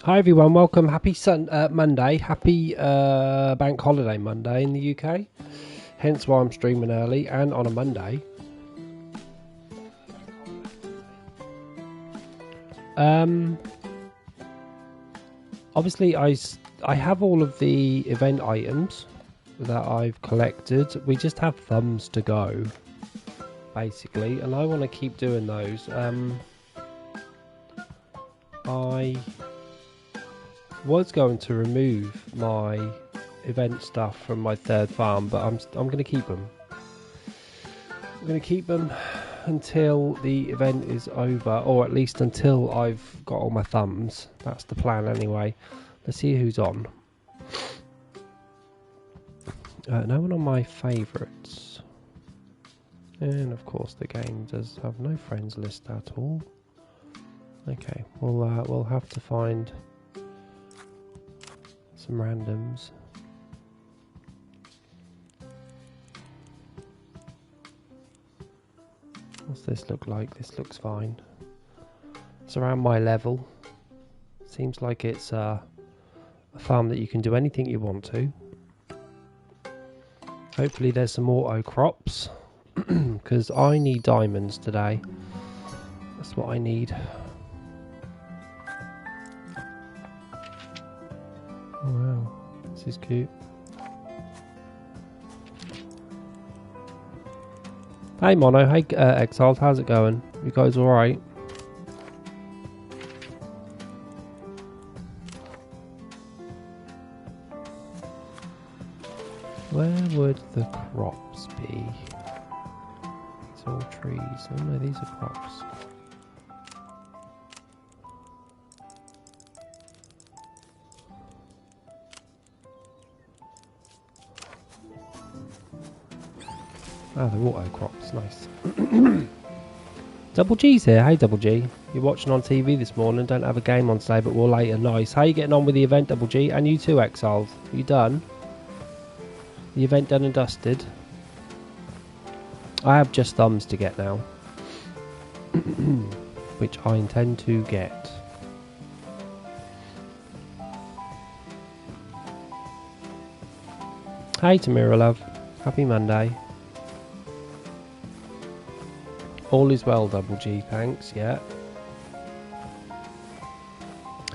Hi everyone, welcome. Happy Monday, happy bank holiday Monday in the UK. Hence why I'm streaming early and on a Monday. Obviously I have all of the event items that I've collected. We just have thumbs to go, basically, and I want to keep doing those. I was going to remove my event stuff from my third farm, but I'm going to keep them. I'm going to keep them until the event is over, or at least until I've got all my thumbs. That's the plan anyway. Let's see who's on. No one on my favourites, and of course the game does have no friends list at all. Okay, we'll have to find some randoms. What's this look like? This looks fine. It's around my level. Seems like it's a farm that you can do anything you want to. Hopefully there's some auto crops, because I need diamonds today. That's what I need. Oh wow, this is cute. Hey Mono, hey Exiled, how's it going? You guys alright? Where would the crops be? These are all trees. Oh no, these are crops. Oh, they're auto crops, nice. Double G's here, hey Double G. You're watching on TV this morning, don't have a game on today, but we'll later, nice. How you getting on with the event, Double G? And you too, Exiled. Are you done? The event done and dusted? I have just thumbs to get now. Which I intend to get. Hey Tamira love, happy Monday. All is well, Double G, thanks, yeah.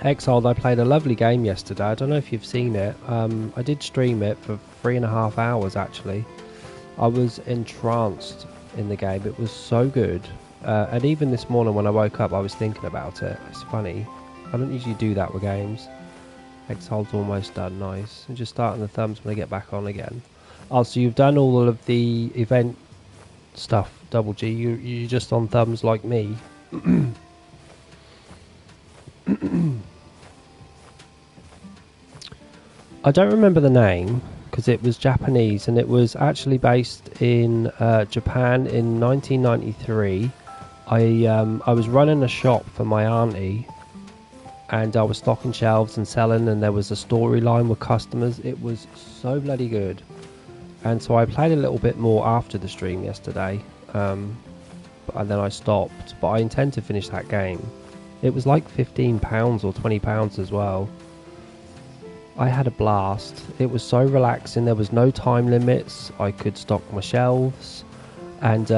Exiled, I played a lovely game yesterday. I don't know if you've seen it. I did stream it for 3.5 hours, actually. I was entranced in the game. It was so good. And even this morning when I woke up, I was thinking about it. It's funny. I don't usually do that with games. Exiled's almost done, nice. I'm just starting the thumbs when I get back on again. Oh, so you've done all of the event stuff, Double G. You're just on thumbs like me. I don't remember the name because it was Japanese, and it was actually based in Japan in 1993. I was running a shop for my auntie, and I was stocking shelves and selling, and there was a storyline with customers. It was so bloody good. And so I played a little bit more after the stream yesterday, and then I stopped. But I intend to finish that game. It was like £15 or £20 as well. I had a blast. It was so relaxing. There was no time limits. I could stock my shelves. And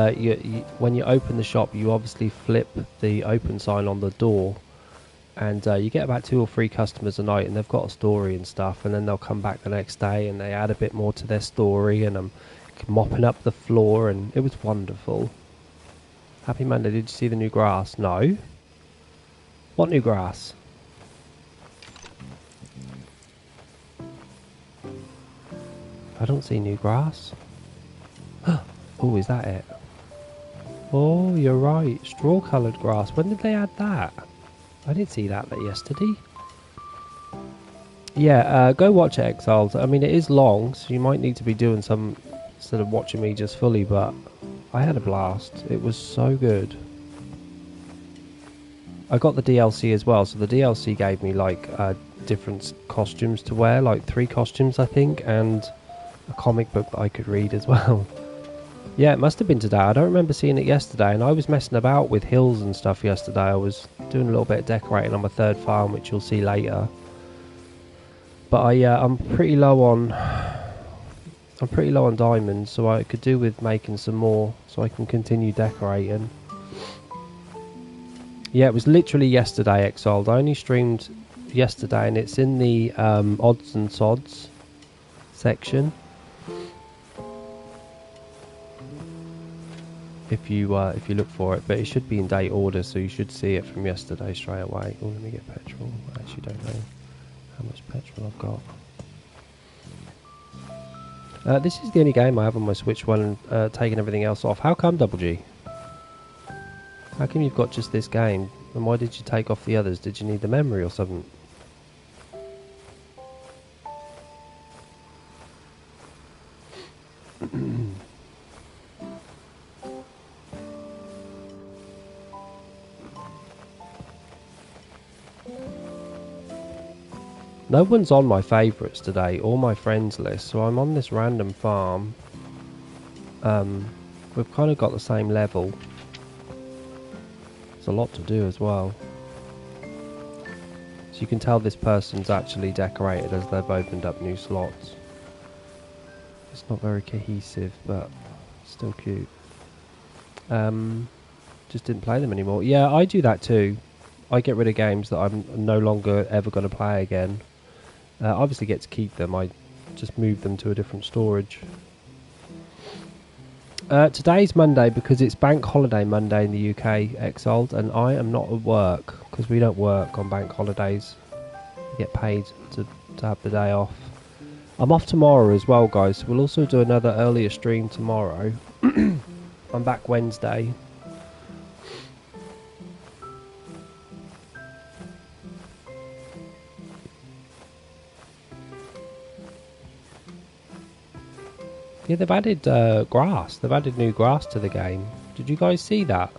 when you open the shop, you obviously flip the open sign on the door. And you get about 2 or 3 customers a night, and they've got a story and stuff, and then they'll come back the next day and they add a bit more to their story, and I'm mopping up the floor, and it was wonderful. Happy Monday. Did you see the new grass? No. What new grass? I don't see new grass. Oh, is that it? Oh, you're right. Straw coloured grass. When did they add that? I didn't see that yesterday. Yeah, go watch it, Exiled. I mean, it is long, so you might need to be doing some instead of watching me just fully, but I had a blast. It was so good. I got the DLC as well, so the DLC gave me like different costumes to wear, like 3 costumes I think, and a comic book that I could read as well. Yeah, it must have been today. I don't remember seeing it yesterday, and I was messing about with hills and stuff yesterday. I was doing a little bit of decorating on my third farm, which you'll see later. But I'm pretty low on diamonds, so I could do with making some more, so I can continue decorating. Yeah, it was literally yesterday, Exiled. I only streamed yesterday, and it's in the odds and sods section. If you look for it, but it should be in date order, so you should see it from yesterday straight away. Oh, let me get petrol. I actually don't know how much petrol I've got. This is the only game I have on my Switch when taking everything else off. How come, Double G? How come you've got just this game? And why did you take off the others? Did you need the memory or something? No one's on my favourites today or my friends list, so I'm on this random farm. We've kind of got the same level. There's a lot to do as well. So you can tell this person's actually decorated as they've opened up new slots. It's not very cohesive, but still cute. Just didn't play them anymore. Yeah, I do that too. I get rid of games that I'm no longer ever going to play again. Obviously get to keep them. I just move them to a different storage. Today's Monday because it's Bank Holiday Monday in the UK, Exiled, and I am not at work because we don't work on bank holidays. We get paid to have the day off. I'm off tomorrow as well, guys. We'll also do another earlier stream tomorrow. I'm back Wednesday. Yeah, they've added grass. They've added new grass to the game. Did you guys see that?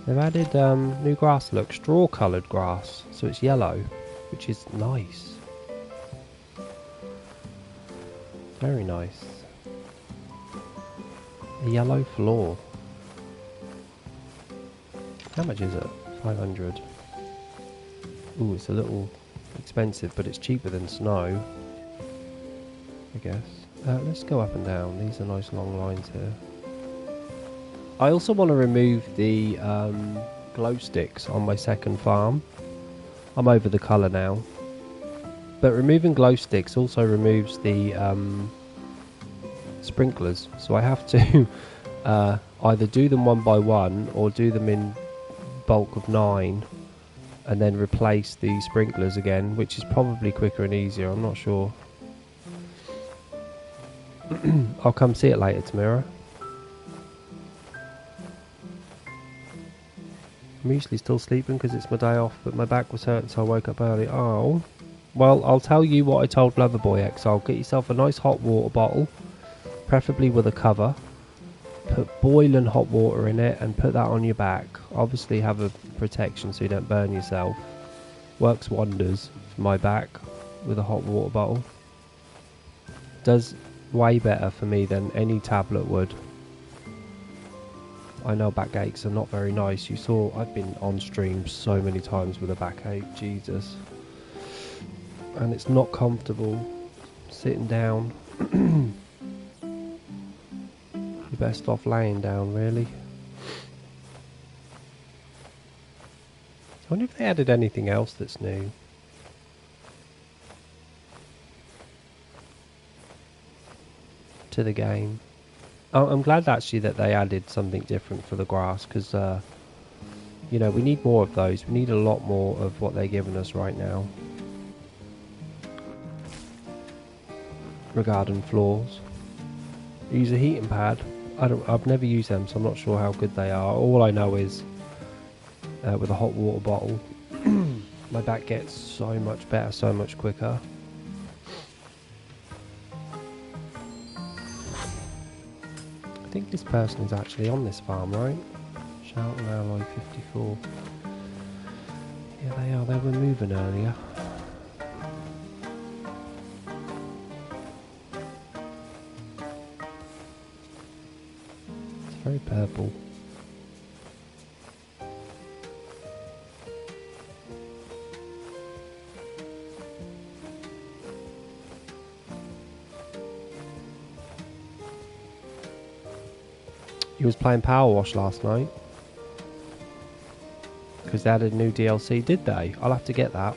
They've added new grass. Look, straw-coloured grass, so it's yellow, which is nice. Very nice. A yellow floor. How much is it? 500. Ooh, it's a little expensive, but it's cheaper than snow, I guess. Let's go up and down. These are nice long lines here. I also want to remove the glow sticks on my second farm. I'm over the colour now. But removing glow sticks also removes the sprinklers. So I have to either do them one by one or do them in bulk of 9 and then replace the sprinklers again, which is probably quicker and easier. I'm not sure. I'll come see it later, Tamira. I'm usually still sleeping because it's my day off, but my back was hurting, so I woke up early. Oh, well, I'll tell you what I told Loverboy X. I'll get yourself a nice hot water bottle, preferably with a cover. Put boiling hot water in it and put that on your back. Obviously have a protection so you don't burn yourself. Works wonders for my back with a hot water bottle. Does way better for me than any tablet would. I know backaches are not very nice. You saw I've been on stream so many times with a backache, Jesus. And it's not comfortable sitting down. You're best off laying down, really. I wonder if they added anything else that's new. To the game. Oh, I'm glad actually that they added something different for the grass because you know, we need more of those. We need a lot more of what they're giving us right now regarding floors. Use a heating pad. I've never used them, so I'm not sure how good they are. All I know is with a hot water bottle my back gets so much better, so much quicker. I think this person is actually on this farm, right? Shout and Alloy 54. Yeah, they are. They were moving earlier. purple. You was playing Power Wash last night? Because they had a new DLC, did they? I'll have to get that.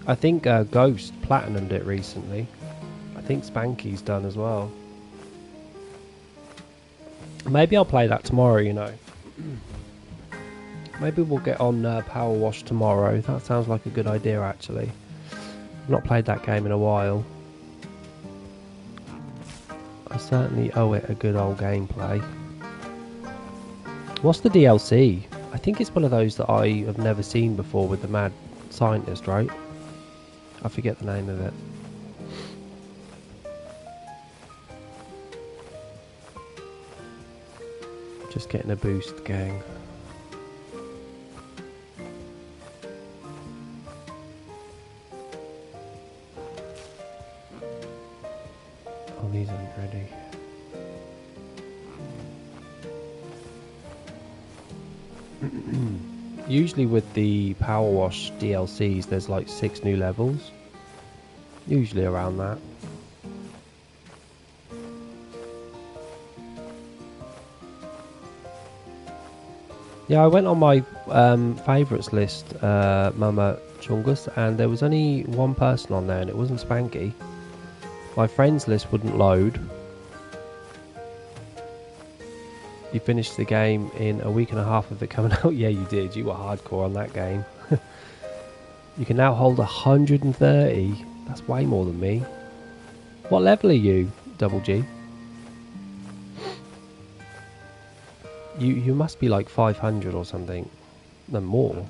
I think Ghost platinumed it recently. I think Spanky's done as well. Maybe I'll play that tomorrow, you know. Maybe we'll get on Power Wash tomorrow. That sounds like a good idea, actually. I've not played that game in a while. I certainly owe it a good old gameplay. What's the DLC? I think it's one of those that I have never seen before with the mad scientist, right? I forget the name of it. Just getting a boost, gang. Oh, these aren't ready. Usually with the Power Wash DLCs, there's like 6 new levels. Usually around that. Yeah, I went on my favourites list, Mama Chungus, and there was only one person on there, and it wasn't Spanky. My friends list wouldn't load. You finished the game in a week and a half of it coming out? Yeah, you did. You were hardcore on that game. You can now hold 130. That's way more than me. What level are you, Double G? You must be like 500 or something. No more.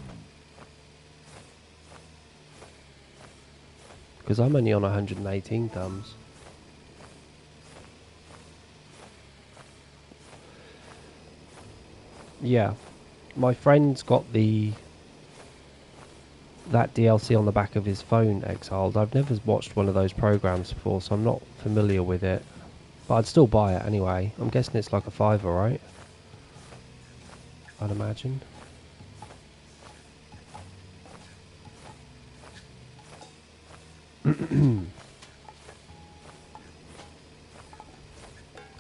Because I'm only on 118 thumbs. Yeah. My friend's got that DLC on the back of his phone, Exiled. I've never watched one of those programs before, so I'm not familiar with it. But I'd still buy it anyway. I'm guessing it's like a $5, right? I'd imagine.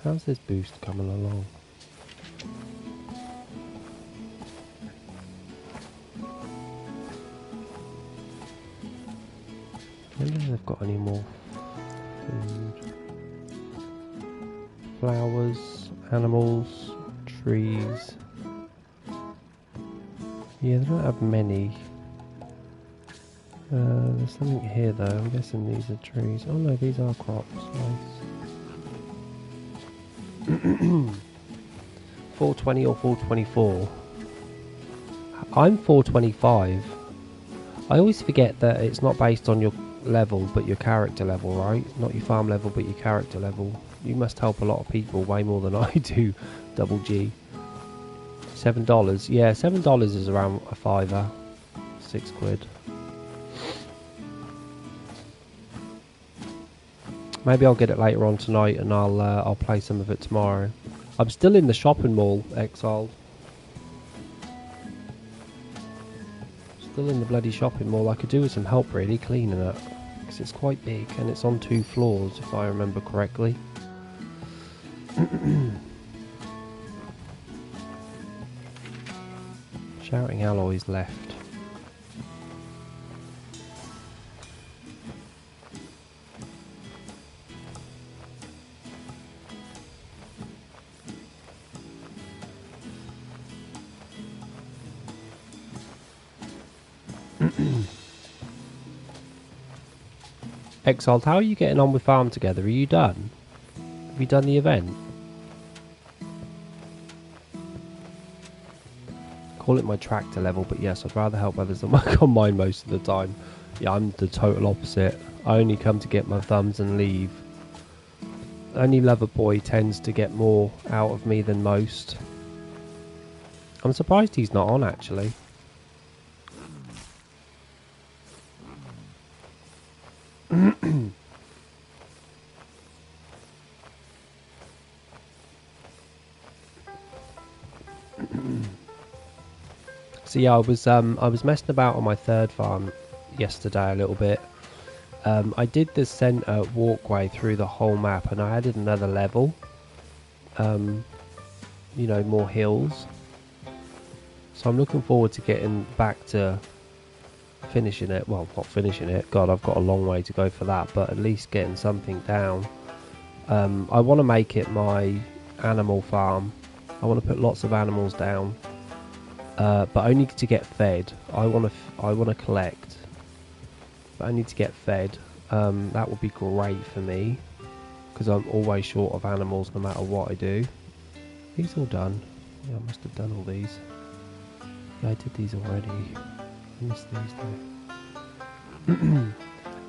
How's this boost coming along? I wonder if they've got any more food. Flowers, animals, trees. Yeah, they don't have many. There's something here though. I'm guessing these are trees. Oh no, these are crops. Nice. 420 or 424. I'm 425. I always forget that it's not based on your level but your character level, right? Not your farm level but your character level. You must help a lot of people way more than I do, Double G. $7. Yeah, $7 is around a fiver. £6. Maybe I'll get it later on tonight and I'll play some of it tomorrow. I'm still in the shopping mall, Exiled. Still in the bloody shopping mall. I could do with some help really cleaning it. Because it's quite big and it's on 2 floors if I remember correctly. Shouting Alloys left. Exiled, how are you getting on with Farm Together? Are you done? Have you done the event? Call it my tractor level, but yes, I'd rather help others than work on mine most of the time. Yeah, I'm the total opposite. I only come to get my thumbs and leave. Only Lover Boy tends to get more out of me than most. I'm surprised he's not on, actually. So yeah, I was messing about on my third farm yesterday a little bit. I did the centre walkway through the whole map, and I added another level. You know, more hills. So I'm looking forward to getting back to finishing it. Well, not finishing it. God, I've got a long way to go for that, but at least getting something down. I want to make it my animal farm. I want to put lots of animals down, but only to get fed. I want to collect, but only to get fed. That would be great for me because I'm always short of animals no matter what I do. These all done. Yeah, I must have done all these. Yeah, I did these already. I missed these though.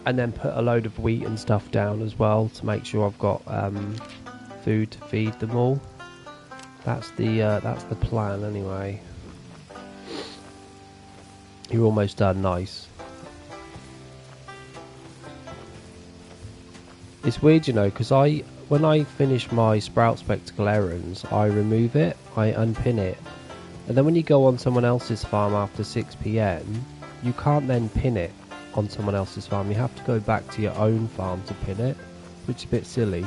And then put a load of wheat and stuff down as well to make sure I've got food to feed them all. That's the plan anyway. You're almost done. Nice. It's weird, you know, because when I finish my sprout spectacle errands, I remove it, I unpin it, and then when you go on someone else's farm after 6 PM, you can't then pin it on someone else's farm. You have to go back to your own farm to pin it, which is a bit silly.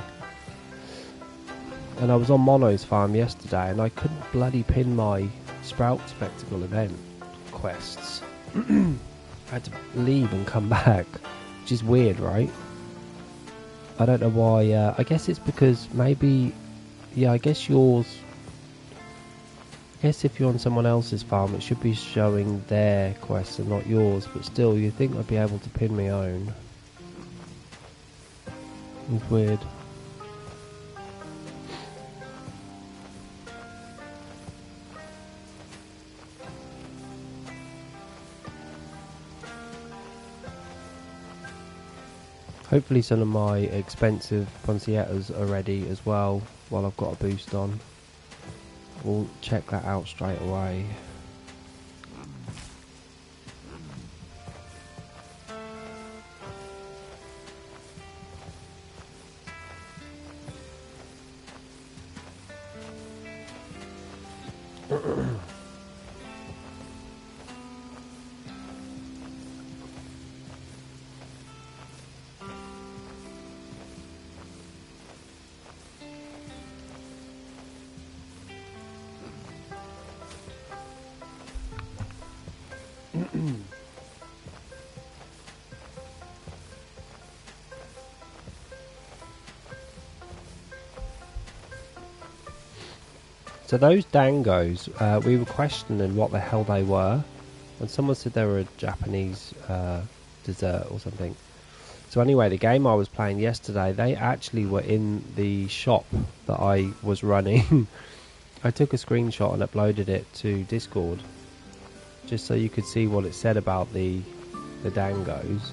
And I was on Mono's farm yesterday, and I couldn't bloody pin my sprout spectacle event quests. I had to leave and come back, which is weird, right? I don't know why. I guess it's because maybe, yeah, I guess yours. I guess if you're on someone else's farm, it should be showing their quests and not yours. But still, you'd think I'd be able to pin my own. It's weird. Hopefully some of my expensive Ponciettas are ready as well while I've got a boost on. We'll check that out straight away. So those dangos, we were questioning what the hell they were, and someone said they were a Japanese dessert or something. So anyway, the game I was playing yesterday, they actually were in the shop that I was running. I took a screenshot and uploaded it to Discord, just so you could see what it said about the dangos.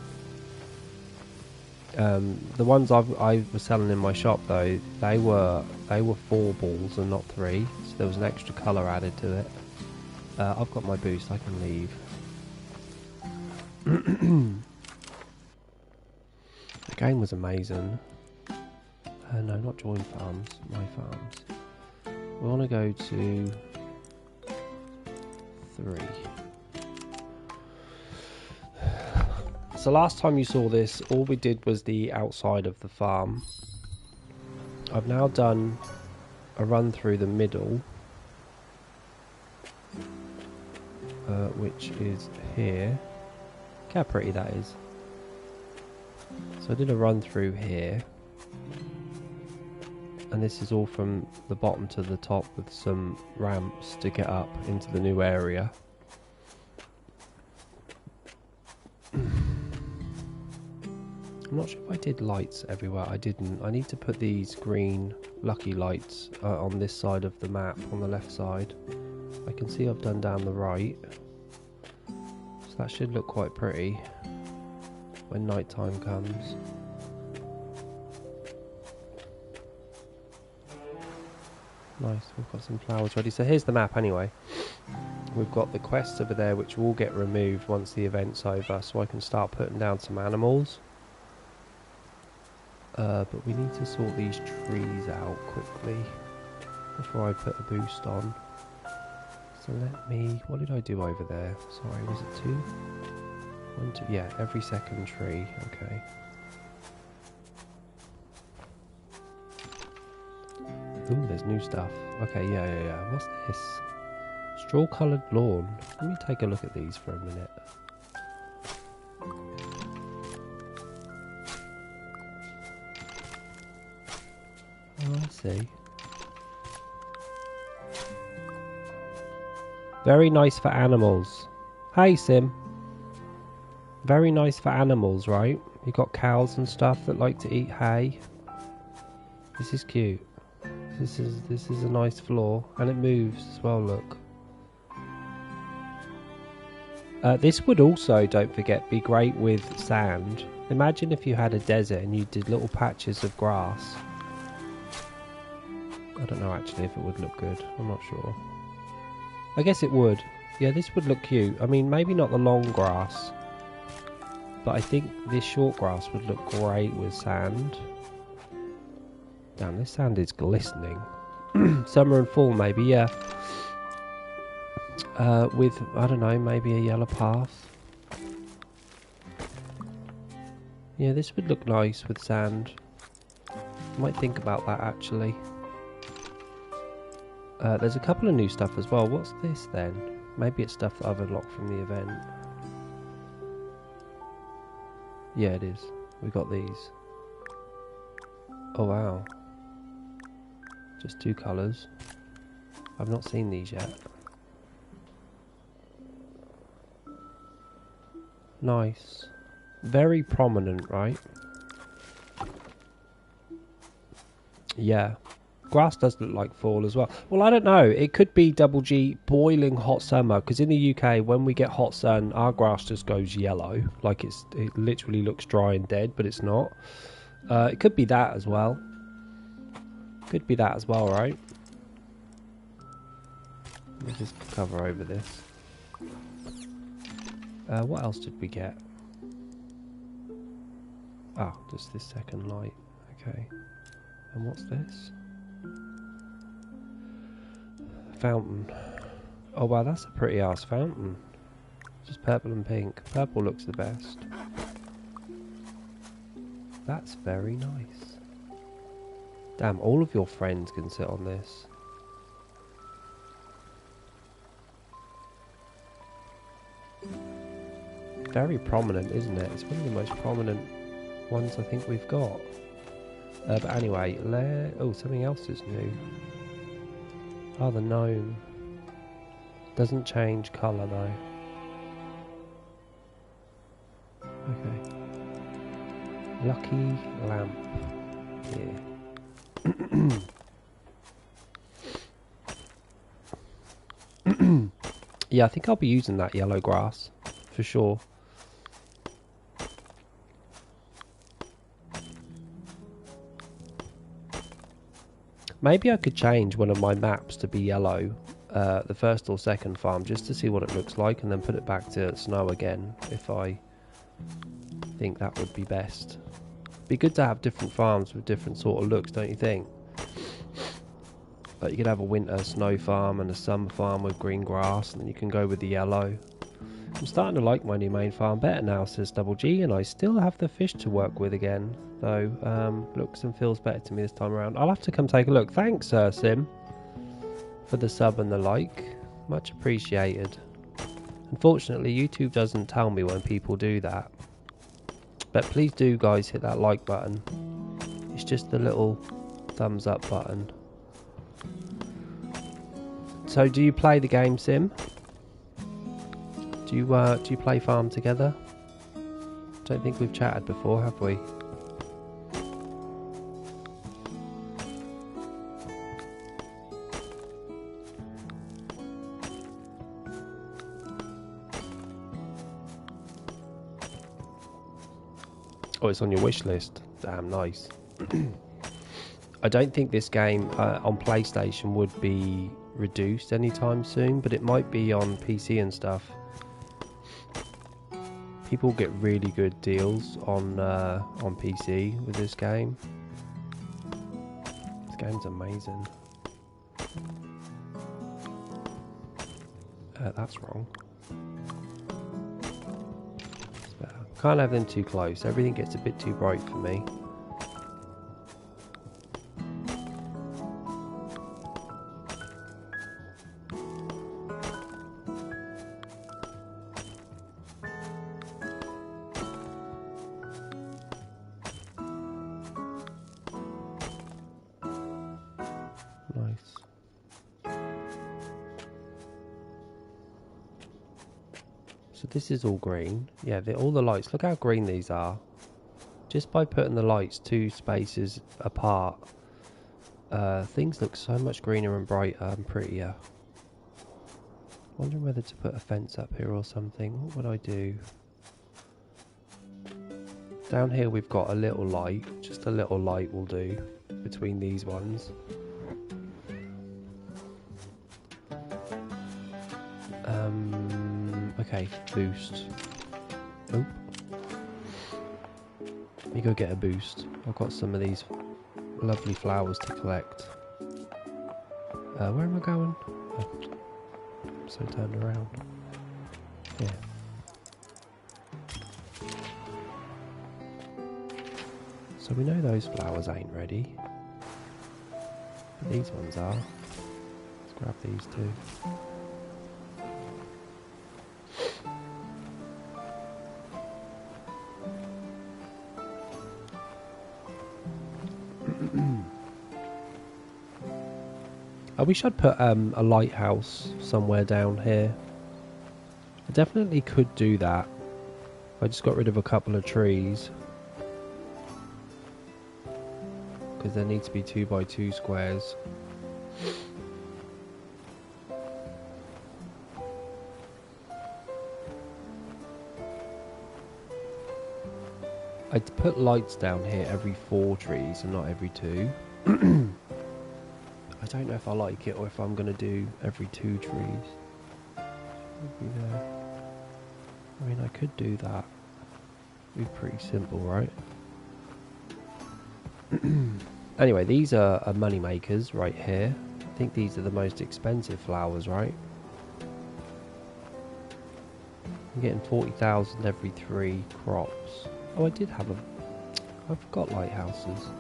The ones I was selling in my shop though, they were 4 balls and not 3, so there was an extra colour added to it. I've got my boost, I can leave. The game was amazing. No, not join farms, my farms. We want to go to 3. So last time you saw this, all we did was the outside of the farm. I've now done a run through the middle, which is here. Look how pretty that is. So I did a run through here, and this is all from the bottom to the top with some ramps to get up into the new area. I'm not sure if I did lights everywhere. I didn't. I need to put these green lucky lights on this side of the map, on the left side. I can see I've done down the right. So that should look quite pretty when night time comes. Nice, we've got some flowers ready. So here's the map anyway. We've got the quests over there which will get removed once the event's over, so I can start putting down some animals. But we need to sort these trees out quickly before I put a boost on. So let me... What did I do over there? Sorry, was it 2? 1, 2... Yeah, every second tree. Okay. Ooh, there's new stuff. Okay, yeah. What's this? Straw-coloured lawn. Let me take a look at these for a minute. Oh, I see. Very nice for animals. Hey, Sim. Very nice for animals, right? You got cows and stuff that like to eat hay. This is cute. This is a nice floor, and it moves as well. Look. This would also, don't forget, be great with sand. Imagine if you had a desert and you did little patches of grass. I don't know actually if it would look good. I'm not sure. I guess it would. Yeah, this would look cute. I mean, maybe not the long grass, but I think this short grass would look great with sand. Damn, this sand is glistening. Summer and fall, maybe, yeah. With, I don't know, maybe a yellow path. Yeah, this would look nice with sand. I might think about that, actually. There's a couple of new stuff as well. What's this, then? Maybe it's stuff that I've unlocked from the event. Yeah, it is. We got these. Oh, wow. Just 2 colours. I've not seen these yet. Nice. Very prominent, right? Yeah. Grass does look like fall as well. Well, I don't know. It could be double G boiling hot summer, because in the UK, when we get hot sun, our grass just goes yellow. Like it literally looks dry and dead, but it's not. It could be that as well. Could be that as well, right? Let me just cover over this. What else did we get? Ah, just this second light. Okay. And what's this? Fountain. Oh wow, that's a pretty ass fountain. Just purple and pink. Purple looks the best. That's very nice. Damn, all of your friends can sit on this. Very prominent, isn't it? It's one of the most prominent ones I think we've got. But anyway, oh, something else is new. Oh, the gnome. Doesn't change colour though. Okay. Lucky lamp. Yeah. Yeah, I think I'll be using that yellow grass for sure. Maybe I could change one of my maps to be yellow, the first or second farm, just to see what it looks like, and then put it back to snow again if I think that would be best. Be good to have different farms with different sort of looks, don't you think? Like you could have a winter snow farm and a summer farm with green grass, and then you can go with the yellow. I'm starting to like my new main farm better now, says Double G, and I still have the fish to work with again, though looks and feels better to me this time around. I'll have to come take a look. Thanks, Sim, for the sub and the like. Much appreciated. Unfortunately, YouTube doesn't tell me when people do that. But please do, guys, hit that like button. It's just the little thumbs up button. So, do you play the game, Sim? Do you play farm together? Don't think we've chatted before, have we? Oh, it's on your wish list. Damn nice. I don't think this game on PlayStation would be reduced anytime soon, but it might be on PC and stuff. People get really good deals on PC with this game. This game's amazing. That's wrong. It's better. Can't have them too close. Everything gets a bit too bright for me. Nice. So this is all green. Yeah, all the lights. Look how green these are. Just by putting the lights 2 spaces apart, things look so much greener and brighter and prettier. Wondering whether to put a fence up here or something. What would I do? Down here we've got a little light. Just a little light will do between these ones. Okay, boost. Oh. Let me go get a boost. I've got some of these lovely flowers to collect. Where am I going? Oh, I'm so turned around. Yeah. So we know those flowers ain't ready. But these ones are. Let's grab these too. We should put a lighthouse somewhere down here. I definitely could do that. I just got rid of a couple of trees. Because there needs to be 2 by 2 squares. I'd put lights down here every 4 trees and not every 2. I don't know if I like it or if I'm going to do every 2 trees. Be there. I mean, I could do that. It'd be pretty simple, right? Anyway, these are money makers right here. I think these are the most expensive flowers, right? I'm getting 40,000 every 3 crops. Oh, I did have them. I forgot lighthouses.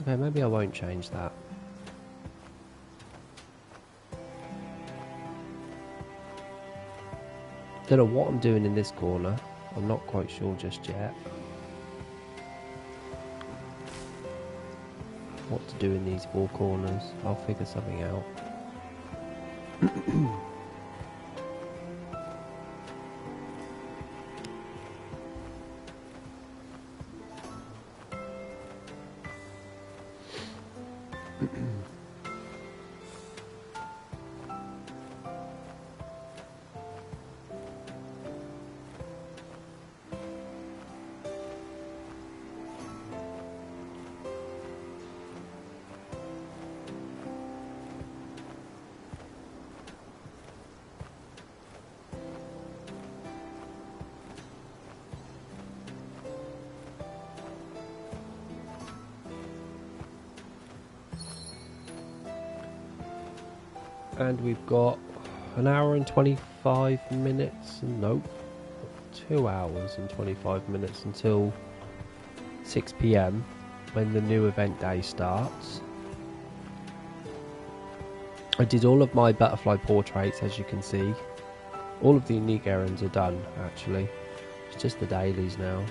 Okay, maybe I won't change that. Don't know what I'm doing in this corner. I'm not quite sure just yet. What to do in these 4 corners. I'll figure something out. And we've got an hour and 25 minutes. Nope. 2 hours and 25 minutes until 6 PM when the new event day starts. I did all of my butterfly portraits, as you can see. All of the unique errands are done, actually. It's just the dailies now.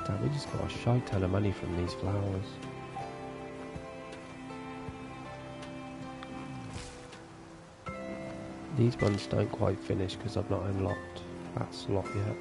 Damn, we just got a shite ton of money from these flowers. These ones don't quite finish because I've not unlocked that slot yet.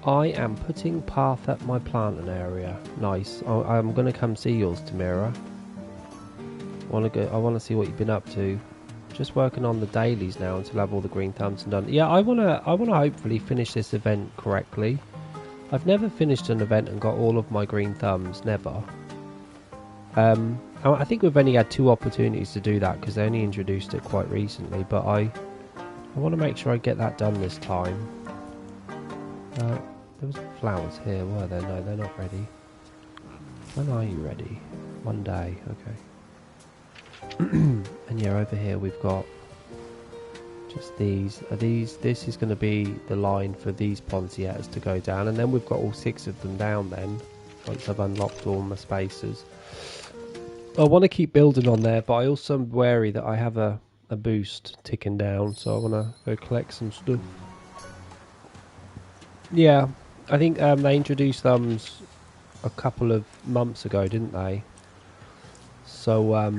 I am putting path at my planting area. Nice. I'm going to come see yours, Tamira. I want to see what you've been up to. Just working on the dailies now until I have all the green thumbs done. Yeah, I want to hopefully finish this event correctly. I've never finished an event and got all of my green thumbs. Never. I think we've only had 2 opportunities to do that because they only introduced it quite recently. But I want to make sure I get that done this time. There was flowers here, were there? No, they're not ready. When are you ready? One day, okay. And yeah, over here we've got just these. This is going to be the line for these Ponciettes to go down, and then we've got all 6 of them down then, once I've unlocked all my spaces. I want to keep building on there, but I also am wary that I have a boost ticking down, so I want to go collect some stuff. Yeah, I think they introduced thumbs a couple of months ago, didn't they? So I've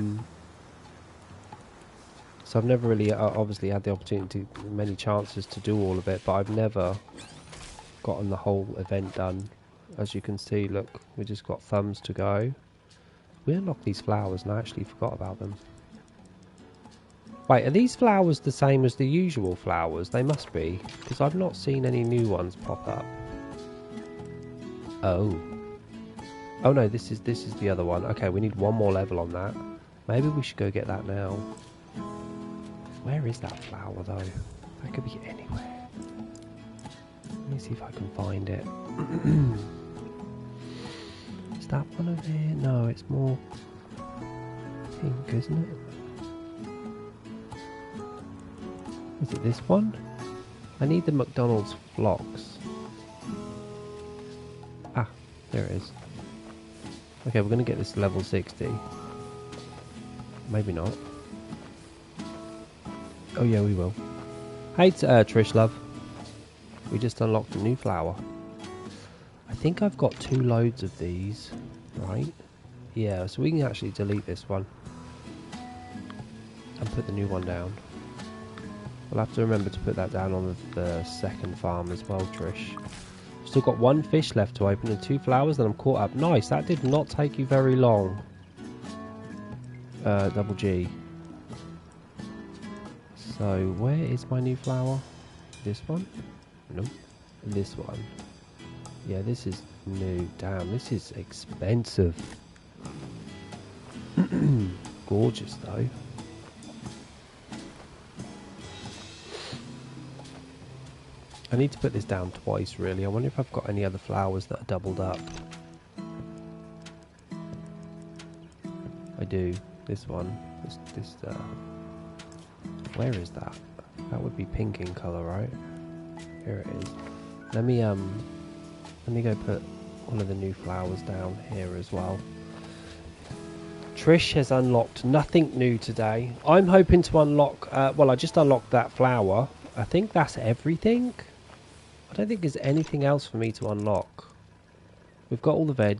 never really obviously had the opportunity, many chances to do all of it, but I've never gotten the whole event done. As you can see, look, we just got thumbs to go. We unlocked these flowers and I actually forgot about them. Wait, are these flowers the same as the usual flowers? They must be, because I've not seen any new ones pop up. Oh no, this is the other one. Okay, we need 1 more level on that. Maybe we should go get that now. Where is that flower though? That could be anywhere. Let me see if I can find it. Is that one over here? No, it's more pink, isn't it? Is it this one? I need the McDonald's flocks. Ah, there it is. Okay, we're going to get this to level 60. Maybe not. Oh yeah, we will. Hey, Trish love. We just unlocked a new flower. I think I've got 2 loads of these, right? Yeah, so we can actually delete this one and put the new one down. We'll have to remember to put that down on the second farm as well, Trish. Still got 1 fish left to open and 2 flowers, then I'm caught up. Nice, that did not take you very long. Double G. So, where is my new flower? This one? Nope. This one. Yeah, this is new. Damn, this is expensive. Gorgeous, though. I need to put this down twice, really. I wonder if I've got any other flowers that are doubled up. I do. This one. Where is that? That would be pink in colour, right? Here it is. Let me go put one of the new flowers down here as well. Trish has unlocked nothing new today. I'm hoping to unlock... well, I just unlocked that flower. I think that's everything. I don't think there's anything else for me to unlock. We've got all the veg.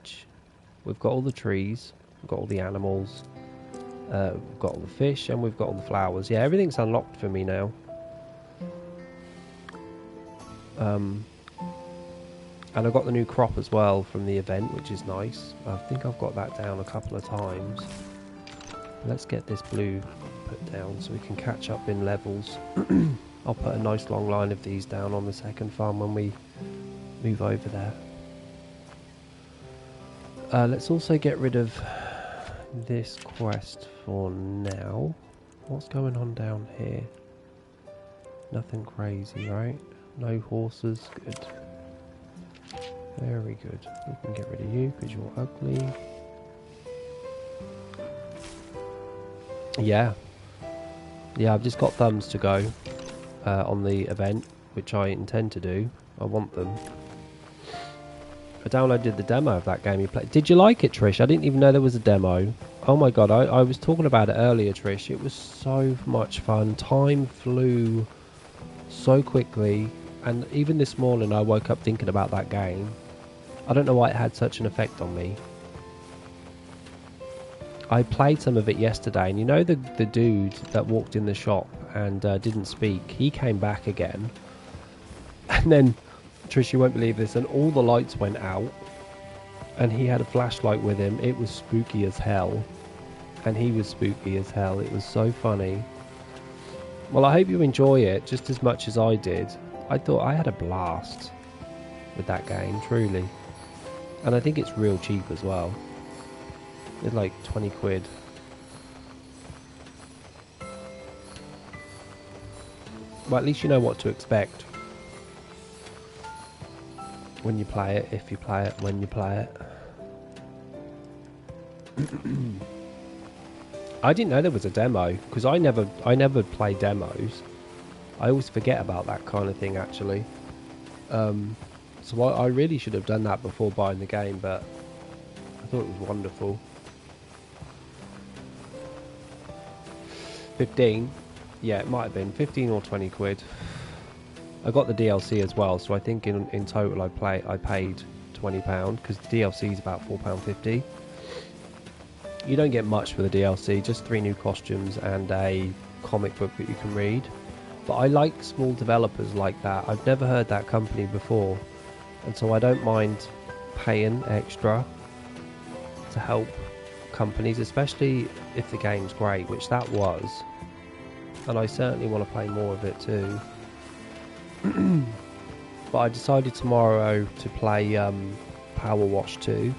We've got all the trees. We've got all the animals. We've got all the fish. And we've got all the flowers. Yeah, everything's unlocked for me now. And I got the new crop as well from the event, which is nice. I think I've got that down a couple of times. Let's get this blue put down so we can catch up in levels. I'll put a nice long line of these down on the second farm when we move over there. Let's also get rid of this quest for now. What's going on down here? Nothing crazy, right? No horses, good. Very good. We can get rid of you because you're ugly. Yeah. Yeah, I've just got thumbs to go on the event, which I intend to do. I want them. I downloaded the demo of that game you played. Did you like it, Trish? I didn't even know there was a demo. Oh my god, I was talking about it earlier, Trish. It was so much fun. Time flew so quickly. And even this morning I woke up thinking about that game. I don't know why it had such an effect on me. I played some of it yesterday, and you know the dude that walked in the shop and didn't speak, he came back again. And then Trish, you won't believe this, and all the lights went out, and he had a flashlight with him. It was spooky as hell, and he was spooky as hell. It was so funny. Well, I hope you enjoy it just as much as I did. I thought I had a blast with that game, truly. And I think it's real cheap as well. It's like 20 quid. Well, at least you know what to expect when you play it, if you play it, when you play it. I didn't know there was a demo, because I never play demos. I always forget about that kind of thing, actually. So I really should have done that before buying the game, but I thought it was wonderful. 15, yeah, it might have been 15 or 20 quid. I got the DLC as well, so I think in total I paid £20, because the DLC is about £4.50. You don't get much for the DLC, just 3 new costumes and a comic book that you can read. But I like small developers like that. I've never heard that company before, and so I don't mind paying extra to help companies, especially if the game's great, which that was. And I certainly want to play more of it too. But I decided tomorrow to play Power Wash 2.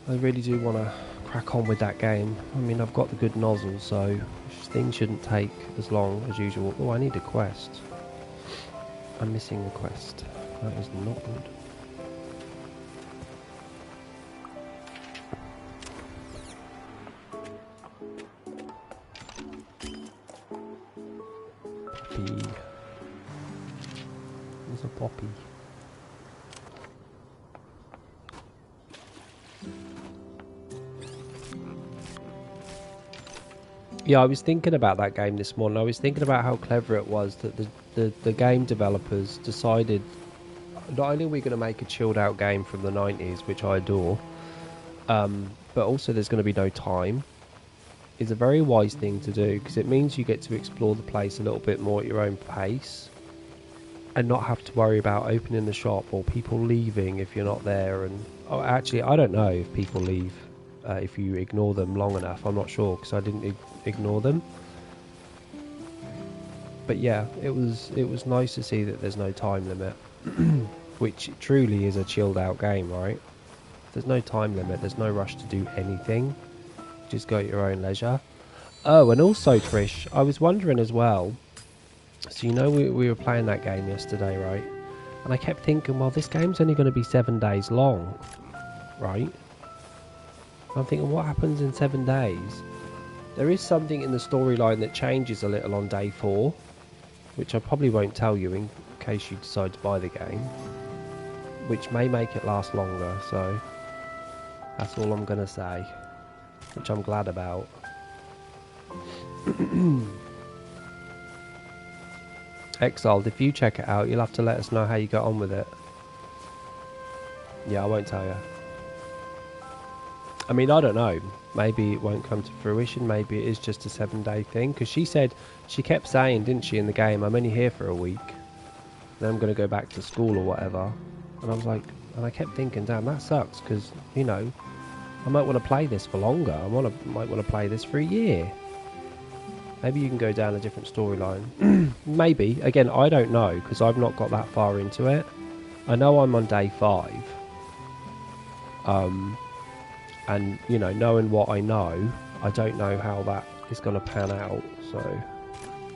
I really do want to crack on with that game. I mean, I've got the good nozzle, so things shouldn't take as long as usual. Oh, I need a quest. I'm missing a quest. That is not good. Poppy. There's a poppy. Yeah, I was thinking about that game this morning. I was thinking about how clever it was that the game developers decided not only are we going to make a chilled out game from the 90s, which I adore, but also there's going to be no time. It's a very wise thing to do, because it means you get to explore the place a little bit more at your own pace and not have to worry about opening the shop or people leaving if you're not there. And actually, I don't know if people leave if you ignore them long enough. I'm not sure, because I didn't ignore them. But yeah, it was nice to see that there's no time limit, which truly is a chilled out game, right? There's no time limit, there's no rush to do anything, just go at your own leisure. Oh, and also, Trish, I was wondering as well, so you know we were playing that game yesterday, right? And I kept thinking, well, this game's only going to be 7 days long, right? I'm thinking, what happens in 7 days? There is something in the storyline that changes a little on day 4, which I probably won't tell you in case you decide to buy the game, which may make it last longer, so that's all I'm going to say, which I'm glad about. Exiled, if you check it out, you'll have to let us know how you got on with it. Yeah, I won't tell you. I mean, I don't know. Maybe it won't come to fruition. Maybe it is just a 7-day thing. Because she kept saying, didn't she, in the game, I'm only here for a week. Then I'm going to go back to school or whatever. And I was like, and I kept thinking, damn, that sucks. Because, you know, I might want to play this for longer. Might want to play this for a year. Maybe you can go down a different storyline. Maybe. Again, I don't know, because I've not got that far into it. I know I'm on day 5. And, you know, knowing what I know, I don't know how that is going to pan out. So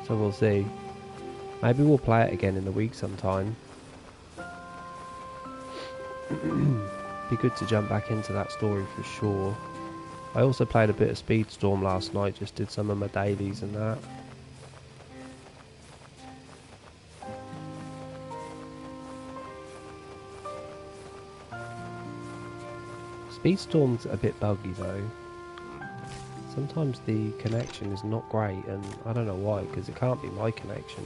we'll see. Maybe we'll play it again in the week sometime. Be good to jump back into that story for sure. I also played a bit of Speedstorm last night, just did some of my dailies and that. Speedstorm's a bit buggy though. Sometimes the connection is not great, and I don't know why, because it can't be my connection.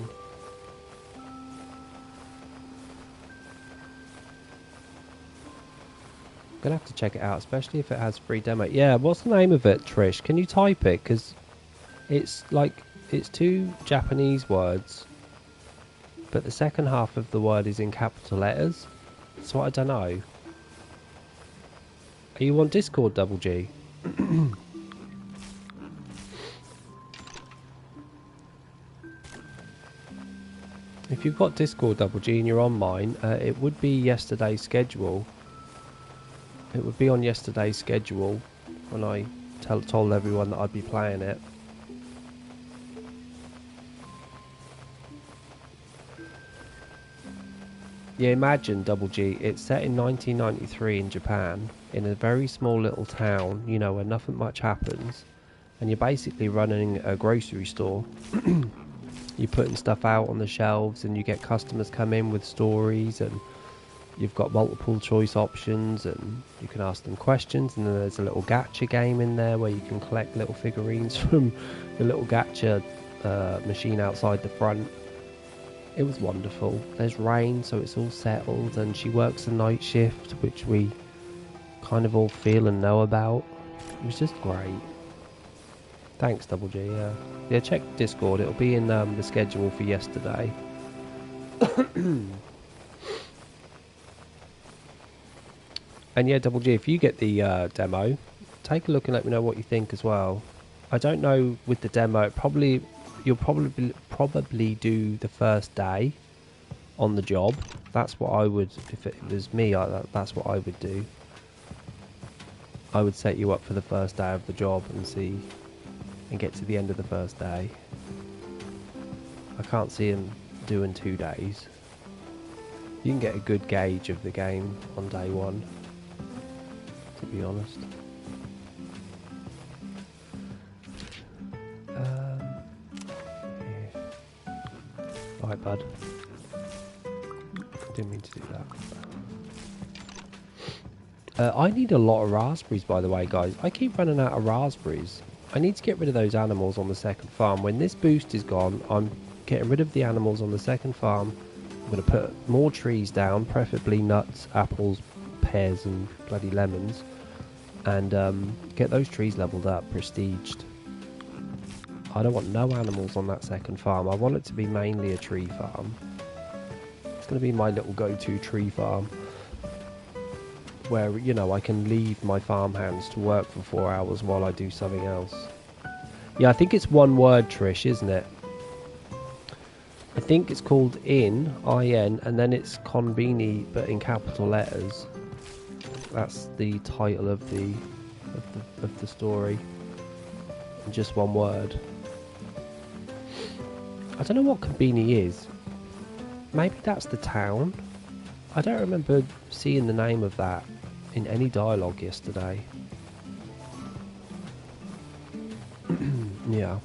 Gonna have to check it out, especially if it has free demo. Yeah, what's the name of it, Trish? Can you type it? Because it's like, it's 2 Japanese words, but the second half of the word is in capital letters. So I don't know. Are you on Discord, Double G? If you've got Discord, Double G, and you're on mine, it would be yesterday's schedule. It would be on yesterday's schedule when I told everyone that I'd be playing it. Yeah, imagine, Double G, it's set in 1993 in Japan, in a very small little town, you know, where nothing much happens, and you're basically running a grocery store. You're putting stuff out on the shelves, and you get customers come in with stories, and you've got multiple choice options, and you can ask them questions, and then there's a little gacha game in there where you can collect little figurines from the little gacha machine outside the front. It was wonderful. There's rain, so it's all settled, and she works a night shift, which we kind of all feel and know about. It was just great. Thanks, Double G. Yeah, check Discord. It'll be in the schedule for yesterday. And yeah, Double G, if you get the demo, take a look and let me know what you think as well. I don't know with the demo. You'll probably do the first day on the job. That's what I would, if it was me, that's what I would do. I would set you up for the first day of the job and get to the end of the first day. I can't see him doing 2 days. You can get a good gauge of the game on day one, to be honest. Alright, bud. Didn't mean to do that. I need a lot of raspberries, by the way, guys. I keep running out of raspberries. I need to get rid of those animals on the second farm. When this boost is gone, I'm getting rid of the animals on the second farm. I'm going to put more trees down, preferably nuts, apples, pears, and bloody lemons. And get those trees leveled up, prestiged. I don't want no animals on that second farm. I want it to be mainly a tree farm. It's going to be my little go-to tree farm, where, you know, I can leave my farmhands to work for 4 hours while I do something else. Yeah, I think it's one word, Trish, isn't it? I think it's called I-N, and then it's Konbini, but in capital letters. That's the title of the story. In just one word. I don't know what Konbini is. Maybe that's the town. I don't remember seeing the name of that in any dialogue yesterday. Yeah.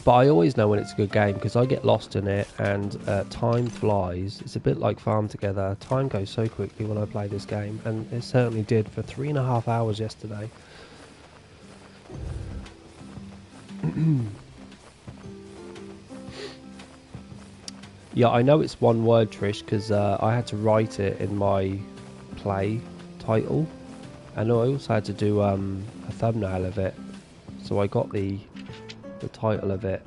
But I always know when it's a good game because I get lost in it, and time flies. It's a bit like Farm Together. Time goes so quickly when I play this game, and it certainly did for 3.5 hours yesterday. Yeah, I know it's one word, Trish, because I had to write it in my play title, and I also had to do a thumbnail of it, so I got the title of it,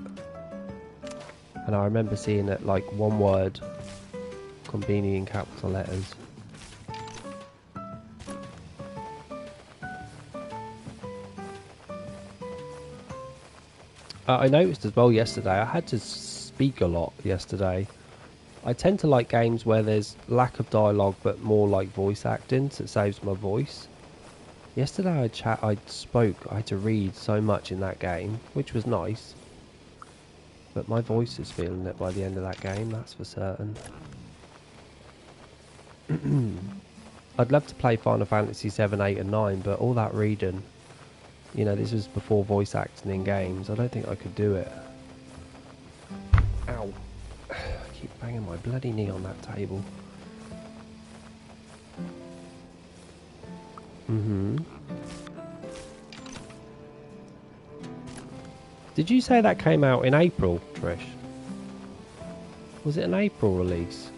and I remember seeing it like one word, Konbini in capital letters. I noticed as well yesterday, I had to speak a lot yesterday. I tend to like games where there's lack of dialogue but more like voice acting, so it saves my voice. Yesterday I spoke, I had to read so much in that game, which was nice. But my voice is feeling it by the end of that game, that's for certain. I'd love to play Final Fantasy 7, 8 and 9, but all that reading, you know, this was before voice acting in games, I don't think I could do it. Ow. I keep banging my bloody knee on that table. Did you say that came out in April, Trish? Was it an April release?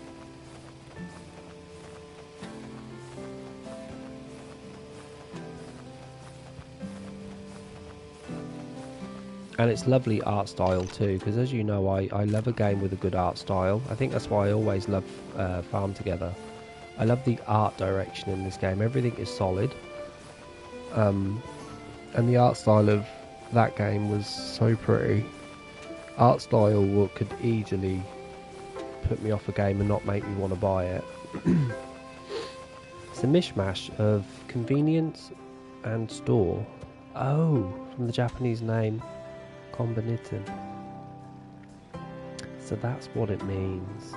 And it's lovely art style too, because as you know, I love a game with a good art style. I think that's why I always love Farm Together. I love the art direction in this game. Everything is solid. And the art style of that game was so pretty. Art style could easily put me off a game and not make me want to buy it. It's a mishmash of convenience and store. Oh, from the Japanese name Kombinitten. So that's what it means.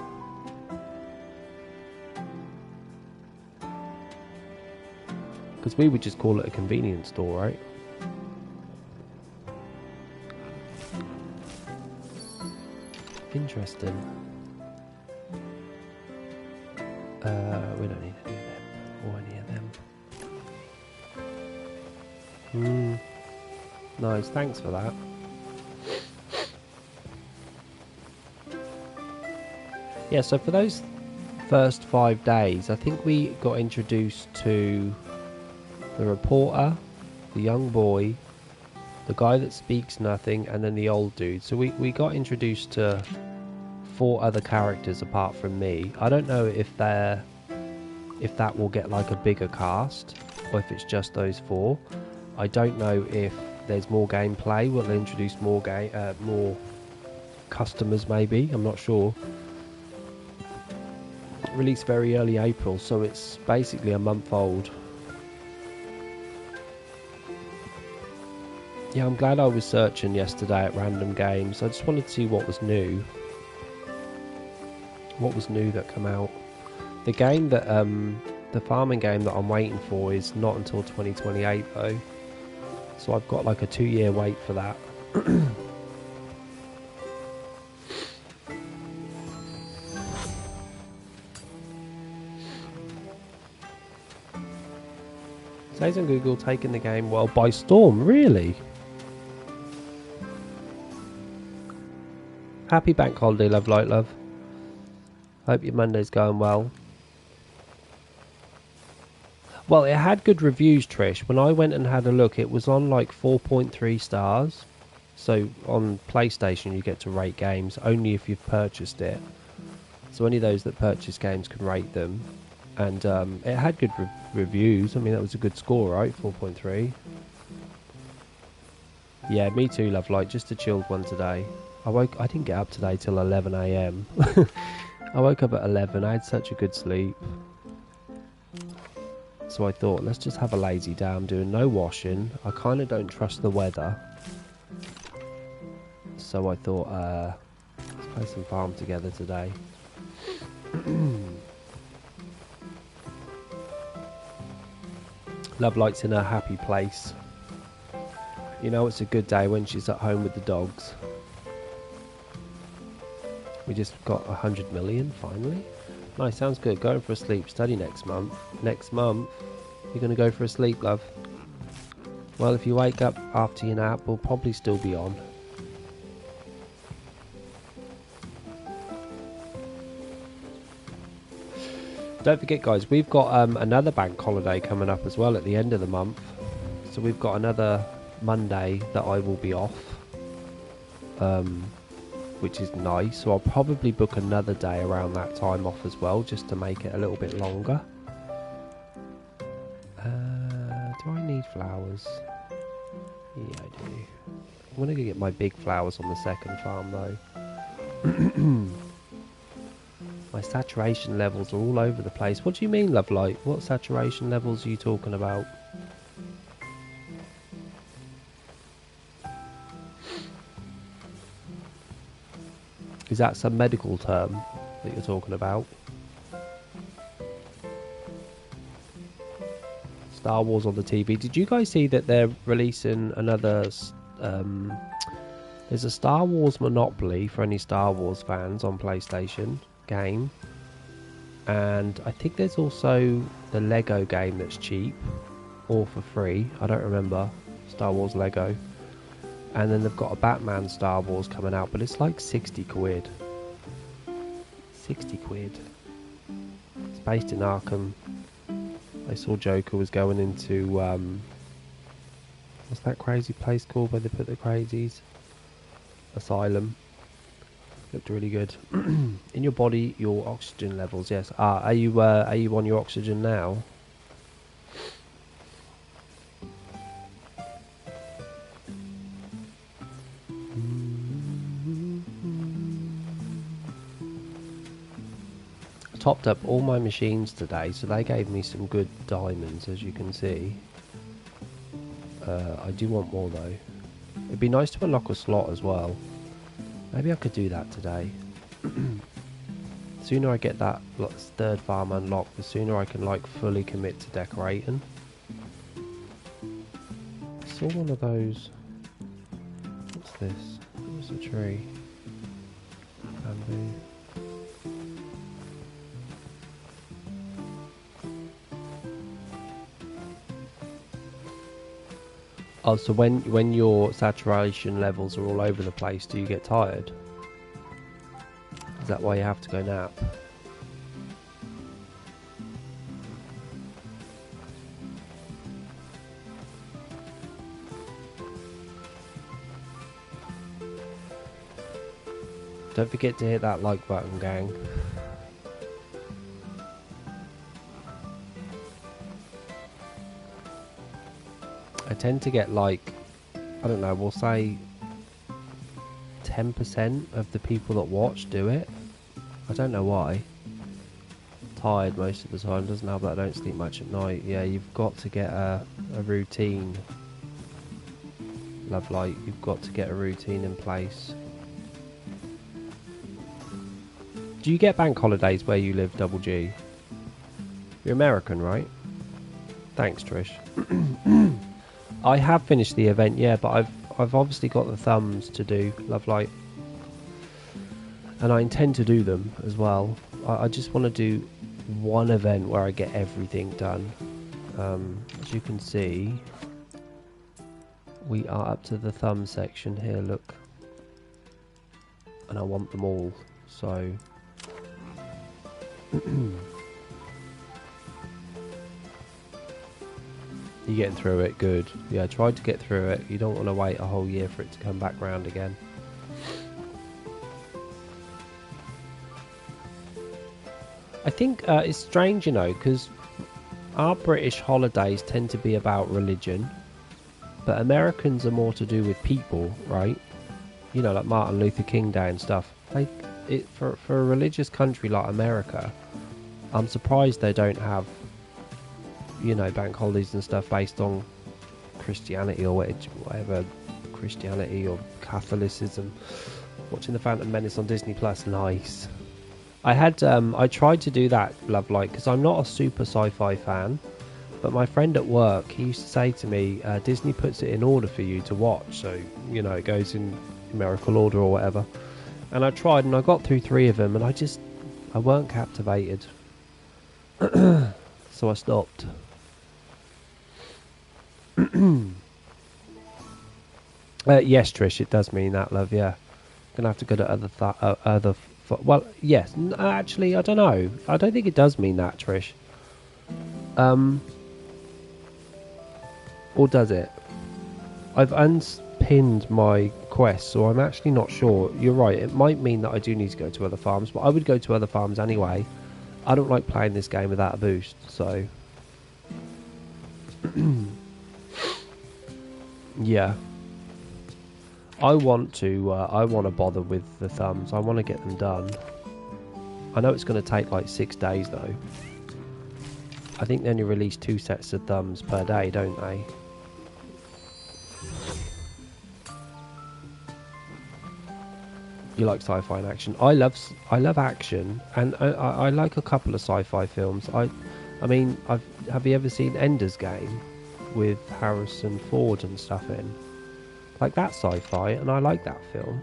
Because we would just call it a convenience store, right? Interesting. We don't need any of them or any of them. Nice, thanks for that. Yeah, so for those first 5 days, I think we got introduced to the reporter, the young boy, the guy that speaks nothing, and then the old dude. So we got introduced to 4 other characters apart from me. I don't know if that will get like a bigger cast or if it's just those 4. I don't know if there's more gameplay. Will they introduce more customers maybe? I'm not sure. Released very early April, so it's basically a month old. Yeah, I'm glad I was searching yesterday at random games. I just wanted to see what was new. What was new that come out. The game that the farming game that I'm waiting for is not until 2028 though. So I've got like a 2-year wait for that. Says on Google, taking the game well by storm. Really? Happy bank holiday, love, light, love. Hope your Monday's going well. Well, it had good reviews, Trish. When I went and had a look, it was on like 4.3 stars. So on PlayStation, you get to rate games only if you've purchased it. So only those that purchase games can rate them. And it had good reviews. I mean, that was a good score, right? 4.3. Yeah, me too, love light. Just a chilled one today. I didn't get up today till 11 AM. I woke up at 11. I had such a good sleep. So I thought, let's just have a lazy day. I'm doing no washing. I kind of don't trust the weather. So I thought, let's play some Farm Together today. Love Light's in her happy place. You know, it's a good day when she's at home with the dogs. We just got 100 million finally. Nice, sounds good. Going for a sleep study next month. Next month, you're going to go for a sleep, love. Well, if you wake up after your nap, we'll probably still be on. Don't forget, guys, we've got another bank holiday coming up as well at the end of the month. So we've got another Monday that I will be off. Which is nice, so I'll probably book another day around that time off as well, just to make it a little bit longer. Do I need flowers? Yeah, I do. I'm going to get my big flowers on the second farm though. My saturation levels are all over the place. What do you mean, love light? What saturation levels are you talking about? Is that some medical term that you're talking about? Star Wars on the TV. Did you guys see that they're releasing another... there's a Star Wars Monopoly for any Star Wars fans on PlayStation game. And I think there's also the Lego game that's cheap. Or for free. I don't remember. Star Wars Lego. And then they've got a Batman Star Wars coming out, but it's like 60 quid. 60 quid. It's based in Arkham. I saw Joker was going into, what's that crazy place called where they put the crazies? asylum. Looked really good. In your body, your oxygen levels. Yes. Are you on your oxygen now? Topped up all my machines today, so they gave me some good diamonds, as you can see. I do want more though. It'd be nice to unlock a slot as well. Maybe I could do that today. The sooner I get that third farm unlocked, the sooner I can like fully commit to decorating. I saw one of those. What's this? What's a tree? Bamboo. Oh, so when your saturation levels are all over the place, do you get tired? Is that why you have to go nap? Don't forget to hit that like button, gang. I tend to get like, I don't know, we'll say 10% of the people that watch do it. I don't know why. Tired most of the time, doesn't help that I don't sleep much at night. Yeah, you've got to get a routine. Love light, you've got to get a routine in place. Do you get bank holidays where you live, Double G? You're American, right? Thanks, Trish. I have finished the event, yeah, but I've obviously got the thumbs to do, Love light. And I intend to do them as well. I just want to do one event where I get everything done. As you can see, we are up to the thumb section here, look. And I want them all, so... You're getting through it, good. Yeah, try to get through it. You don't want to wait a whole year for it to come back round again. I think it's strange, you know, because our British holidays tend to be about religion, but Americans are more to do with people, right? You know, like Martin Luther King Day and stuff. Like, for a religious country like America, I'm surprised they don't have, you know, bank holidays and stuff based on Christianity or whatever, Christianity or Catholicism. Watching The Phantom Menace on Disney Plus, nice. I tried to do that, Love Light, because I'm not a super sci-fi fan, but my friend at work, he used to say to me, Disney puts it in order for you to watch, so, you know, it goes in numerical order or whatever. And I tried and I got through 3 of them and I weren't captivated. So I stopped. Yes, Trish, it does mean that, love, yeah. Gonna have to go to well, yes, actually, I don't know. I don't think it does mean that, Trish. Or does it? I've unpinned my quest, so I'm actually not sure. You're right, it might mean that I do need to go to other farms, but I would go to other farms anyway. I don't like playing this game without a boost, so... Yeah. I want to bother with the thumbs. I want to get them done. I know it's going to take like 6 days though. I think they only release 2 sets of thumbs per day, don't they? You like sci-fi and action? I love action, and I like a couple of sci-fi films. I mean, have you ever seen Ender's Game with Harrison Ford and stuff in? Like, that's sci-fi, and I like that film.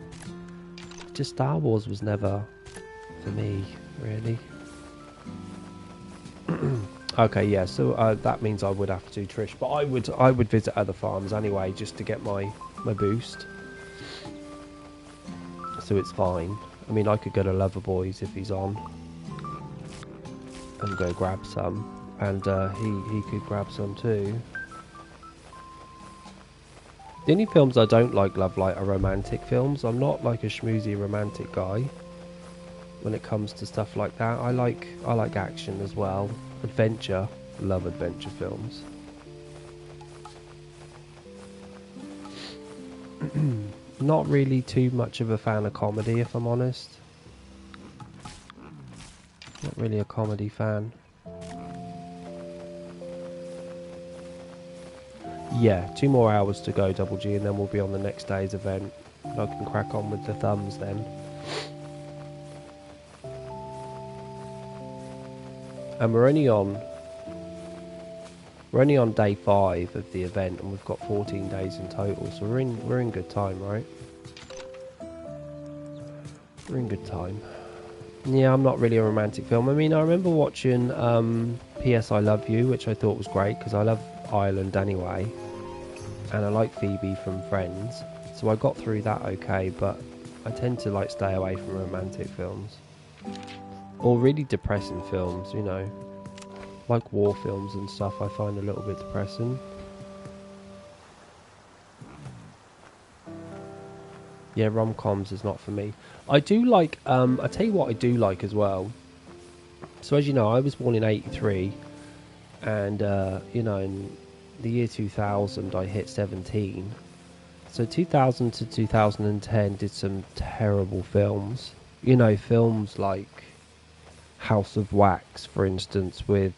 Just Star Wars was never for me, really. Okay, yeah, so that means I would have to, Trish, but I would visit other farms anyway, just to get my boost. So it's fine. I mean, I could go to Loverboys if he's on, and go grab some, and he could grab some too. The only films I don't like, Love Light, are romantic films. I'm not like a schmoozy romantic guy when it comes to stuff like that. I like action as well. Adventure. Love adventure films. Not really too much of a fan of comedy, if I'm honest. Not really a comedy fan. Yeah, 2 more hours to go, Double G, and then we'll be on the next day's event. And I can crack on with the thumbs then. And we're only on day 5 of the event, and we've got 14 days in total, so we're in good time, right? We're in good time. Yeah, I'm not really a romantic film. I mean, I remember watching P.S. I Love You, which I thought was great because I love Ireland anyway, and I like Phoebe from Friends, so I got through that okay. But I tend to like stay away from romantic films or really depressing films, you know, like war films and stuff. I find a little bit depressing. Yeah, rom-coms is not for me. I do like, I tell you what I do like as well. So as you know, I was born in 83, and, you know, in the year 2000, I hit 17. So 2000 to 2010 did some terrible films. You know, films like House of Wax, for instance, with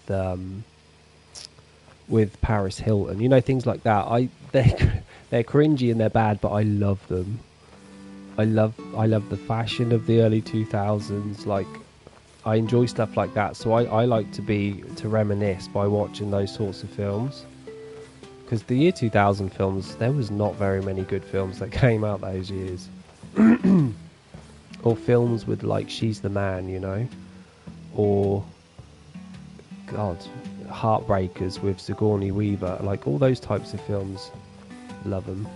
Paris Hilton. You know, things like that. They're cringy and they're bad, but I love them. I love the fashion of the early 2000s. Like, I enjoy stuff like that, so I like to reminisce by watching those sorts of films. Because the year 2000 films, there was not very many good films that came out those years. Or films with like She's the Man, you know, or God, Heartbreakers with Sigourney Weaver. Like all those types of films, love them.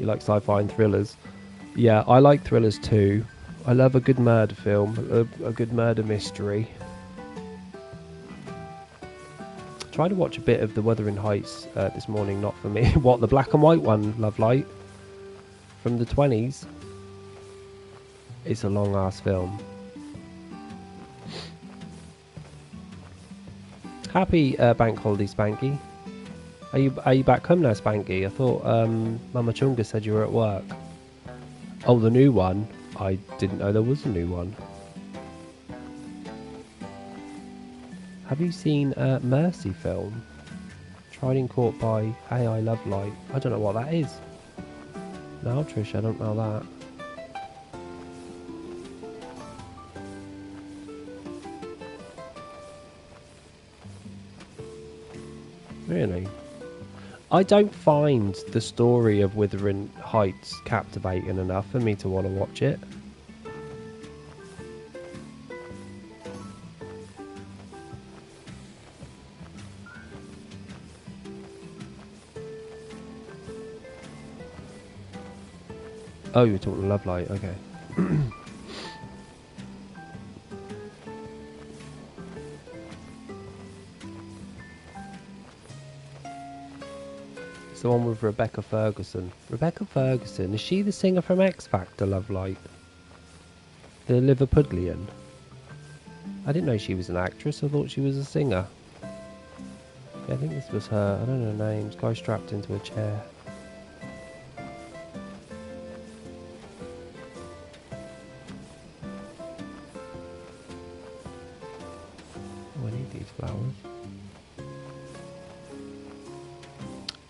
You like sci-fi and thrillers? Yeah, I like thrillers too. I love a good murder film, a good murder mystery. Tried to watch a bit of The Wuthering Heights this morning, not for me. What, the black and white one, Love Light? From the 20s? It's a long ass film. Happy bank holiday, Spanky. Are you back home now, Spanky? I thought Mama Chunga said you were at work. Oh, the new one? I didn't know there was a new one. Have you seen Mercy film? Tried in Court by AI Love Light. I don't know what that is. No, Trish, I don't know that. Really? I don't find the story of Wuthering Heights captivating enough for me to want to watch it. Oh, you were talking Love Light, okay. It's the one with Rebecca Ferguson. Rebecca Ferguson, is she the singer from X Factor, Love Light? The Liverpudlian? I didn't know she was an actress, I thought she was a singer. Yeah, I think this was her. I don't know her name. Guy strapped into a chair. Oh, I need these flowers.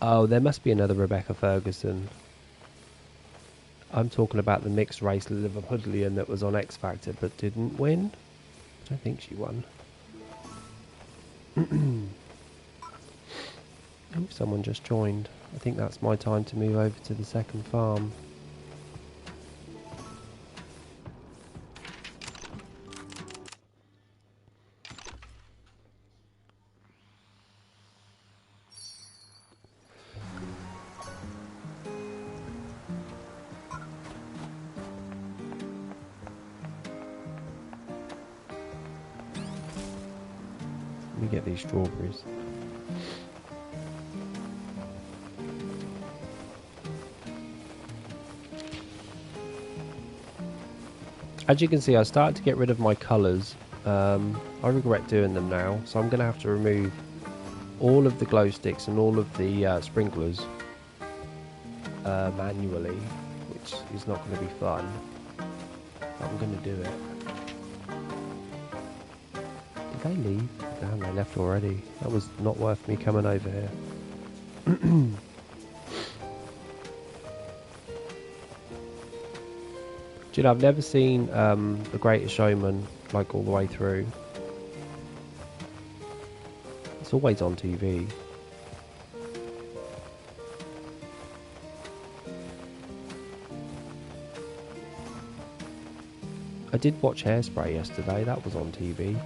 Oh, there must be another Rebecca Ferguson. I'm talking about the mixed race Liverpudlian that was on X Factor but didn't win. I don't think she won. Oh, someone just joined. I think that's my time to move over to the second farm. Let me get these strawberries. As you can see, I started to get rid of my colours. I regret doing them now, so I'm going to have to remove all of the glow sticks and all of the sprinklers manually, which is not going to be fun. But I'm going to do it. Did they leave? Damn, they left already. That was not worth me coming over here. Do you know, I've never seen The Greatest Showman like all the way through. It's always on TV. I did watch Hairspray yesterday, that was on TV.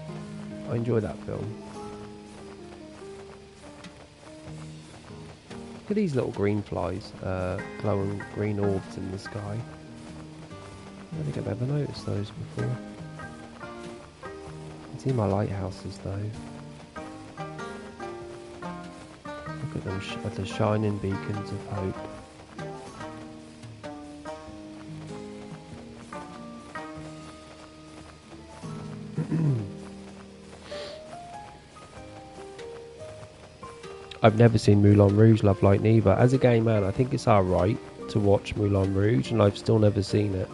I enjoyed that film. Look at these little green flies, glowing green orbs in the sky. I don't think I've ever noticed those before. I can see my lighthouses though. Look at them, the shining beacons of hope. I've never seen Moulin Rouge Love Light neither. As a gay man, I think it's our right to watch Moulin Rouge, and I've still never seen it.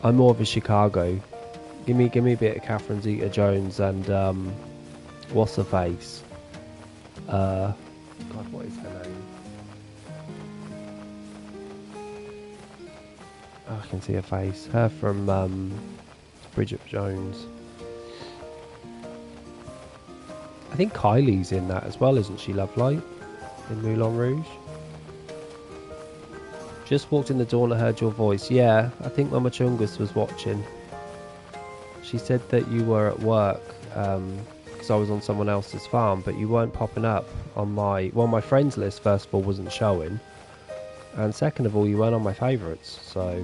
I'm more of a Chicago. Give me a bit of Catherine Zeta-Jones and what's her face? God, what is her name? Oh, I can see her face. Her from Bridget Jones. I think Kylie's in that as well, isn't she? Love Light in Moulin Rouge. Just walked in the door and I heard your voice. Yeah, I think Mama Chungus was watching. She said that you were at work because I was on someone else's farm, but you weren't popping up on my... Well, my friends list, first of all, wasn't showing. And second of all, you weren't on my favourites, so...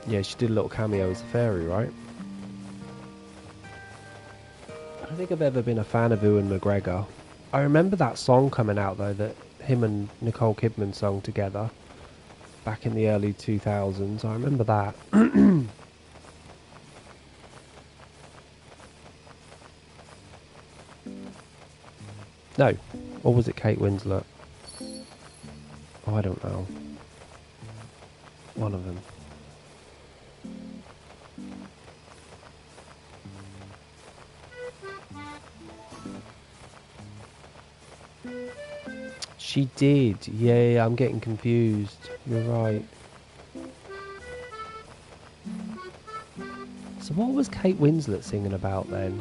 Yeah, she did a little cameo as a fairy, right? I don't think I've ever been a fan of Ewan McGregor. I remember that song coming out, though, that him and Nicole Kidman sung together back in the early 2000s. I remember that. No. Or was it Kate Winslet? Oh, I don't know. One of them. She did. Yeah, I'm getting confused. You're right. So what was Kate Winslet singing about then?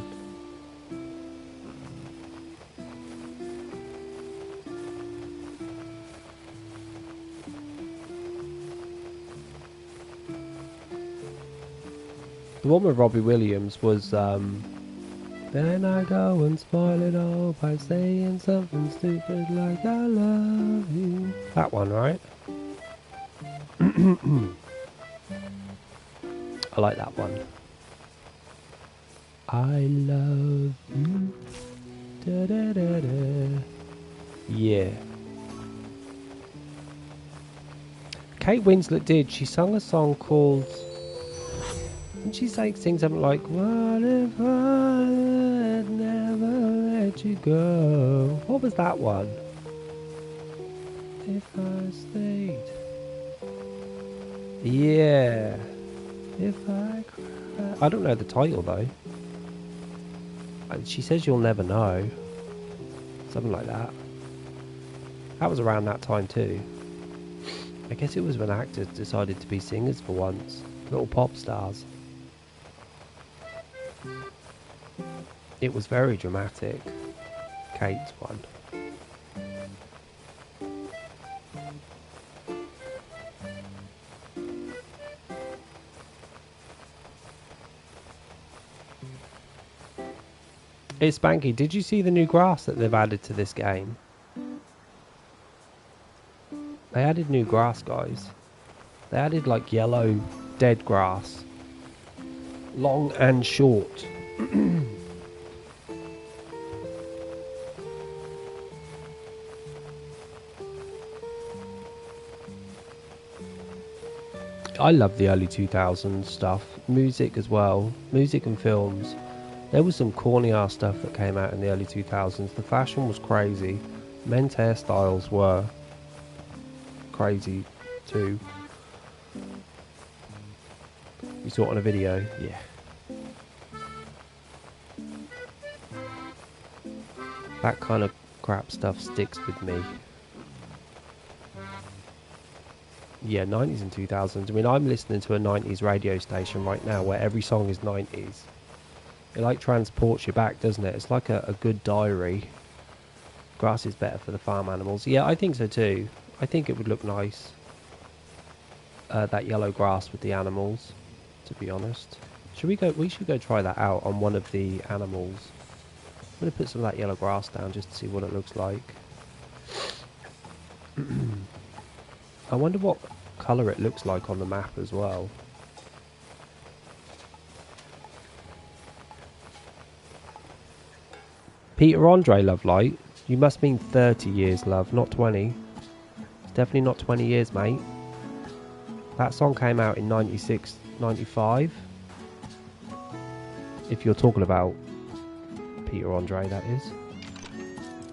The one with Robbie Williams was then I go and spoil it all by saying something stupid like I love you. That one, right? I like that one. I love you. Da, da, da, da. Yeah. Kate Winslet did. She sung a song called... Didn't she sing something like, what if I had never let you go? What was that one? If I stayed. Yeah. If I cried. I don't know the title though. She says you'll never know. Something like that. That was around that time too. I guess it was when actors decided to be singers for once. Little pop stars. It was very dramatic, Kate's one. Hey Spanky, did you see the new grass that they've added to this game? They added new grass, guys. They added like yellow, dead grass. Long and short. I love the early 2000s stuff. Music as well. Music and films. There was some corny ass stuff that came out in the early 2000s. The fashion was crazy. Men's hairstyles were crazy too. You saw it on a video? Yeah. That kind of crap stuff sticks with me. Yeah, 90s and 2000s. I mean, I'm listening to a 90s radio station right now where every song is 90s. It like transports you back, doesn't it? It's like a good diary. Grass is better for the farm animals. Yeah, I think so too. I think it would look nice. That yellow grass with the animals, to be honest. We should go try that out on one of the animals. I'm going to put some of that yellow grass down just to see what it looks like. I wonder what colour it looks like on the map as well. Peter Andre, love light. You must mean 30 years, love, not 20. It's definitely not 20 years, mate. That song came out in 96, 95. If you're talking about Peter Andre, that is.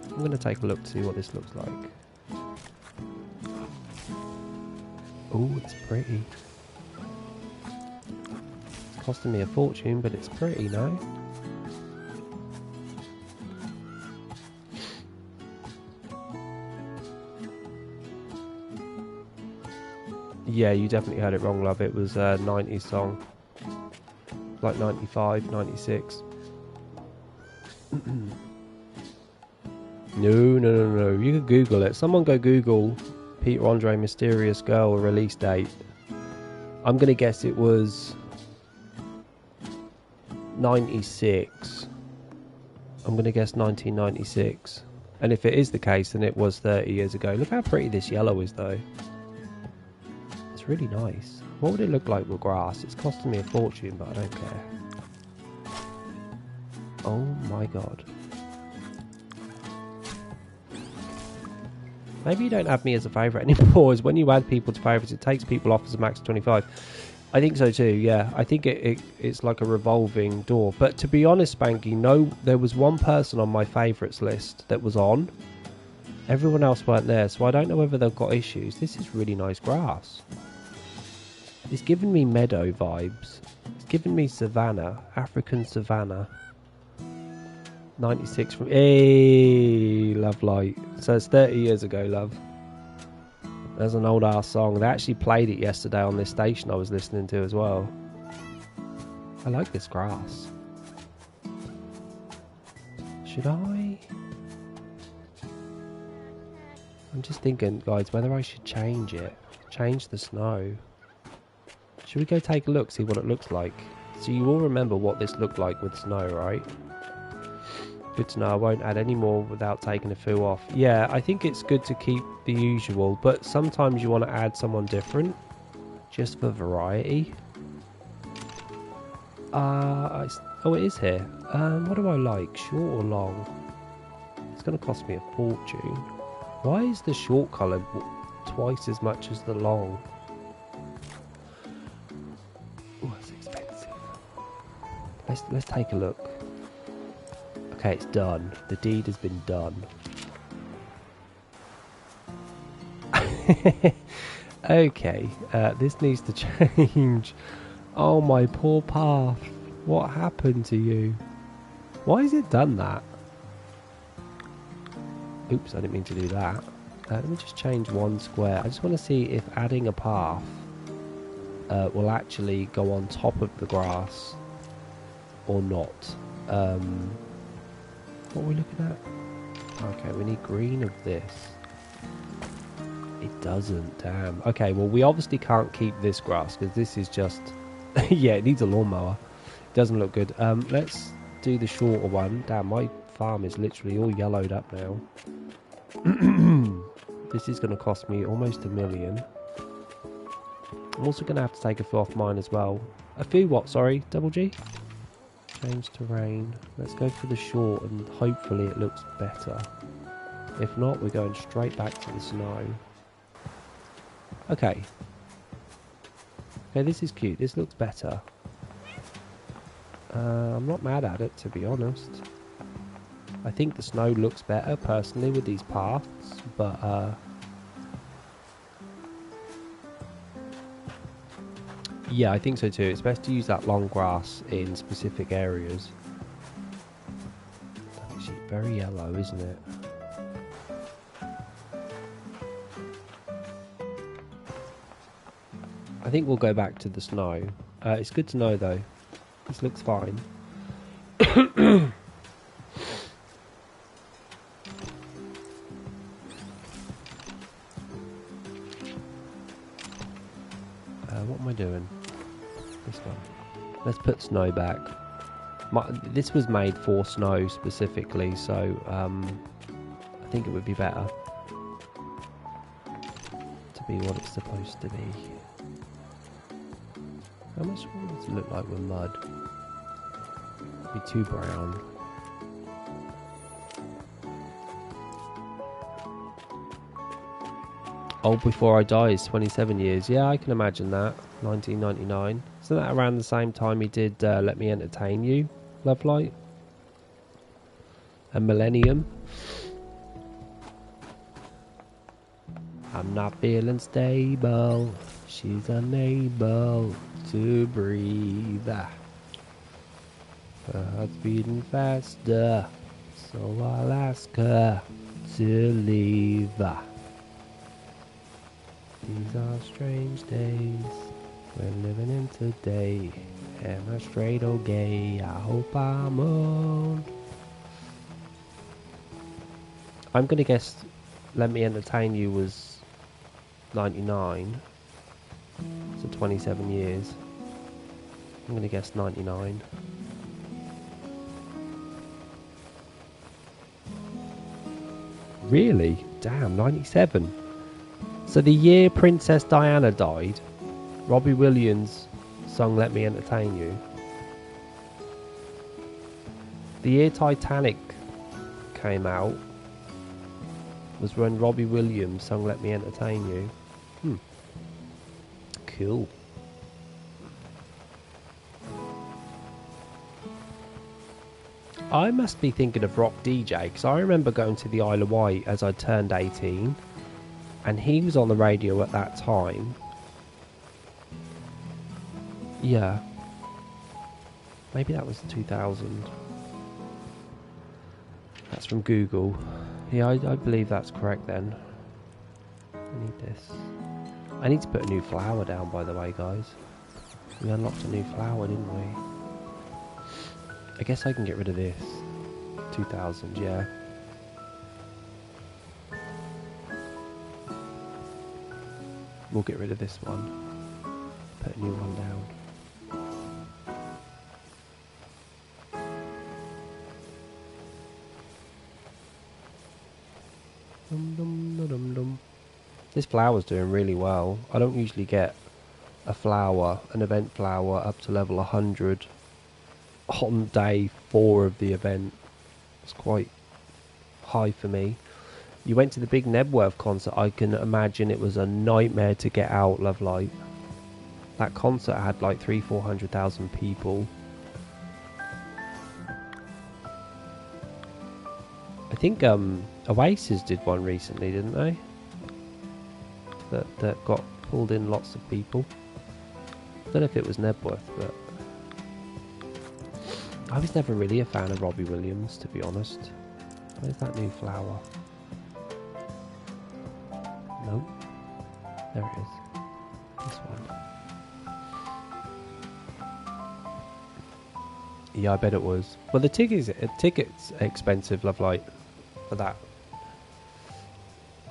I'm going to take a look to see what this looks like. Oh, it's pretty. It's costing me a fortune, but it's pretty, no? Yeah, you definitely heard it wrong, love. It was a 90s song. Like 95, 96. No. You can Google it. Someone go Google Peter Andre Mysterious Girl release date. I'm going to guess it was 96. I'm going to guess 1996. And if it is the case, then it was 30 years ago. Look how pretty this yellow is, though. It's really nice. What would it look like with grass? It's costing me a fortune, but I don't care. Oh my god. Maybe you don't have me as a favourite anymore, as when you add people to favourites, it takes people off as a max of 25. I think so too, yeah. I think it's like a revolving door. But to be honest, Spanky, no, there was one person on my favourites list that was on. Everyone else weren't there, so I don't know whether they've got issues. This is really nice grass. It's giving me meadow vibes. It's giving me savannah, African savannah. 96 from... Hey, love light. So it's 30 years ago, love. There's an old ass song. They actually played it yesterday on this station I was listening to as well. I like this grass. Should I? I'm just thinking, guys, whether I should change it. Change the snow. Should we go take a look, see what it looks like? So you all remember what this looked like with snow, right? Good to know. I won't add any more without taking a few off. Yeah, I think it's good to keep the usual, but sometimes you want to add someone different, just for variety. Oh, it is here. What do I like, short or long? It's going to cost me a fortune. Why is the short colour twice as much as the long? Oh, it's expensive. Let's take a look. Okay, it's done. The deed has been done. Okay, this needs to change. Oh, my poor path. What happened to you? Why has it done that? Oops, I didn't mean to do that. Let me just change one square. I just want to see if adding a path will actually go on top of the grass or not. What are we looking at? Okay, we need green of this. It doesn't, damn. Okay, well, we obviously can't keep this grass because this is just... yeah, it needs a lawnmower. It doesn't look good. Let's do the shorter one. Damn, my farm is literally all yellowed up now. This is going to cost me almost $1 million. I'm also going to have to take a few off mine as well. A few what, sorry? Double G? Change terrain. Let's go for the short and hopefully it looks better. If not, we're going straight back to the snow. Okay. Okay, this is cute. This looks better. I'm not mad at it, to be honest. I think the snow looks better, personally, with these paths, but yeah, I think so too. It's best to use that long grass in specific areas. That's actually very yellow, isn't it? I think we'll go back to the snow. It's good to know, though. This looks fine. What am I doing? This one. Let's put snow back. This was made for snow specifically, so I think it would be better to be what it's supposed to be. How much do I want it to look like with mud? It'd be too brown. Old Before I Die is 27 years. Yeah, I can imagine that. 1999. Isn't that around the same time he did Let Me Entertain You, Love Light? And Millennium. I'm not feeling stable. She's unable to breathe. Her heart's beating faster. So I'll ask her to leave. These are strange days we're living in today. Am I straight or gay? I hope I'm on. I'm gonna guess Let Me Entertain You was 99. So 27 years. I'm gonna guess 99. Really? Damn, 97. So the year Princess Diana died, Robbie Williams sung Let Me Entertain You. The year Titanic came out was when Robbie Williams sung Let Me Entertain You. Cool. I must be thinking of Rock DJ, because I remember going to the Isle of Wight as I turned 18. And he was on the radio at that time. Yeah. Maybe that was 2000. That's from Google. Yeah, I believe that's correct then. I need this. I need to put a new flower down, by the way, guys. We unlocked a new flower, didn't we? I guess I can get rid of this. 2000, yeah. We'll get rid of this one. Put a new one down. Dum, dum, dum, dum. This flower's doing really well. I don't usually get a flower, an event flower, up to level 100 on day 4 of the event. It's quite high for me. You went to the big Nebworth concert. I can imagine it was a nightmare to get out, Love Light. That concert had like 300,000-400,000 people. I think Oasis did one recently, didn't they? That got pulled in lots of people. I don't know if it was Nebworth, but I was never really a fan of Robbie Williams, to be honest. Where's that new flower? Nope. There it is. This one. Yeah, I bet it was. Well, the ticket's expensive, Love Light, for that.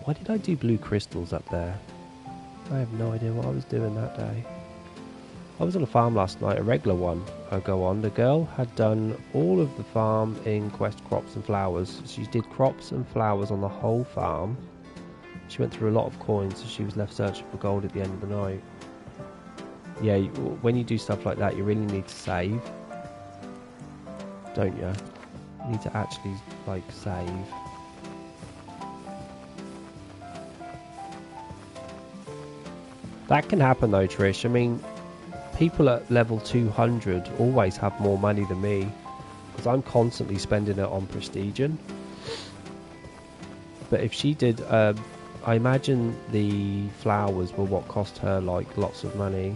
Why did I do blue crystals up there? I have no idea what I was doing that day. I was on a farm last night, a regular one. I go on. The girl had done all of the farm in Quest Crops and Flowers. She did crops and flowers on the whole farm. She went through a lot of coins, so she was left searching for gold at the end of the night. Yeah, when you do stuff like that, you really need to save. Don't you? You need to actually, like, save. That can happen though, Trish. I mean, people at level 200 always have more money than me, because I'm constantly spending it on prestiging. But if she did, I imagine the flowers were what cost her like lots of money.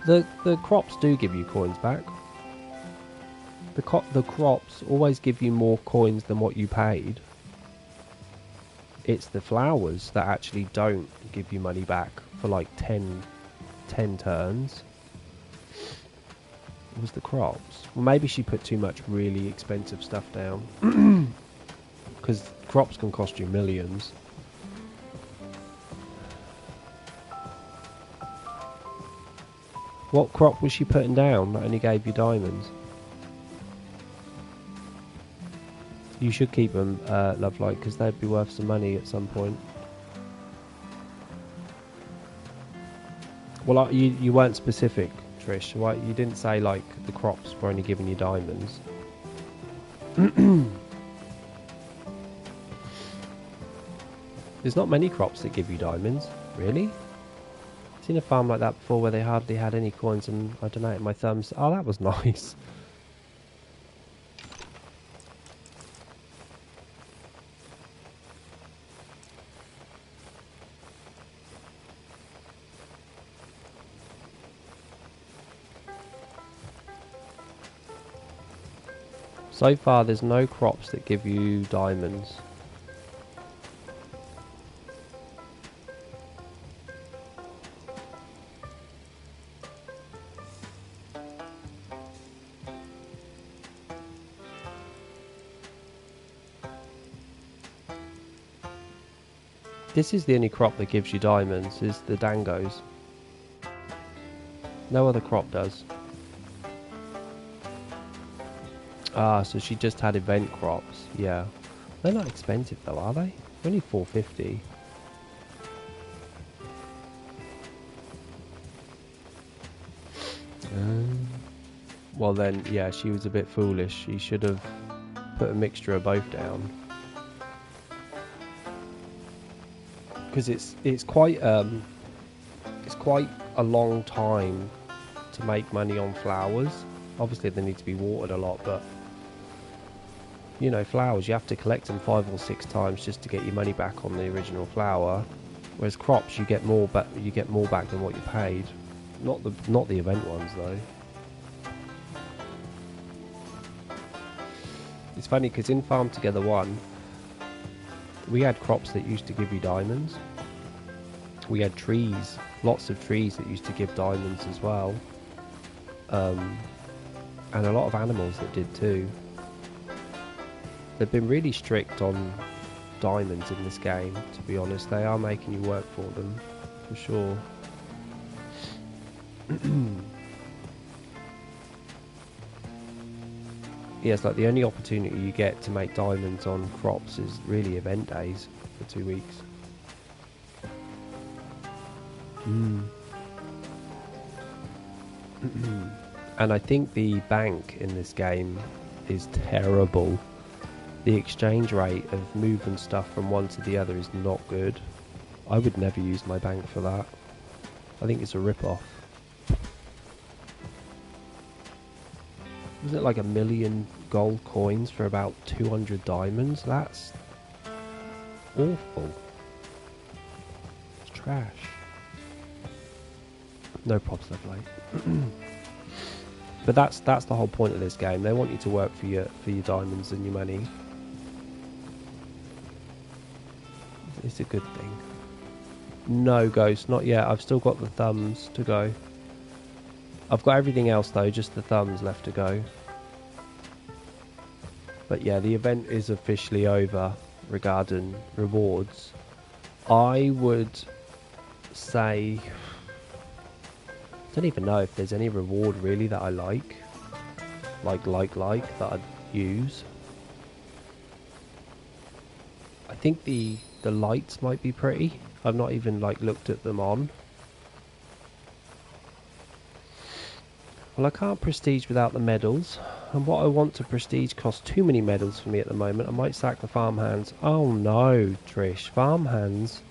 The crops do give you coins back. The crops always give you more coins than what you paid. It's the flowers that actually don't give you money back for like 10 turns. It was the crops. Well, maybe she put too much really expensive stuff down. Because crops can cost you millions. What crop was she putting down that only gave you diamonds? You should keep them, Lovelight, because they'd be worth some money at some point. Well, you weren't specific, Trish. Right? You didn't say, like, the crops were only giving you diamonds. There's not many crops that give you diamonds. Really? I've seen a farm like that before where they hardly had any coins and, I don't know, my thumbs... Oh, that was nice. So far, there's no crops that give you diamonds. This is the only crop that gives you diamonds, is the dangos. No other crop does. Ah, so she just had event crops, yeah. They're not expensive though, are they? They're only $4.50. Well then, yeah, she was a bit foolish. She should have put a mixture of both down. Because it's quite a long time to make money on flowers. Obviously they need to be watered a lot, but you know, flowers, you have to collect them 5 or 6 times just to get your money back on the original flower. Whereas crops, you get more back than what you paid. Not the event ones though. It's funny because in Farm Together 1, we had crops that used to give you diamonds. We had trees, lots of trees that used to give diamonds as well. And a lot of animals that did too. They've been really strict on diamonds in this game, to be honest. They are making you work for them, for sure. Yes, like the only opportunity you get to make diamonds on crops is really event days for 2 weeks. And I think the bank in this game is terrible. The exchange rate of moving stuff from one to the other is not good. I would never use my bank for that. I think it's a rip-off. Was it like 1 million gold coins for about 200 diamonds? That's awful. It's trash. No props, lovely. But that's the whole point of this game. They want you to work for your diamonds and your money. It's a good thing. No, Ghost, not yet. I've still got the thumbs to go. I've got everything else though, just the thumbs left to go. But yeah, the event is officially over regarding rewards. I would say... I don't even know if there's any reward really that I like that I'd use. I think the lights might be pretty. I've not even like looked at them on. Well, I can't prestige without the medals, and what I want to prestige costs too many medals for me at the moment. I might sack the farmhands. Oh no, Trish, farmhands,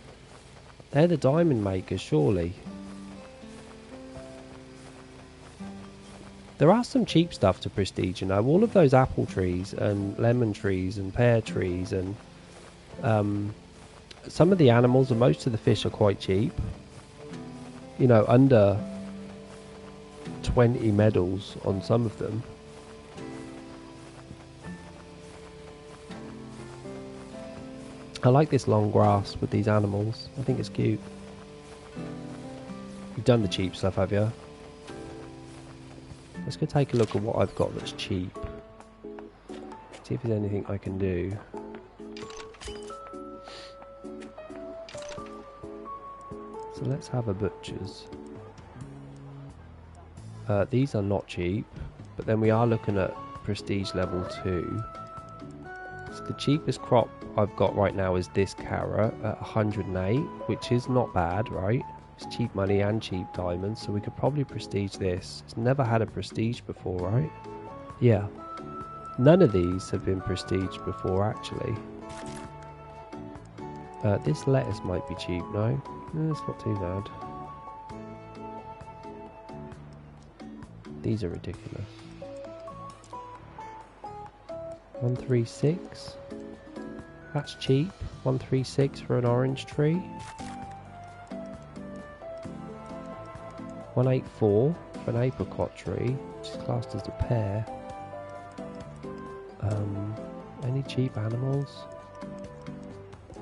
they're the diamond makers, surely. There are some cheap stuff to prestige, you know. All of those apple trees and lemon trees and pear trees and some of the animals and most of the fish are quite cheap. You know, under 20 medals on some of them. I like this long grass with these animals. I think it's cute. You've done the cheap stuff, have you? Let's go take a look at what I've got that's cheap. See if there's anything I can do. So let's have a butcher's. These are not cheap, but then we are looking at prestige level 2. So the cheapest crop I've got right now is this carrot at 108, which is not bad, right? It's cheap money and cheap diamonds, so we could probably prestige this. It's never had a prestige before, right? Yeah. None of these have been prestige before, actually. This lettuce might be cheap, no? No, it's not too bad. These are ridiculous. 136. That's cheap. 136 for an orange tree. 184 for an apricot tree, which is classed as a pear. Any cheap animals?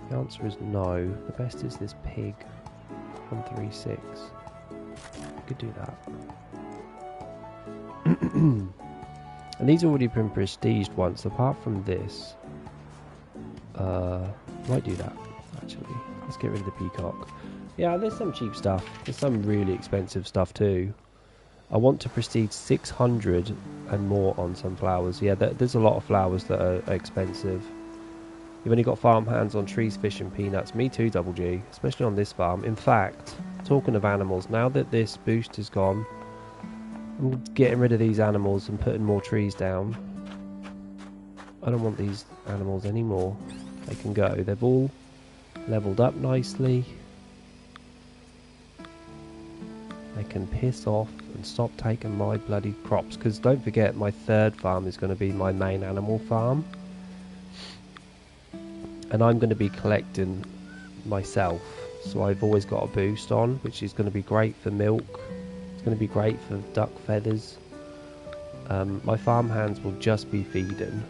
The answer is no. The best is this pig. 136. I could do that. And these have already been prestiged once, apart from this. Might do that, actually. Let's get rid of the peacock. Yeah, there's some cheap stuff. There's some really expensive stuff too. I want to prestige 600 and more on some flowers. Yeah, there's a lot of flowers that are expensive. You've only got farm hands on trees, fish and peanuts. Me too, Double G. Especially on this farm. In fact, talking of animals, now that this boost is gone, I'm getting rid of these animals and putting more trees down. I don't want these animals anymore. They can go. They've all leveled up nicely. They can piss off and stop taking my bloody crops. Because don't forget, my third farm is going to be my main animal farm. And I'm going to be collecting myself. So I've always got a boost on, which is going to be great for milk. It's going to be great for duck feathers. My farm hands will just be feeding.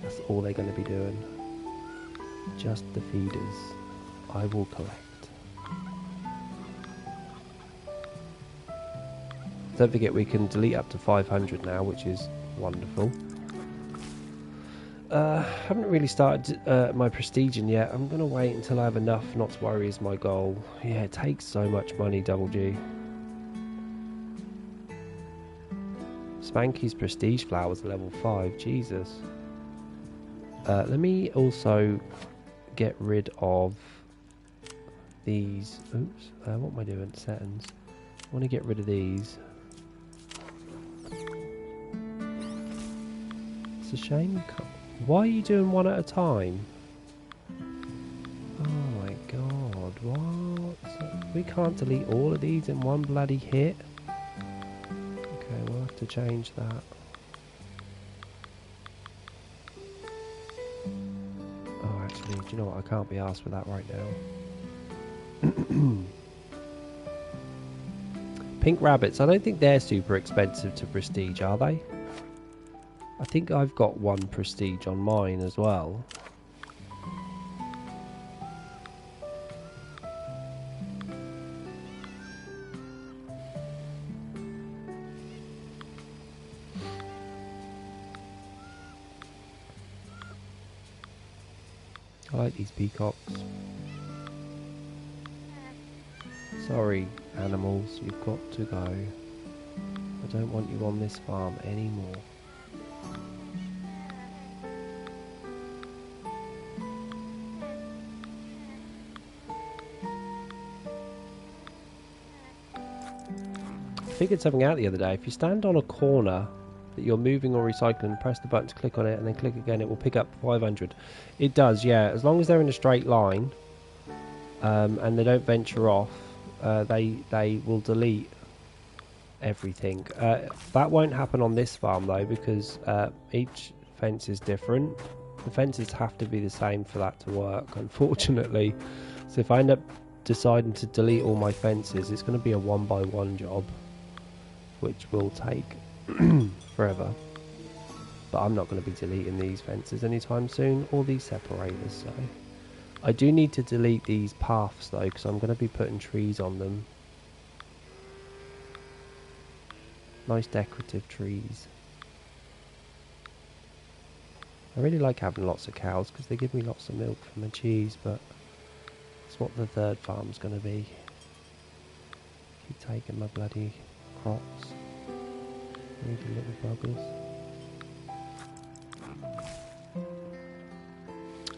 That's all they're going to be doing. Just the feeders. I will collect. Don't forget we can delete up to 500 now, which is wonderful. Haven't really started my prestiging yet. I'm going to wait until I have enough not to worry is my goal. Yeah, it takes so much money, Double G. Spanky's prestige flowers level 5. Jesus. Let me also get rid of these. Oops. What am I doing? Settings. I want to get rid of these. It's a shame you can't. Why are you doing one at a time? Oh my god, what? We can't delete all of these in one bloody hit? Okay, we'll have to change that. Oh, actually, do you know what? I can't be asked for that right now. Pink rabbits, I don't think they're super expensive to prestige, are they? I think I've got one prestige on mine as well. I like these peacocks. Sorry, animals, you've got to go. I don't want you on this farm anymore. I figured something out the other day. If you stand on a corner that you're moving or recycling, press the button to click on it and then click again, it will pick up 500. It does, yeah, as long as they're in a straight line and they don't venture off, they will delete. everything. That won't happen on this farm though, because each fence is different. The fences have to be the same for that to work, unfortunately. So if I end up deciding to delete all my fences, it's going to be a 1x1 job, which will take forever. But I'm not going to be deleting these fences anytime soon, or these separators. So I do need to delete these paths though, because I'm going to be putting trees on them. Nice decorative trees. I really like having lots of cows because they give me lots of milk for my cheese, but it's what the third farm's going to be. Keep taking my bloody crops. Need little buggers.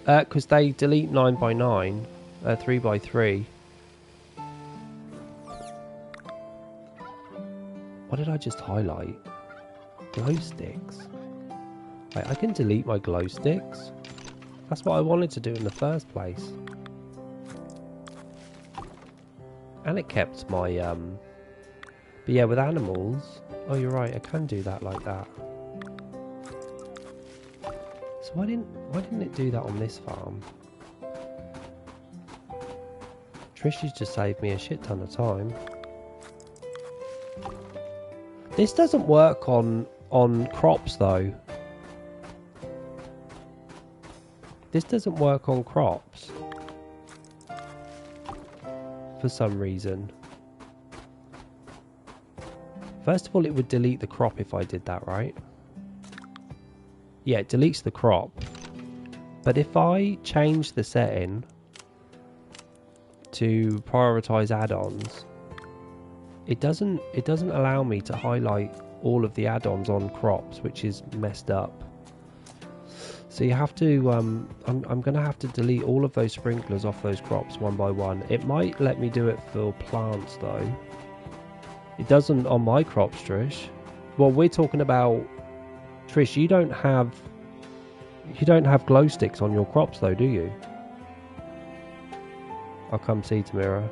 Because they delete 9x9, 3x3. What did I just highlight? Glow sticks. Wait, I can delete my glow sticks. That's what I wanted to do in the first place. And it kept my but yeah, with animals, oh you're right, I can do that like that. So why didn't it do that on this farm? Trishy's just saved me a shit ton of time. This doesn't work on crops though. This doesn't work on crops for some reason. First of all, it would delete the crop if I did that, right? Yeah, it deletes the crop. But if I change the setting to prioritize add-ons, it doesn't allow me to highlight all of the add-ons on crops, which is messed up. So you have to I'm gonna have to delete all of those sprinklers off those crops one by one. It might let me do it for plants though. It doesn't on my crops, Trish. Well, we're talking about, Trish, you don't have glow sticks on your crops though, do you? I'll come see Tamira.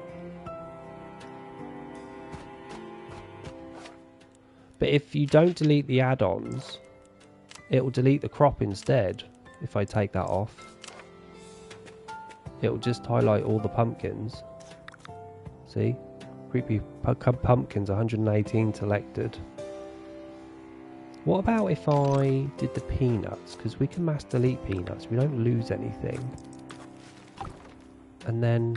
But if you don't delete the add-ons, it will delete the crop instead. If I take that off, it will just highlight all the pumpkins. See? Creepy pumpkins, 118 selected. What about if I did the peanuts? Because we can mass delete peanuts. We don't lose anything. And then...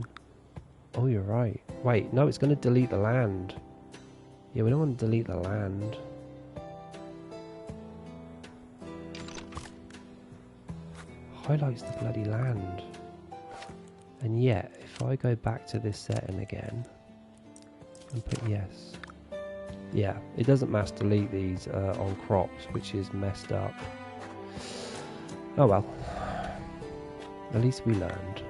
oh, you're right. Wait, no, it's going to delete the land. Yeah, we don't want to delete the land. Highlights the bloody land. And yet, if I go back to this setting again and put yes, yeah, it doesn't mass delete these on crops, which is messed up. Oh well, at least we learned.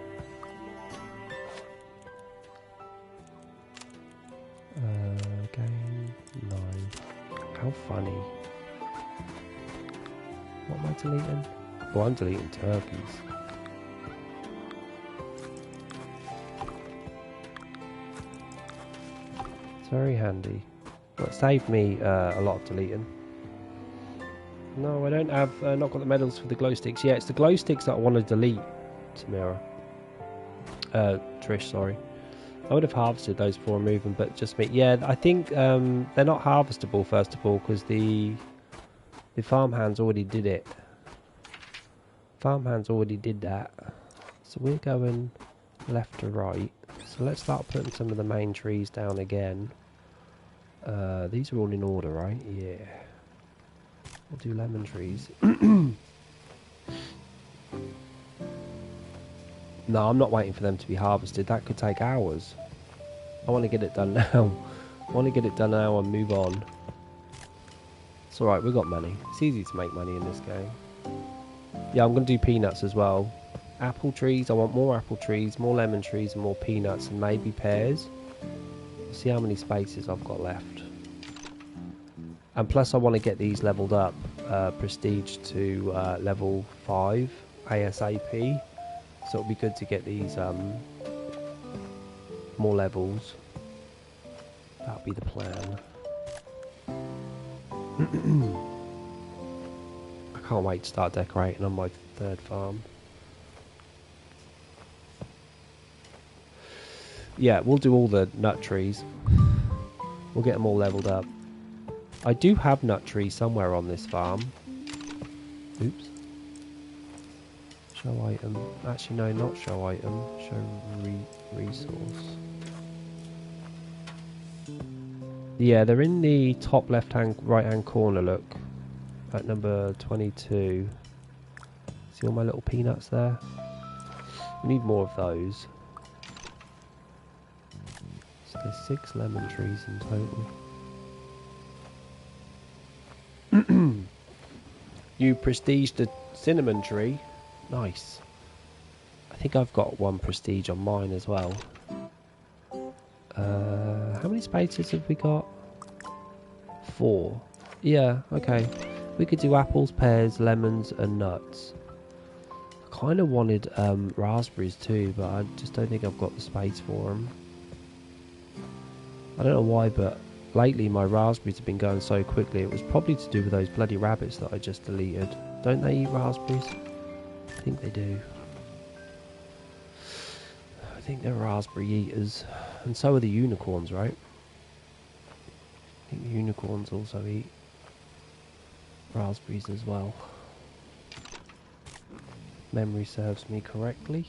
Game 9. How funny. What am I deleting? Oh, I'm deleting turkeys. It's very handy. Well, it saved me a lot of deleting. No, I don't have, not got the medals for the glow sticks. Yeah, it's the glow sticks that I want to delete, Tamira. Trish, sorry. I would have harvested those before removing, but just me. Yeah, I think they're not harvestable, first of all, because the farmhands already did it. Farmhands already did that. So we're going left to right. So let's start putting some of the main trees down again. These are all in order, right? Yeah. We'll do lemon trees. No, I'm not waiting for them to be harvested. That could take hours. I want to get it done now. I want to get it done now and move on. It's alright, we've got money. It's easy to make money in this game. Yeah, I'm going to do peanuts as well. Apple trees. I want more apple trees, more lemon trees, and more peanuts, and maybe pears. We'll see how many spaces I've got left. And plus I want to get these leveled up. Prestige to level 5 ASAP. So it'll be good to get these more levels. That'll be the plan. I can't wait to start decorating on my third farm. Yeah, we'll do all the nut trees. We'll get them all leveled up. I do have nut trees somewhere on this farm. Oops. Show item. Actually, no, not show item. Show resource. Yeah, they're in the top left-hand, right-hand corner, look. At number 22. See all my little peanuts there? We need more of those. So there's 6 lemon trees in total. You prestige the cinnamon tree. Nice. I think I've got 1 prestige on mine as well. How many spaces have we got? 4. Yeah, okay. We could do apples, pears, lemons and nuts. I kind of wanted raspberries too, but I just don't think I've got the space for them. I don't know why, but lately my raspberries have been going so quickly. It was probably to do with those bloody rabbits that I just deleted. Don't they eat raspberries? I think they do. I think they're raspberry eaters. And so are the unicorns, right? I think the unicorns also eat raspberries as well. Memory serves me correctly.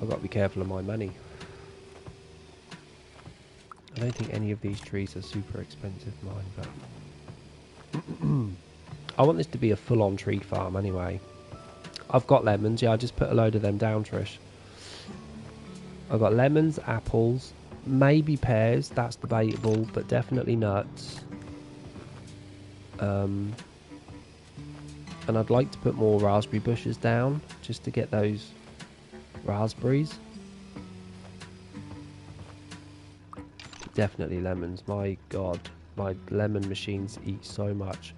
I've got to be careful of my money. I don't think any of these trees are super expensive, mine, but I want this to be a full-on tree farm anyway. I've got lemons, yeah, I just put a load of them down, Trish. I've got lemons, apples, maybe pears, that's debatable, but definitely nuts. And I'd like to put more raspberry bushes down, just to get those raspberries. Definitely lemons, my god, my lemon machines eat so much.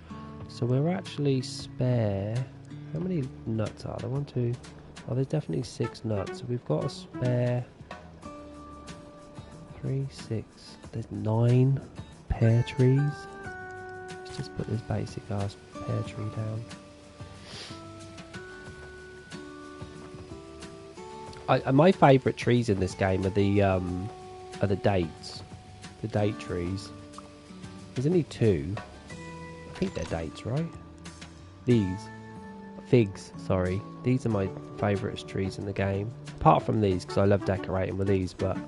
So we're actually spare. How many nuts are there? 1, 2. Oh, there's definitely 6 nuts. So we've got a spare 3, 6. There's 9 pear trees. Let's just put this basic ass pear tree down. My favourite trees in this game are the dates, the date trees. There's only 2. I think they're dates, right? These. Figs, sorry. These are my favourite trees in the game. Apart from these, because I love decorating with these, but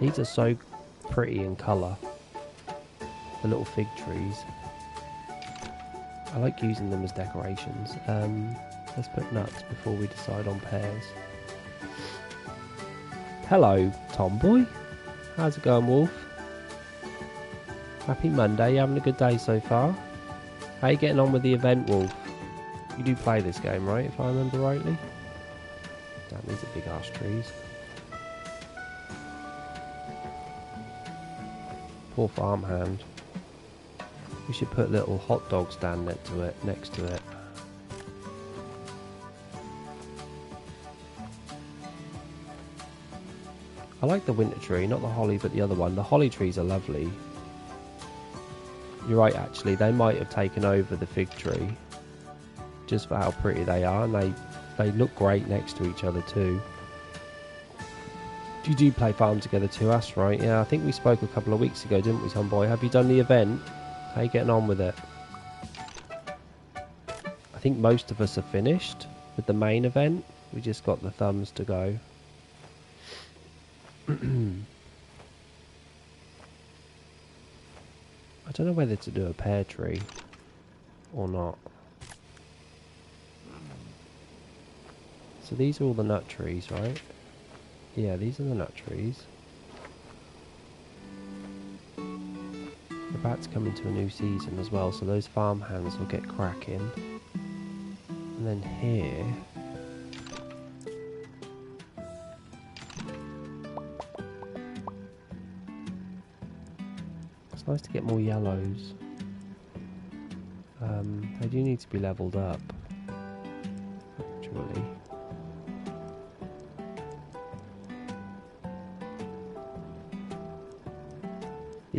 these are so pretty in colour. The little fig trees. I like using them as decorations. Let's put nuts before we decide on pears. Hello, Tomboy. How's it going, Wolf? Happy Monday. You having a good day so far? How are you getting on with the event, Wolf? You do play this game, right, if I remember rightly? Damn, these are big ass trees. Poor farmhand. We should put a little hot dog stand next to it. I like the winter tree, not the holly, but the other one. The holly trees are lovely. You're right, actually. They might have taken over the fig tree. Just for how pretty they are, and they look great next to each other too. You do play farm together too, that's right. Yeah, I think we spoke a couple of weeks ago, didn't we, Tomboy? Have you done the event? How are you getting on with it? I think most of us are finished with the main event. We just got the thumbs to go. I don't know whether to do a pear tree or not. So these are all the nut trees, right? Yeah, these are the nut trees. We're about to come into a new season as well, so those farm hands will get cracking. And then here... It's nice to get more yellows. They do need to be leveled up, actually.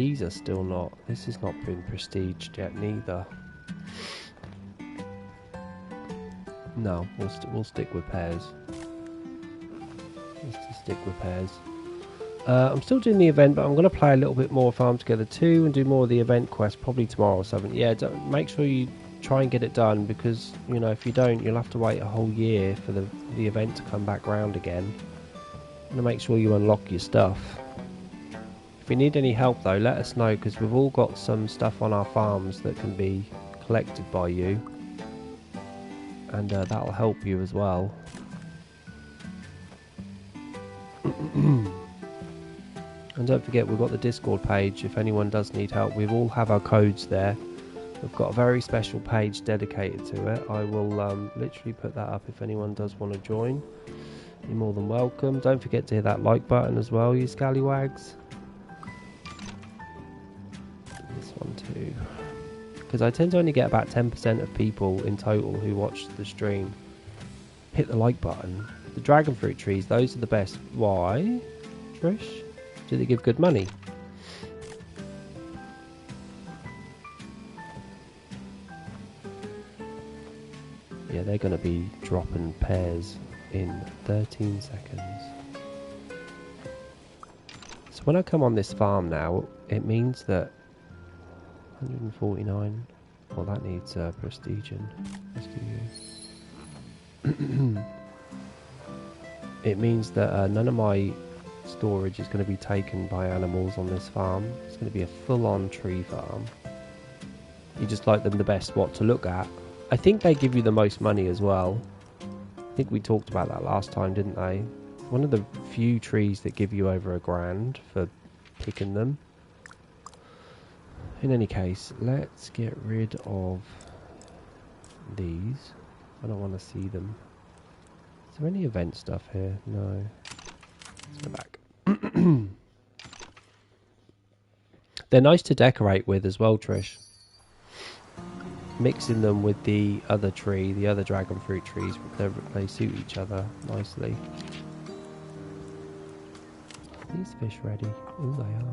These are still not. This has not been prestiged yet, neither. No, we'll stick with pairs. Let's just stick with pairs. I'm still doing the event, but I'm going to play a little bit more Farm Together 2 and do more of the event quest probably tomorrow or something. Yeah, make sure you try and get it done, because, you know, if you don't, you'll have to wait a whole year for the event to come back round again. And make sure you unlock your stuff. If you need any help though, let us know, because we've all got some stuff on our farms that can be collected by you, and that'll help you as well. And don't forget, we've got the Discord page if anyone does need help. We all have our codes there. We've got a very special page dedicated to it. I will literally put that up if anyone does want to join. You're more than welcome. Don't forget to hit that like button as well, you scallywags. This one too. Because I tend to only get about 10% of people in total who watch the stream. Hit the like button. The dragon fruit trees, those are the best. Why, Trish? Do they give good money? Yeah, they're going to be dropping pairs in 13 seconds. So when I come on this farm now, it means that 149. Well, that needs prestige in. Let's do you. It means that none of my storage is going to be taken by animals on this farm. It's going to be a full-on tree farm. You just like them the best, what to look at. I think they give you the most money as well. I think we talked about that last time, didn't they? One of the few trees that give you over £1,000 for picking them. In any case, let's get rid of these. I don't want to see them. Is there any event stuff here? No. Let's go back. They're nice to decorate with as well, Trish. Mixing them with the other tree, the other dragon fruit trees, they suit each other nicely. Are these fish ready? Oh, they are.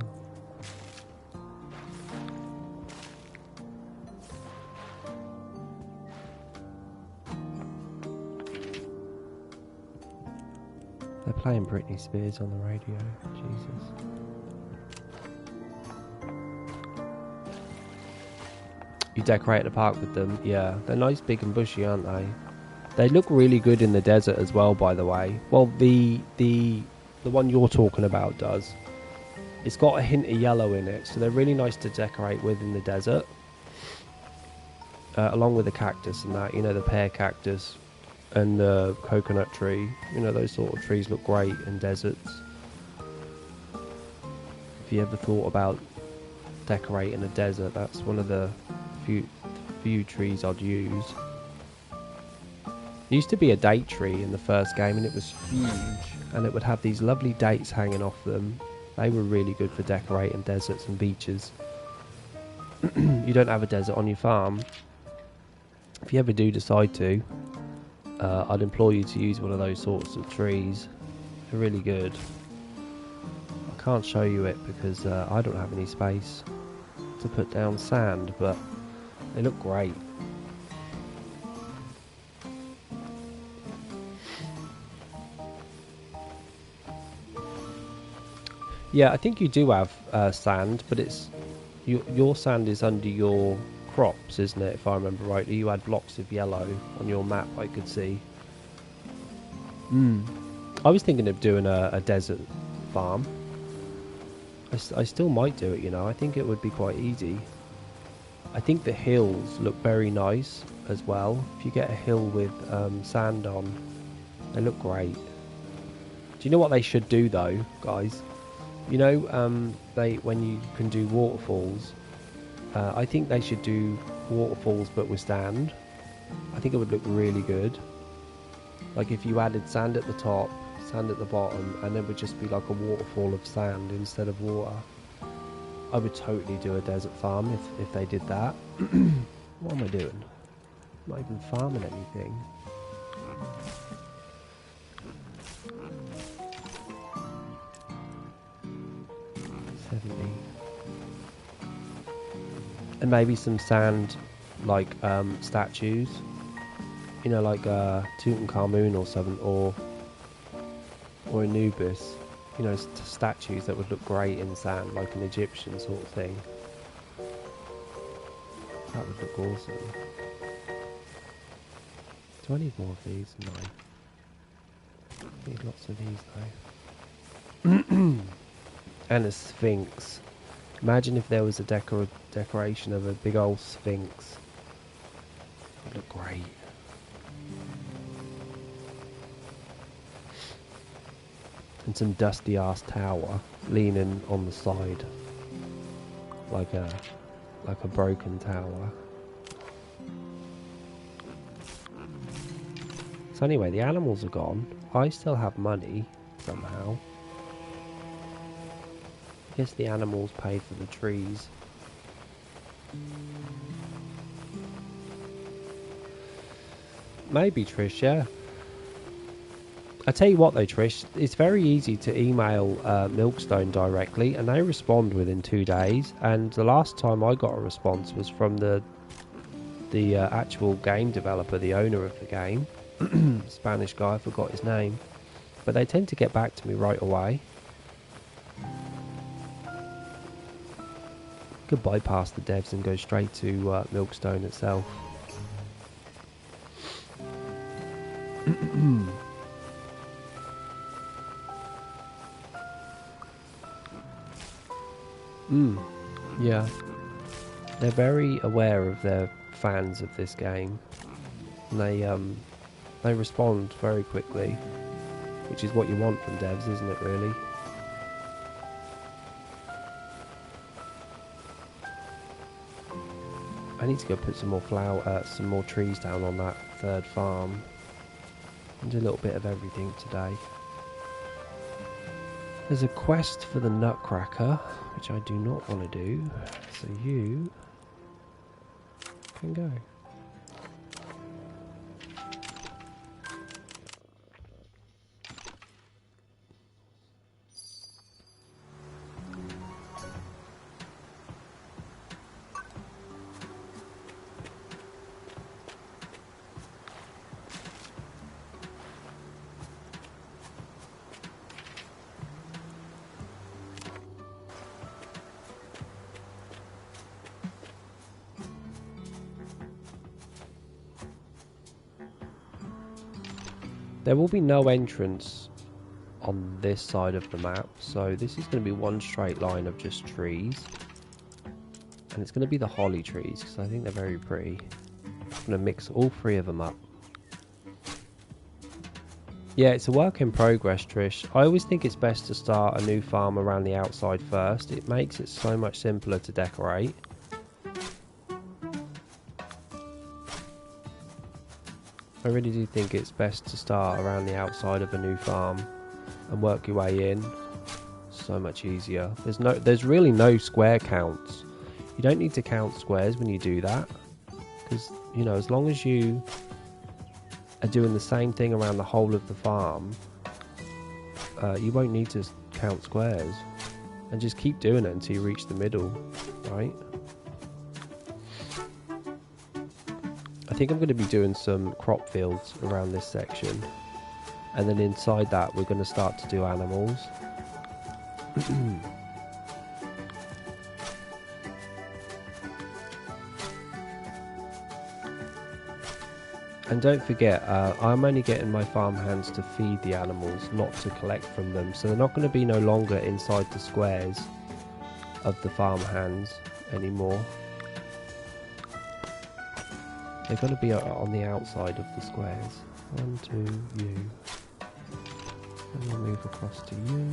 They're playing Britney Spears on the radio. Jesus. You decorate the park with them? Yeah. They're nice, big and bushy, aren't they? They look really good in the desert as well, by the way. Well, the one you're talking about does. It's got a hint of yellow in it, so they're really nice to decorate with in the desert. Along with the cactus and that, you know, the pear cactus and the coconut tree. You know, those sort of trees look great in deserts. If you ever thought about decorating a desert, that's one of the few trees I'd use. There used to be a date tree in the first game, and it was huge, and it would have these lovely dates hanging off them. They were really good for decorating deserts and beaches. You don't have a desert on your farm. If you ever do decide to, I'd implore you to use one of those sorts of trees. They're really good. I can't show you it because I don't have any space to put down sand, but they look great. Yeah, I think you do have sand, but it's your sand is under your crops, isn't it? If I remember rightly, you had blocks of yellow on your map. I could see. I was thinking of doing a desert farm. I still might do it. You know, I think it would be quite easy. I think the hills look very nice as well. If you get a hill with sand on, they look great. Do you know what they should do though, guys? You know, when you can do waterfalls, I think they should do waterfalls but with sand. I think it would look really good. Like if you added sand at the top, sand at the bottom, and it would just be like a waterfall of sand instead of water. I would totally do a desert farm if they did that. What am I doing? I'm not even farming anything. And maybe some sand, like statues. You know, like Tutankhamun or something, or Anubis. You know, statues that would look great in sand, like an Egyptian sort of thing. That would look awesome. Do I need more of these? No. I need lots of these though. And a sphinx. Imagine if there was a decoration of a big old sphinx. That would look great. And some dusty ass tower leaning on the side, like a broken tower. So anyway, the animals are gone. I still have money somehow. I guess the animals paid for the trees. Maybe, Trish, yeah. I tell you what though, Trish, it's very easy to email Milkstone directly, and they respond within 2 days. And the last time I got a response was from the actual game developer, the owner of the game, Spanish guy. I forgot his name, but they tend to get back to me right away. Could bypass the devs and go straight to Milkstone itself. Yeah, they're very aware of their fans of this game, and they respond very quickly, which is what you want from devs, isn't it? Really. I need to go put some more trees down on that third farm, and do a little bit of everything today. There's a quest for the Nutcracker, which I do not want to do, so you can go. There will be no entrance on this side of the map, so this is going to be one straight line of just trees, and it's going to be the holly trees because I think they're very pretty. I'm going to mix all three of them up. Yeah, it's a work in progress, Trish. I always think it's best to start a new farm around the outside first. It makes it so much simpler to decorate. I really do think it's best to start around the outside of a new farm and work your way in. So much easier. There's really no square counts. You don't need to count squares when you do that, because you know, as long as you are doing the same thing around the whole of the farm, you won't need to count squares, and just keep doing it until you reach the middle, right? I think I'm going to be doing some crop fields around this section, and then inside that we're going to start to do animals. And don't forget, I'm only getting my farm hands to feed the animals, not to collect from them, so they're not going to be no longer inside the squares of the farm hands anymore. They're going to be on the outside of the squares. 1, 2, you. And we'll move across to you.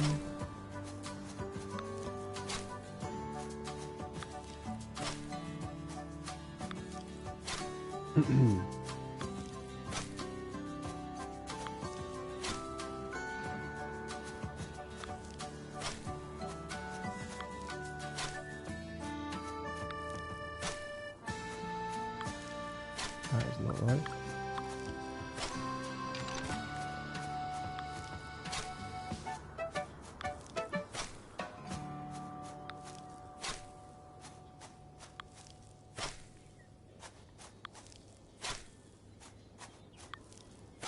That is not right.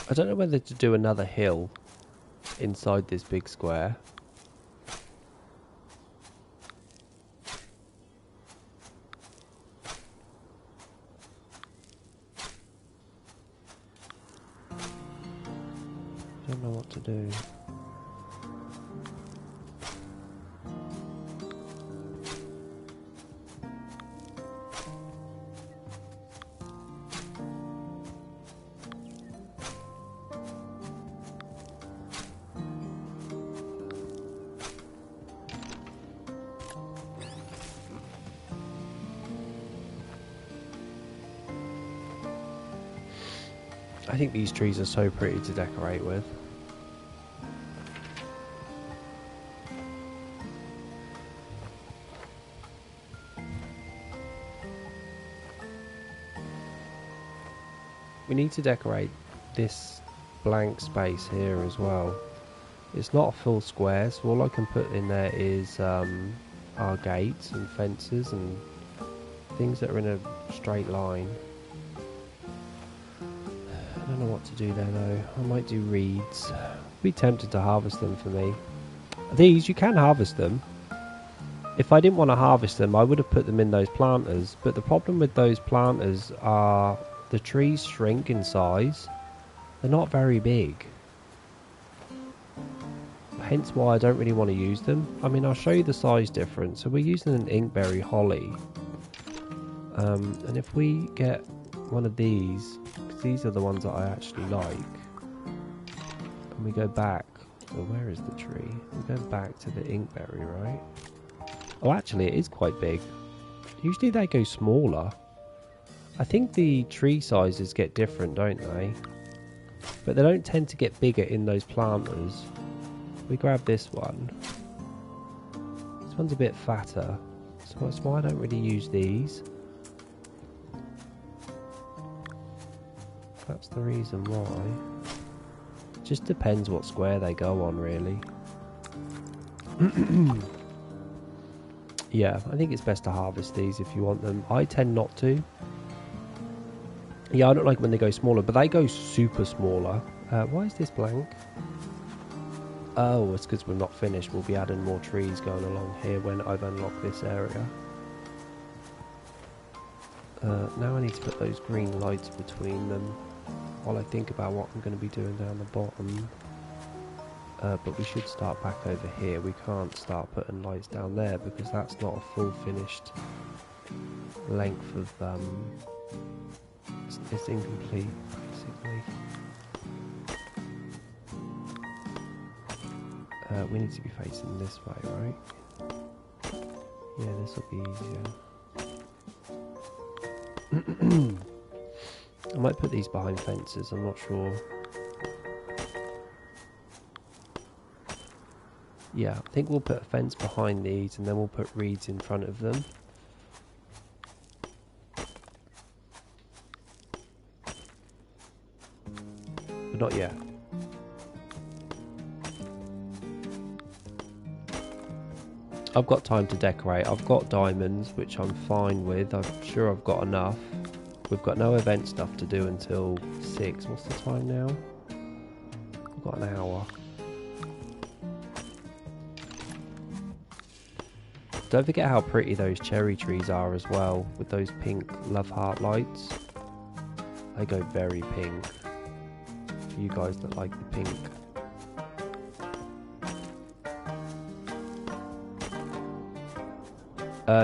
I don't know whether to do another hill inside this big square. I don't know what to do. I think these trees are so pretty to decorate with. We need to decorate this blank space here as well. It's not a full square, so all I can put in there is our gates and fences and things that are in a straight line. I don't know what to do there though. I might do reeds. I'd be tempted to harvest them for me. These, you can harvest them. If I didn't want to harvest them, I would have put them in those planters. But the problem with those planters are the trees shrink in size. They're not very big. Hence why I don't really want to use them. I mean, I'll show you the size difference. So we're using an inkberry holly. And if we get one of these, because these are the ones that I actually like, and we go back, so where is the tree? We go back to the inkberry, right? Oh, actually, it is quite big. Usually they go smaller. I think the tree sizes get different, don't they? But they don't tend to get bigger in those planters. We grab this one. This one's a bit fatter, so that's why I don't really use these. That's the reason why. Just depends what square they go on, really. Yeah, I think it's best to harvest these if you want them. I tend not to. Yeah, I don't like when they go smaller, but they go super smaller. Why is this blank? Oh, it's because we're not finished. We'll be adding more trees going along here when I've unlocked this area. Now I need to put those green lights between them while I think about what I'm going to be doing down the bottom. But we should start back over here. We can't start putting lights down there because that's not a full finished length of... it's incomplete, basically. We need to be facing this way, right? Yeah, this will be easier. I might put these behind fences, I'm not sure. Yeah, I think we'll put a fence behind these and then we'll put reeds in front of them. But not yet. I've got time to decorate. I've got diamonds, which I'm fine with. I'm sure I've got enough. We've got no event stuff to do until 6. What's the time now? We've got an hour. Don't forget how pretty those cherry trees are as well, with those pink love heart lights. They go very pink. For you guys that like the pink.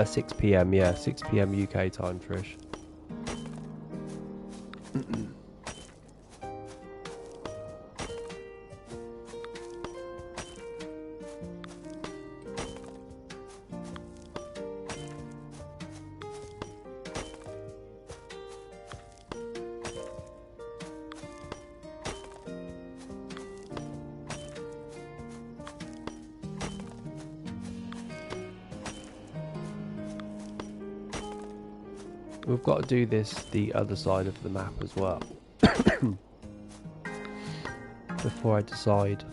6 PM, yeah, 6 PM UK time, Trish. We've got to do this the other side of the map as well. Before I decide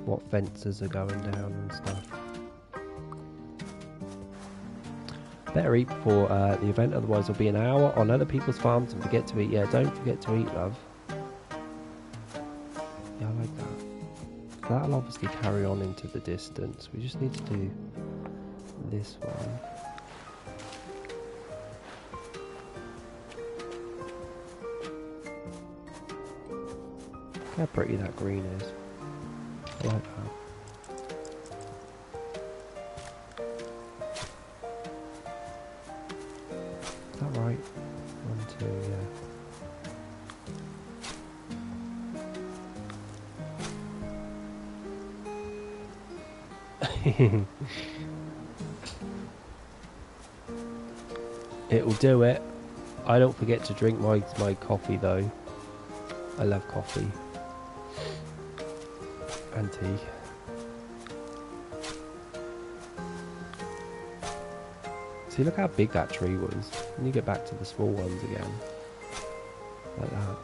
what fences are going down and stuff. Better eat before the event, otherwise it'll be an hour on other people's farms and forget to eat. Yeah, don't forget to eat, love. that'll obviously carry on into the distance. We just need to do this one. Look how pretty that green is. I like that. Is that right? 1, 2, yeah. It will do it. I don't forget to drink my coffee though. I love coffee and tea. See, look how big that tree was. When you get back to the small ones again, like that.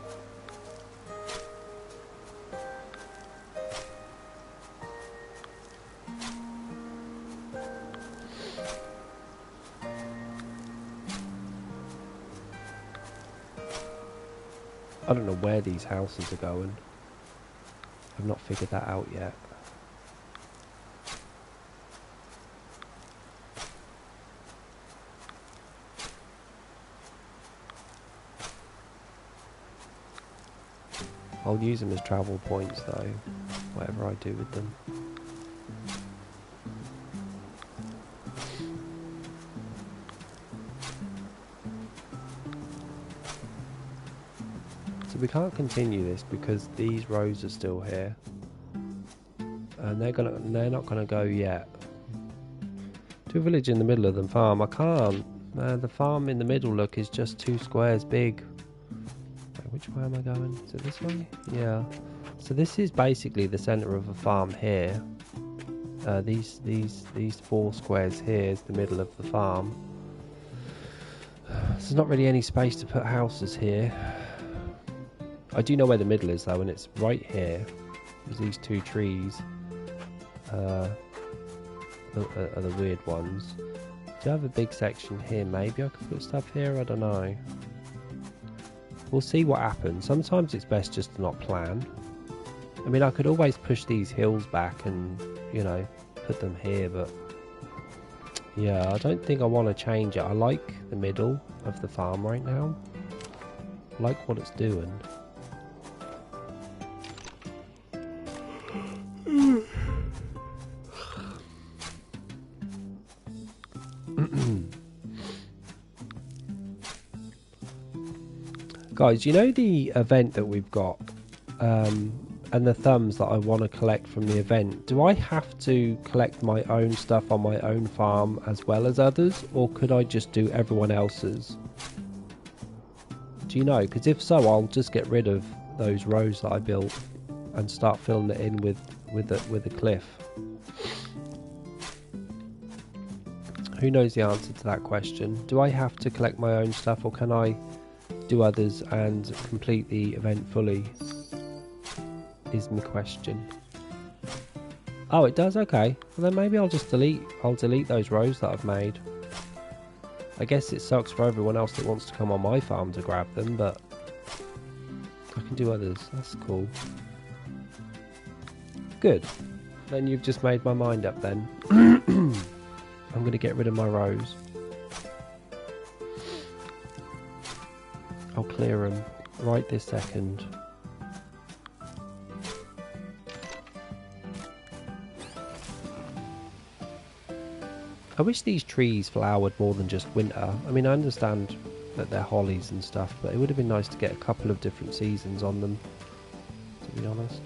I don't know where these houses are going. I've not figured that out yet. I'll use them as travel points though, whatever I do with them. So we can't continue this because these rows are still here. And they're not gonna go yet. To a village in the middle of the farm, I can't. The farm in the middle, look, is just 2 squares big. Which way am I going? Is it this way? Yeah. So this is basically the centre of a farm here. These 4 squares here is the middle of the farm. There's not really any space to put houses here. I do know where the middle is though, and it's right here. There's these 2 trees. Are the weird ones. Do I have a big section here? Maybe I could put stuff here. I don't know. We'll see what happens. Sometimes it's best just to not plan. I mean, I could always push these hills back and, you know, put them here, but yeah, I don't think I want to change it. I like the middle of the farm right now. I like what it's doing. Guys, you know the event that we've got and the thumbs that I want to collect from the event, do I have to collect my own stuff on my own farm as well as others, or could I just do everyone else's? Do you know? Because if so, I'll just get rid of those rows that I built and start filling it in with a cliff. Who knows the answer to that question? Do I have to collect my own stuff, or can I do others and complete the event fully? Is my question. Oh, it does? Okay. Well then maybe I'll just delete those rows that I've made. I guess it sucks for everyone else that wants to come on my farm to grab them, but I can do others. That's cool. Good. Then you've just made my mind up then. I'm going to get rid of my rows. I'll clear them right this second. I wish these trees flowered more than just winter. I mean, I understand that they're hollies and stuff, but it would have been nice to get a couple of different seasons on them, to be honest.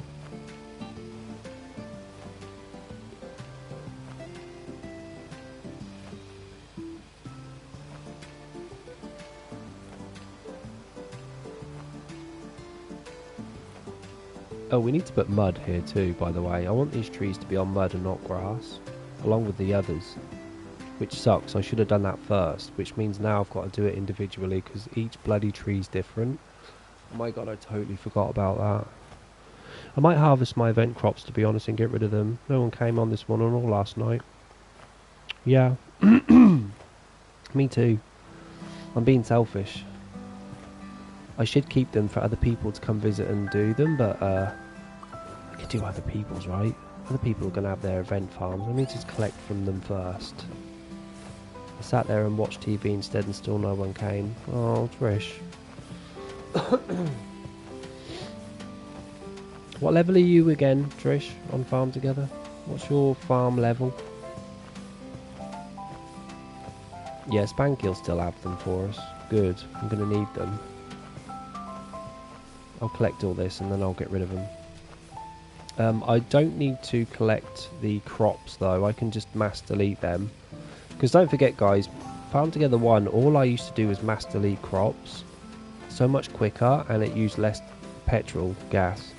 Oh, we need to put mud here too, by the way. I want these trees to be on mud and not grass, along with the others. Which sucks, I should have done that first, which means now I've got to do it individually because each bloody tree's different. Oh my god, I totally forgot about that. I might harvest my event crops, to be honest, and get rid of them. No one came on this morning or last night. Yeah. Me too. I'm being selfish. I should keep them for other people to come visit and do them, but I can do other people's, right? Other people are going to have their event farms. Let me just collect from them first. I sat there and watched TV instead and still no one came. Oh, Trish. What level are you again, Trish, on Farm Together? What's your farm level? Yeah, Spanky'll still have them for us. Good. I'm going to need them. I'll collect all this and then I'll get rid of them. I don't need to collect the crops though. I can just mass delete them. Because don't forget guys, Farm Together 1, all I used to do was mass delete crops. So much quicker and it used less petrol, gas.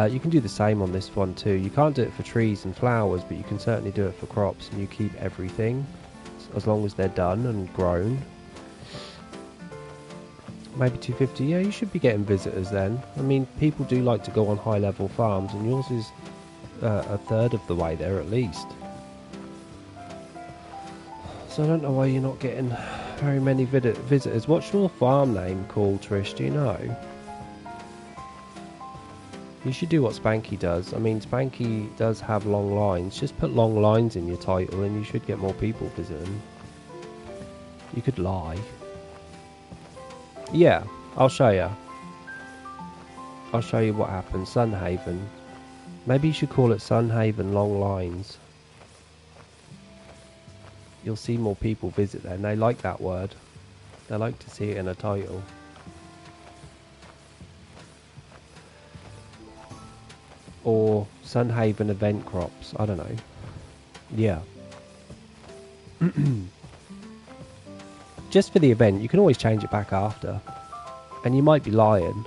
You can do the same on this one too. You can't do it for trees and flowers, but you can certainly do it for crops, and you keep everything as long as they're done and grown. Maybe 250. Yeah, you should be getting visitors then. I mean, people do like to go on high level farms, and yours is a third of the way there at least. So I don't know why you're not getting very many visitors. What's your farm name called, Trish? Do you know? You should do what Spanky does. I mean, Spanky does have long lines. Just put long lines in your title and you should get more people visiting. You could lie. Yeah, I'll show you. I'll show you what happens. Sunhaven. Maybe you should call it Sunhaven Long Lines. You'll see more people visit there, and they like that word. They like to see it in a title. Or Sunhaven Event Crops. I don't know. Yeah. Just for the event. You can always change it back after. And you might be lying.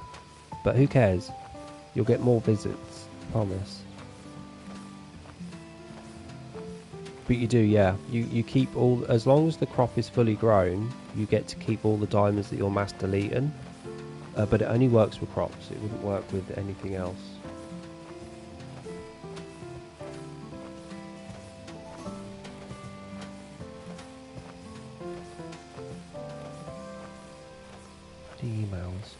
But who cares? You'll get more visits. Promise. But you do, yeah. You keep all... As long as the crop is fully grown, you get to keep all the diamonds that you're mass deleting. But it only works with crops. It wouldn't work with anything else. Emails.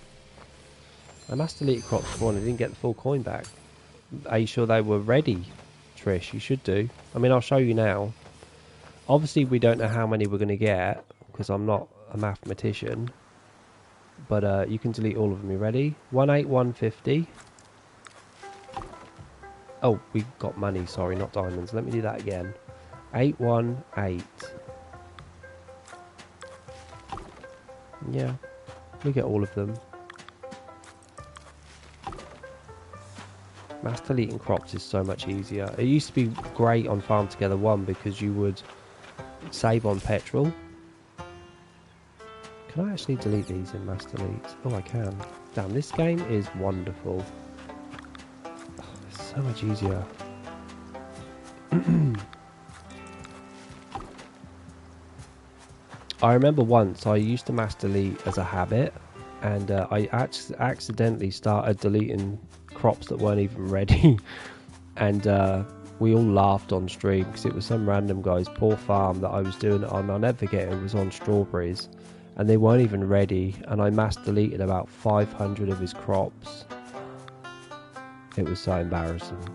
I mass deleted crops before and I didn't get the full coin back. Are you sure they were ready, Trish? You should do. I mean, I'll show you now. Obviously, we don't know how many we're going to get because I'm not a mathematician. But you can delete all of them. You ready? 18150. Oh, we got money. Sorry, not diamonds. Let me do that again. 818. Yeah. We get all of them. Mass deleting crops is so much easier. It used to be great on Farm Together 1 because you would save on petrol. Can I actually delete these in mass delete? Oh, I can. Damn, this game is wonderful. Oh, it's so much easier. I remember once I used to mass delete as a habit, and I accidentally started deleting crops that weren't even ready, and we all laughed on stream because it was some random guy's poor farm that I was doing it on. I'll never forget it was on strawberries, and they weren't even ready, and I mass deleted about 500 of his crops. It was so embarrassing.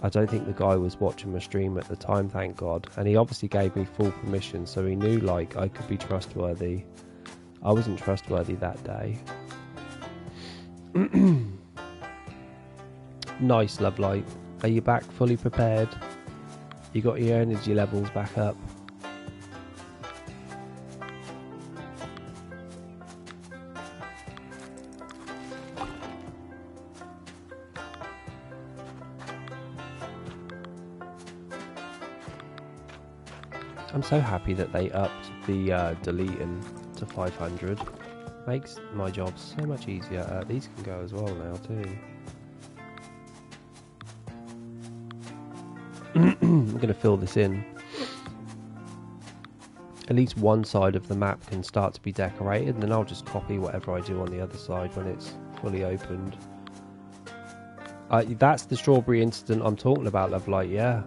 I don't think the guy was watching my stream at the time, thank God. And he obviously gave me full permission, so he knew like I could be trustworthy. I wasn't trustworthy that day. Nice, love light. Are you back fully prepared? You got your energy levels back up? I'm so happy that they upped the deleting to 500. Makes my job so much easier. These can go as well now too. I'm going to fill this in. At least one side of the map can start to be decorated, and then I'll just copy whatever I do on the other side when it's fully opened. That's the strawberry incident I'm talking about, love light, yeah.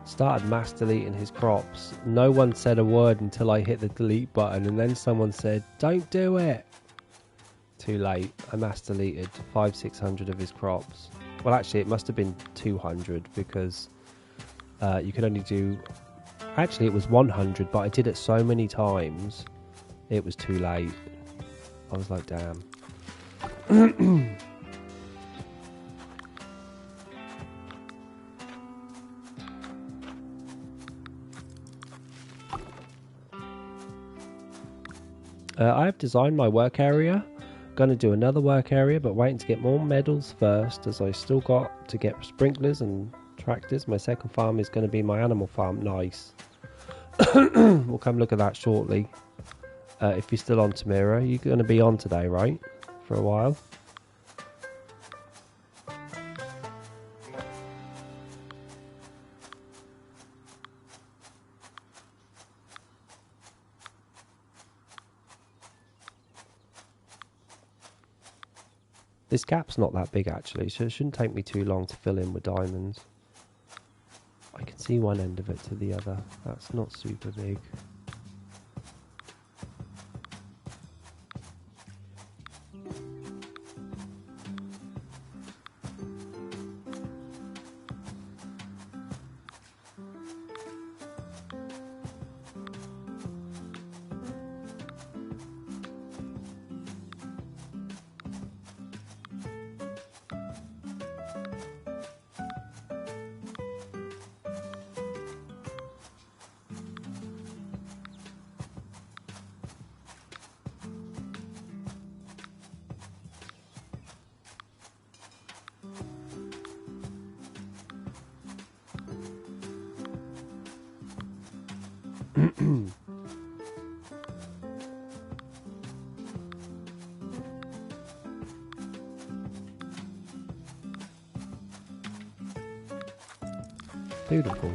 Started mass deleting his crops. No one said a word until I hit the delete button, and then someone said, "Don't do it." Too late. I mass deleted 500-600 of his crops. Well, actually, it must have been 200 because you could only do... Actually, it was 100, but I did it so many times, it was too late. I was like, damn. I have designed my work area. Going to do another work area, but waiting to get more medals first, as I still got to get sprinklers and tractors. My second farm is going to be my animal farm. Nice. We'll come look at that shortly. If you're still on, Tamira, you're going to be on today, right? For a while. This gap's not that big actually, so it shouldn't take me too long to fill in with diamonds. I can see one end of it to the other. That's not super big. Beautiful.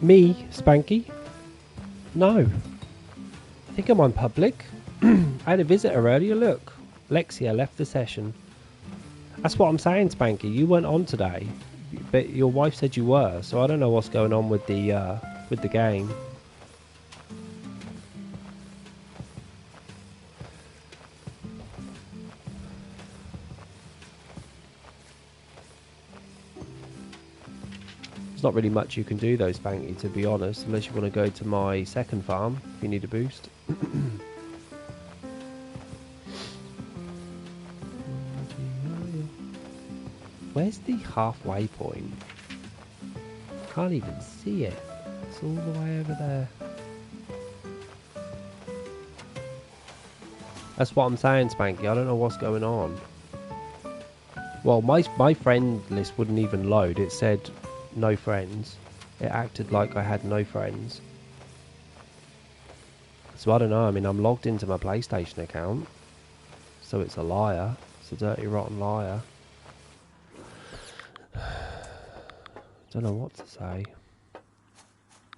Me, Spanky? No. I think I'm on public. I had a visitor earlier, look. Lexia left the session. That's what I'm saying, Spanky. You weren't on today, but your wife said you were, so I don't know what's going on with the game. There's not really much you can do though, Spanky, to be honest, unless you want to go to my second farm if you need a boost. Where's the halfway point? Can't even see it. It's all the way over there. That's what I'm saying, Spanky. I don't know what's going on. Well, my friend list wouldn't even load. It said no friends. It acted like I had no friends. So I don't know. I mean, I'm logged into my PlayStation account. So it's a liar. It's a dirty, rotten liar. Don't know what to say.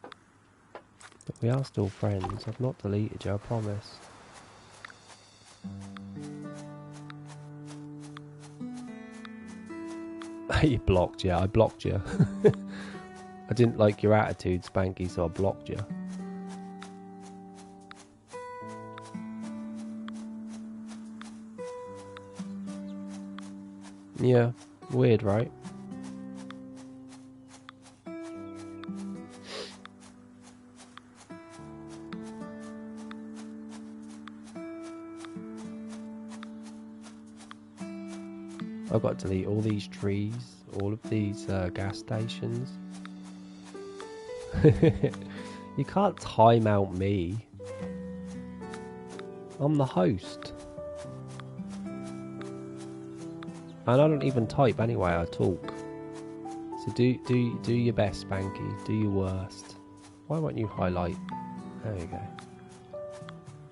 But we are still friends. I've not deleted you, I promise. You blocked, yeah, I blocked you. I didn't like your attitude, Spanky, so I blocked you. Yeah, weird, right? I've got to delete all these trees, all of these gas stations. You can't time out me. I'm the host. And I don't even type anyway, I talk. So do your best, Spanky. Do your worst. Why won't you highlight? There you go.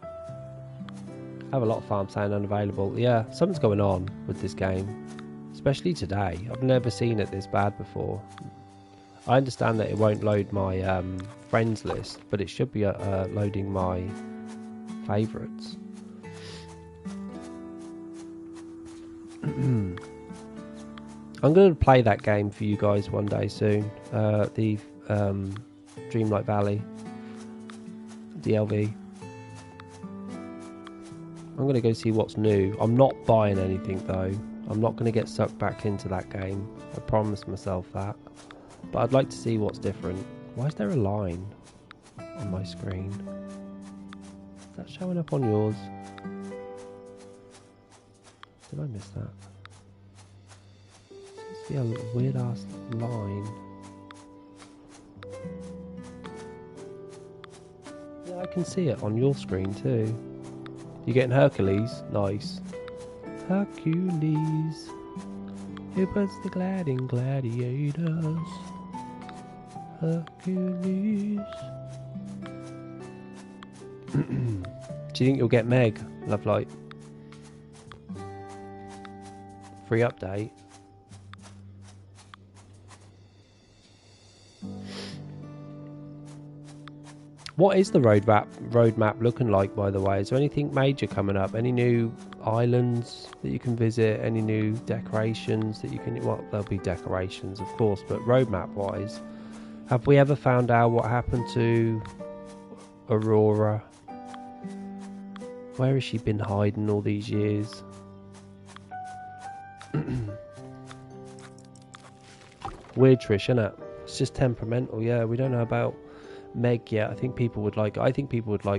I have a lot of farms saying unavailable. Yeah, something's going on with this game. especially today. I've never seen it this bad before. I understand that it won't load my friends list, but it should be loading my favourites. I'm going to play that game for you guys one day soon. The Dreamlight Valley DLV. I'm going to go see what's new. I'm not buying anything though. I'm not going to get sucked back into that game. I promised myself that. But I'd like to see what's different. Why is there a line on my screen? Is that showing up on yours? Did I miss that? Seems to be a weird ass line. Yeah, I can see it on your screen too. You're getting Hercules? Nice. Hercules, who puts the gliding gladiators? Hercules. Do you think you'll get Meg, Lovelight? Free update. What is the roadmap looking like, by the way? Is there anything major coming up? Any new islands that you can visit? Any new decorations that you can... Well, there'll be decorations, of course, but roadmap-wise, have we ever found out what happened to Aurora? Where has she been hiding all these years? Weird, Trish, isn't it? It's just temperamental. Yeah, we don't know about Meg yet. I think people would like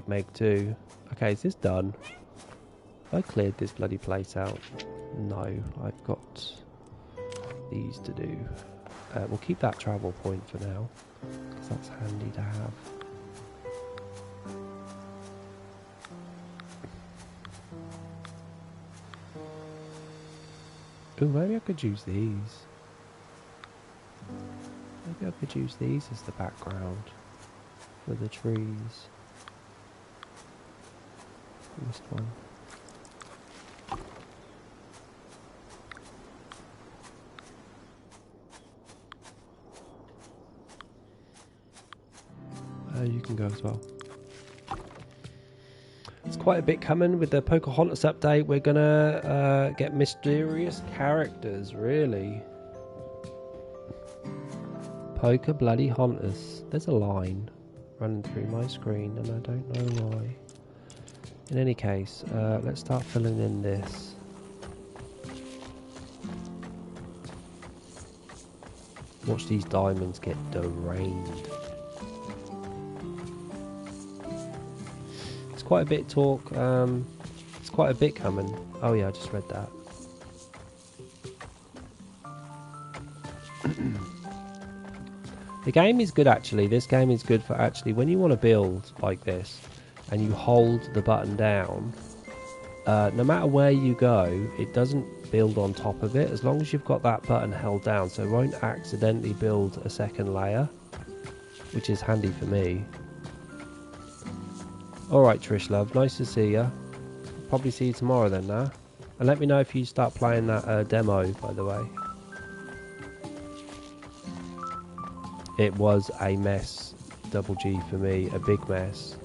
Meg too. Okay, is this done? Have I cleared this bloody place out? No, I've got these to do. We'll keep that travel point for now, because that's handy to have. Ooh, maybe I could use these. Maybe I could use these as the background for the trees. Missed one. You can go as well. It's quite a bit coming with the Pocahontas update. We're gonna get mysterious characters, really. Poker bloody Hontas. There's a line running through my screen and I don't know why. In any case, let's start filling in this. Watch these diamonds get deranged. It's quite a bit talk. It's quite a bit coming. Oh yeah, I just read that. The game is good actually. This game is good for actually when you want to build like this and you hold the button down, no matter where you go, it doesn't build on top of it as long as you've got that button held down, so it won't accidentally build a second layer, which is handy for me. Alright Trish love, nice to see you. Probably see you tomorrow then now. And let me know if you start playing that demo, by the way. It was a mess, Double G, for me, a big mess.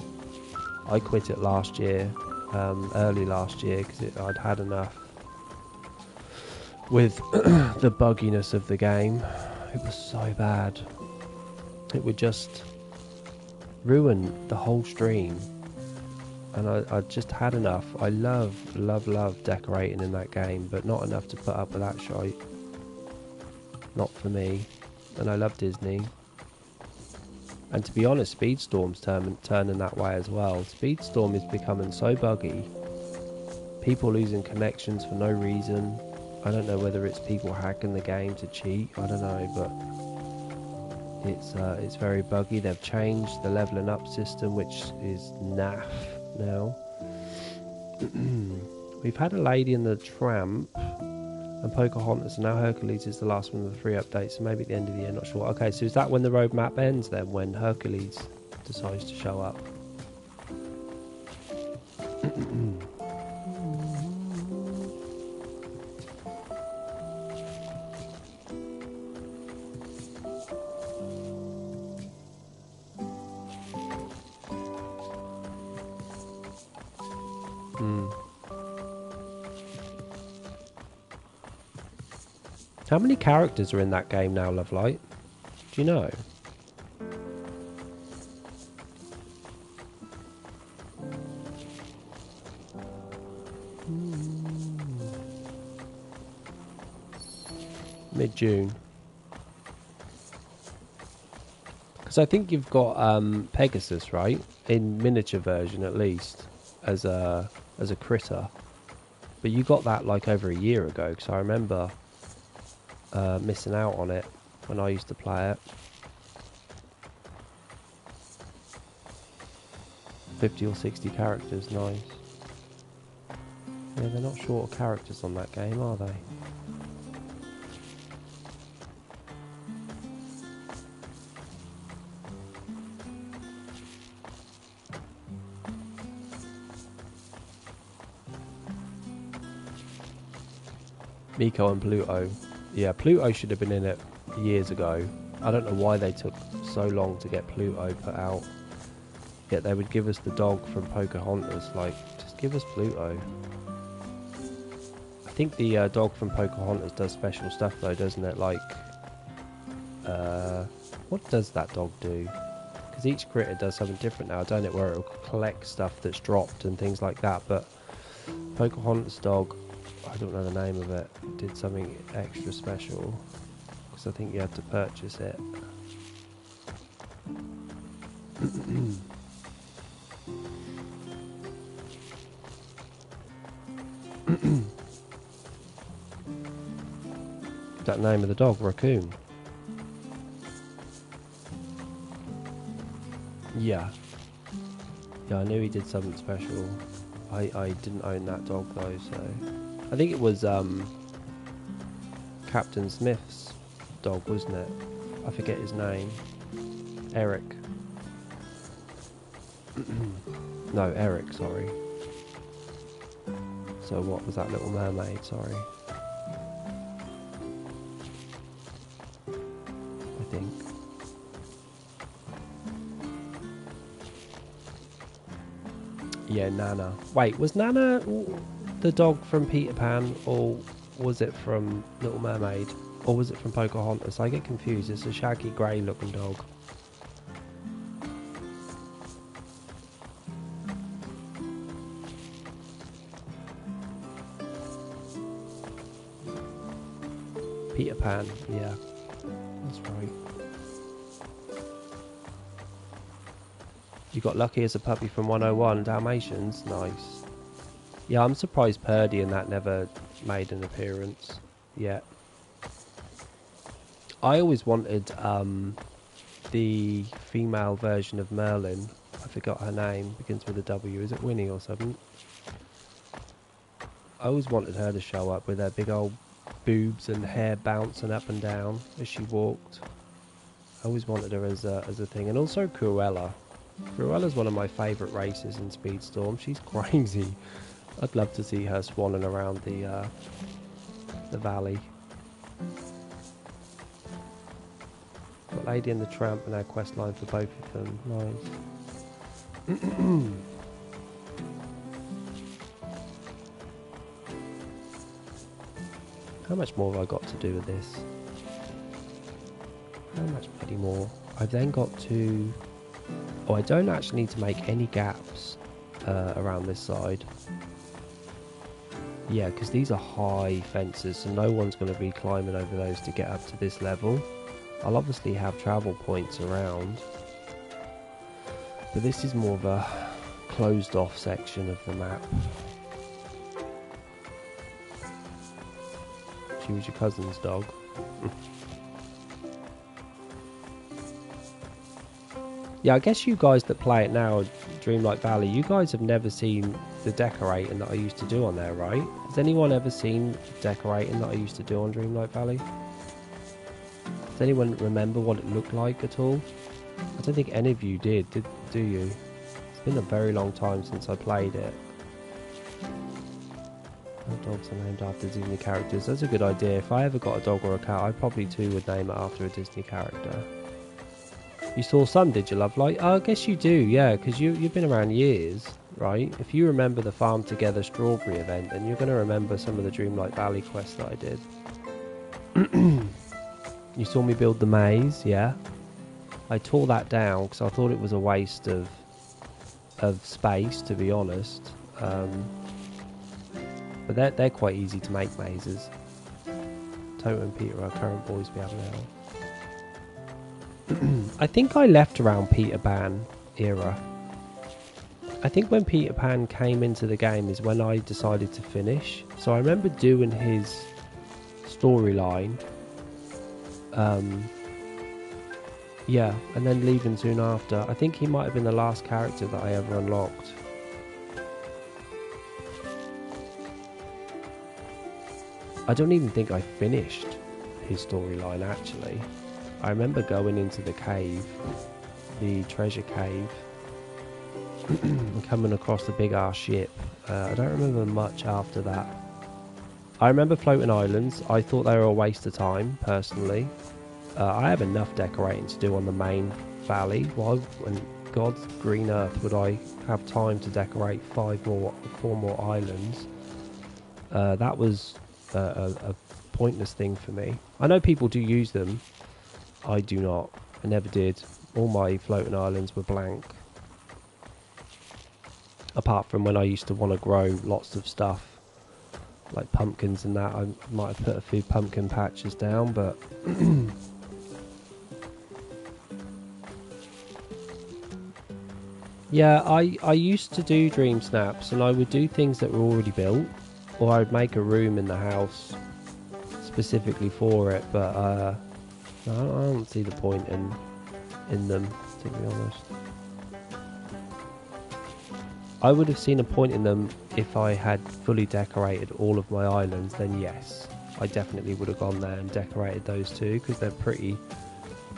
I quit it last year, early last year, because I'd had enough with the bugginess of the game. It was so bad. It would just ruin the whole stream. And I just had enough. I love decorating in that game, but not enough to put up with that shite. Not for me. And I love Disney. And to be honest, Speedstorm's turning that way as well. Speedstorm is becoming so buggy. People losing connections for no reason. I don't know whether it's people hacking the game to cheat. I don't know, but it's very buggy. They've changed the leveling up system, which is naff now. We've had a Lady and the Tramp and Pocahontas, and now Hercules is the last one of the 3 updates, so maybe at the end of the year, not sure. Okay, so is that when the roadmap ends then, when Hercules decides to show up? Hmm. How many characters are in that game now, Lovelight? Do you know? Mid-June. Because I think you've got Pegasus, right? In miniature version, at least, as a critter. But you got that like over a year ago, because I remember missing out on it when I used to play it. 50 or 60 characters, nice. Yeah, they're not short of characters on that game, are they? Miko and Pluto. Yeah, Pluto should have been in it years ago. I don't know why they took so long to get Pluto put out. Yet they would give us the dog from Pocahontas. Like, just give us Pluto. I think the dog from Pocahontas does special stuff though, doesn't it? Like, what does that dog do? Because each critter does something different now, don't it? Where it'll collect stuff that's dropped and things like that. But Pocahontas dog, I don't know the name of it, did something extra special. Because I think you had to purchase it. That name of the dog, Raccoon. Yeah. Yeah, I knew he did something special. I didn't own that dog though, so... I think it was Captain Smith's dog, wasn't it? I forget his name. Eric. No, Eric, sorry. So what was that, Little Mermaid? Sorry. I think. Yeah, Nana. Wait, was Nana the dog from Peter Pan, or was it from Little Mermaid? Or was it from Pocahontas? I get confused. It's a shaggy grey looking dog. Peter Pan, yeah. That's right. You got lucky as a puppy from 101 Dalmatians. Nice. Yeah, I'm surprised Purdy and that never made an appearance yet. I always wanted the female version of Merlin. I forgot her name. Begins with a W. Is it Winnie or something? I always wanted her to show up with her big old boobs and hair bouncing up and down as she walked. I always wanted her as a thing. And also Cruella. Cruella's one of my favourite races in Speedstorm. She's crazy. I'd love to see her swanning around the valley. Got Lady and the Tramp and our quest line for both of them. Nice. How much more have I got to do with this? How much bloody more? I've then got to... Oh, I don't actually need to make any gaps around this side. Yeah, because these are high fences, so no one's going to be climbing over those to get up to this level. I'll obviously have travel points around, but this is more of a closed off section of the map. She was your cousin's dog. Yeah, I guess you guys that play it now, Dreamlight Valley, you guys have never seen the decorating that I used to do on there, right? Has anyone ever seen the decorating that I used to do on Dreamlight Valley? Does anyone remember what it looked like at all? I don't think any of you do you? It's been a very long time since I played it. All dogs are named after Disney characters. That's a good idea. If I ever got a dog or a cat, I probably too would name it after a Disney character. You saw some, did you, Lovelight? Oh, I guess you do, yeah, because you've been around years. right? If you remember the Farm Together Strawberry event, then you're going to remember some of the Dreamlight Valley quests that I did. You saw me build the maze, yeah? I tore that down because I thought it was a waste of space, to be honest. But they're quite easy to make mazes. Toto and Peter are current boys we have now. I think I left around Peter Pan era. I think when Peter Pan came into the game is when I decided to finish. So I remember doing his storyline. Yeah, and then leaving soon after. I think he might have been the last character that I ever unlocked. I don't even think I finished his storyline, actually. I remember going into the cave, the treasure cave, and coming across the big ass ship. I don't remember much after that. I remember floating islands. I thought they were a waste of time, personally. I have enough decorating to do on the main valley. Why, in God's green earth, would I have time to decorate 4 more islands? That was a pointless thing for me. I know people do use them. I do not. I never did. All my floating islands were blank. Apart from when I used to want to grow lots of stuff, like pumpkins and that. I might have put a few pumpkin patches down, but... Yeah, I used to do dream snaps, and I would do things that were already built, or I would make a room in the house specifically for it, but I don't see the point in them, to be honest. I would have seen a point in them if I had fully decorated all of my islands, then yes, I definitely would have gone there and decorated those too, because they're pretty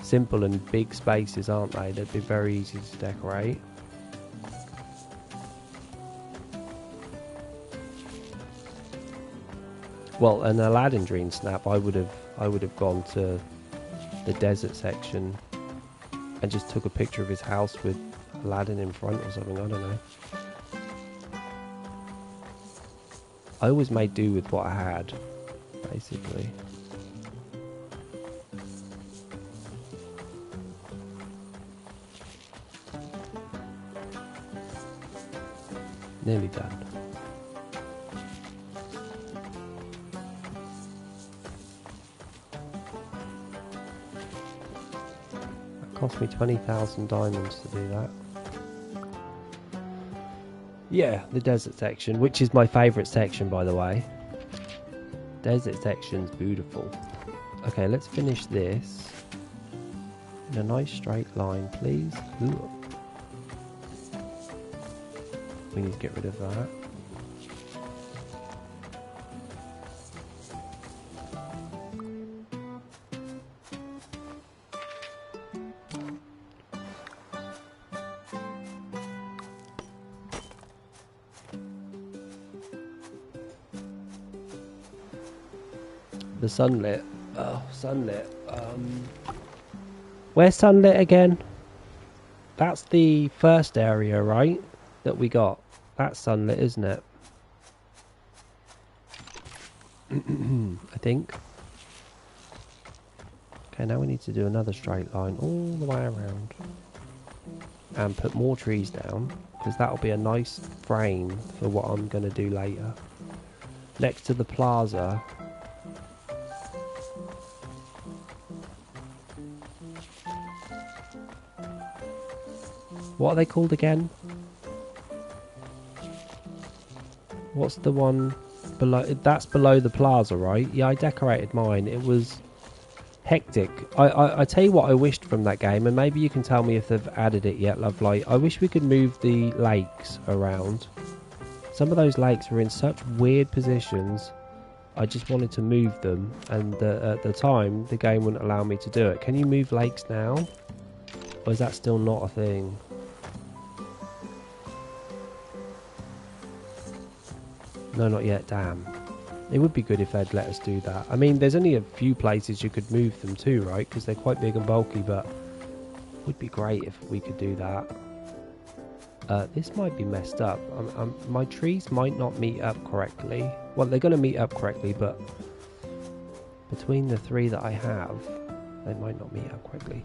simple and big spaces, aren't they? They'd be very easy to decorate. Well, an Aladdin Dream Snap, I would have gone to the desert section and just took a picture of his house with Aladdin in front or something, I don't know. I always made do with what I had, basically. Nearly done. Cost me 20,000 diamonds to do that. Yeah, the desert section, which is my favourite section, by the way. Desert section's beautiful. Okay, let's finish this in a nice straight line, please. Ooh. We need to get rid of that. The sunlit. Oh, sunlit. Where's sunlit again? That's the first area, right? That we got. That's sunlit, isn't it? I think. Okay, now we need to do another straight line all the way around. And put more trees down, because that'll be a nice frame for what I'm going to do later. Next to the plaza. What are they called again? What's the one below? That's below the plaza, right? Yeah, I decorated mine. It was hectic. I tell you what I wished from that game, and maybe you can tell me if they've added it yet, Lovely. I wish we could move the lakes around. Some of those lakes were in such weird positions. I just wanted to move them, and at the time, the game wouldn't allow me to do it. Can you move lakes now? Or is that still not a thing? No, not yet, damn. It would be good if they'd let us do that. I mean, there's only a few places you could move them to, right? Because they're quite big and bulky, but it would be great if we could do that. This might be messed up. My trees might not meet up correctly. Well, they're going to meet up correctly, but between the three that I have, they might not meet up correctly.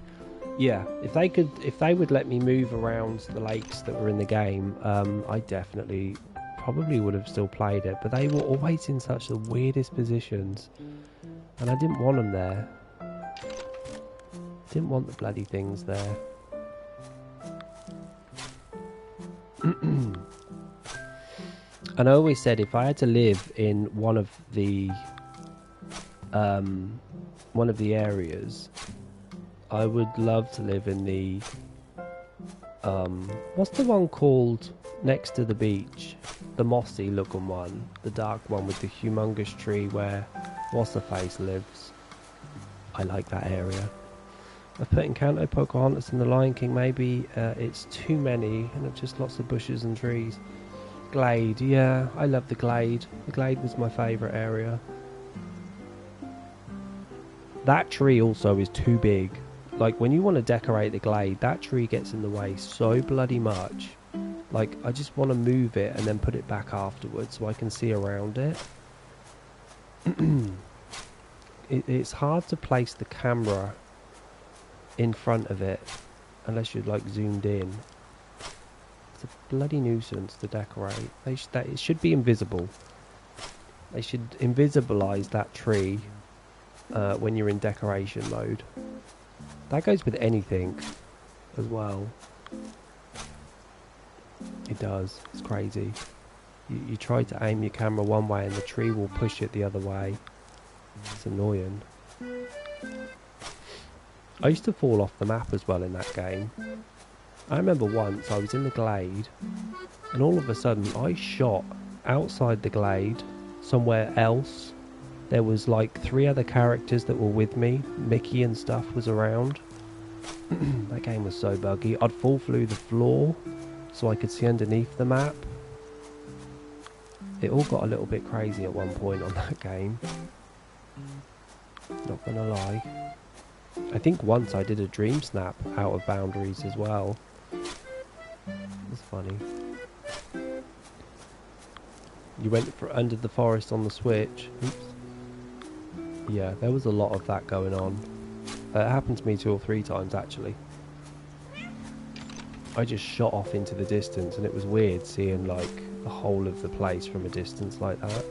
Yeah, if they would let me move around the lakes that were in the game, I definitely probably would have still played it. But they were always in such the weirdest positions, and I didn't want them there. Didn't want the bloody things there. And I always said if I had to live in one of the areas, I would love to live in the what's the one called next to the beach? The mossy looking one, the dark one with the humongous tree where what's the face lives. I like that area. I've put Encanto, Pocahontas and the Lion King. Maybe it's too many and just lots of bushes and trees. Glade, yeah, I love the Glade. The Glade was my favourite area. That tree also is too big. Like when you want to decorate the Glade, that tree gets in the way so bloody much. Like I just want to move it and then put it back afterwards so I can see around it. It's hard to place the camera in front of it unless you're like zoomed in. It's a bloody nuisance to decorate. It should be invisible. They should invisibilize that tree when you're in decoration mode. That goes with anything as well. It does. It's crazy. You try to aim your camera one way and the tree will push it the other way. It's annoying. I used to fall off the map as well in that game. I remember once I was in the Glade and all of a sudden I shot outside the Glade somewhere else. There was like 3 other characters that were with me. Mickey and stuff was around. That game was so buggy. I'd fall through the floor so I could see underneath the map. It all got a little bit crazy at one point on that game. Not gonna lie. I think once I did a dream snap out of boundaries as well. It's funny. You went for under the forest on the Switch. Oops. Yeah, there was a lot of that going on. It happened to me 2 or 3 times actually. I just shot off into the distance and it was weird seeing like the whole of the place from a distance like that.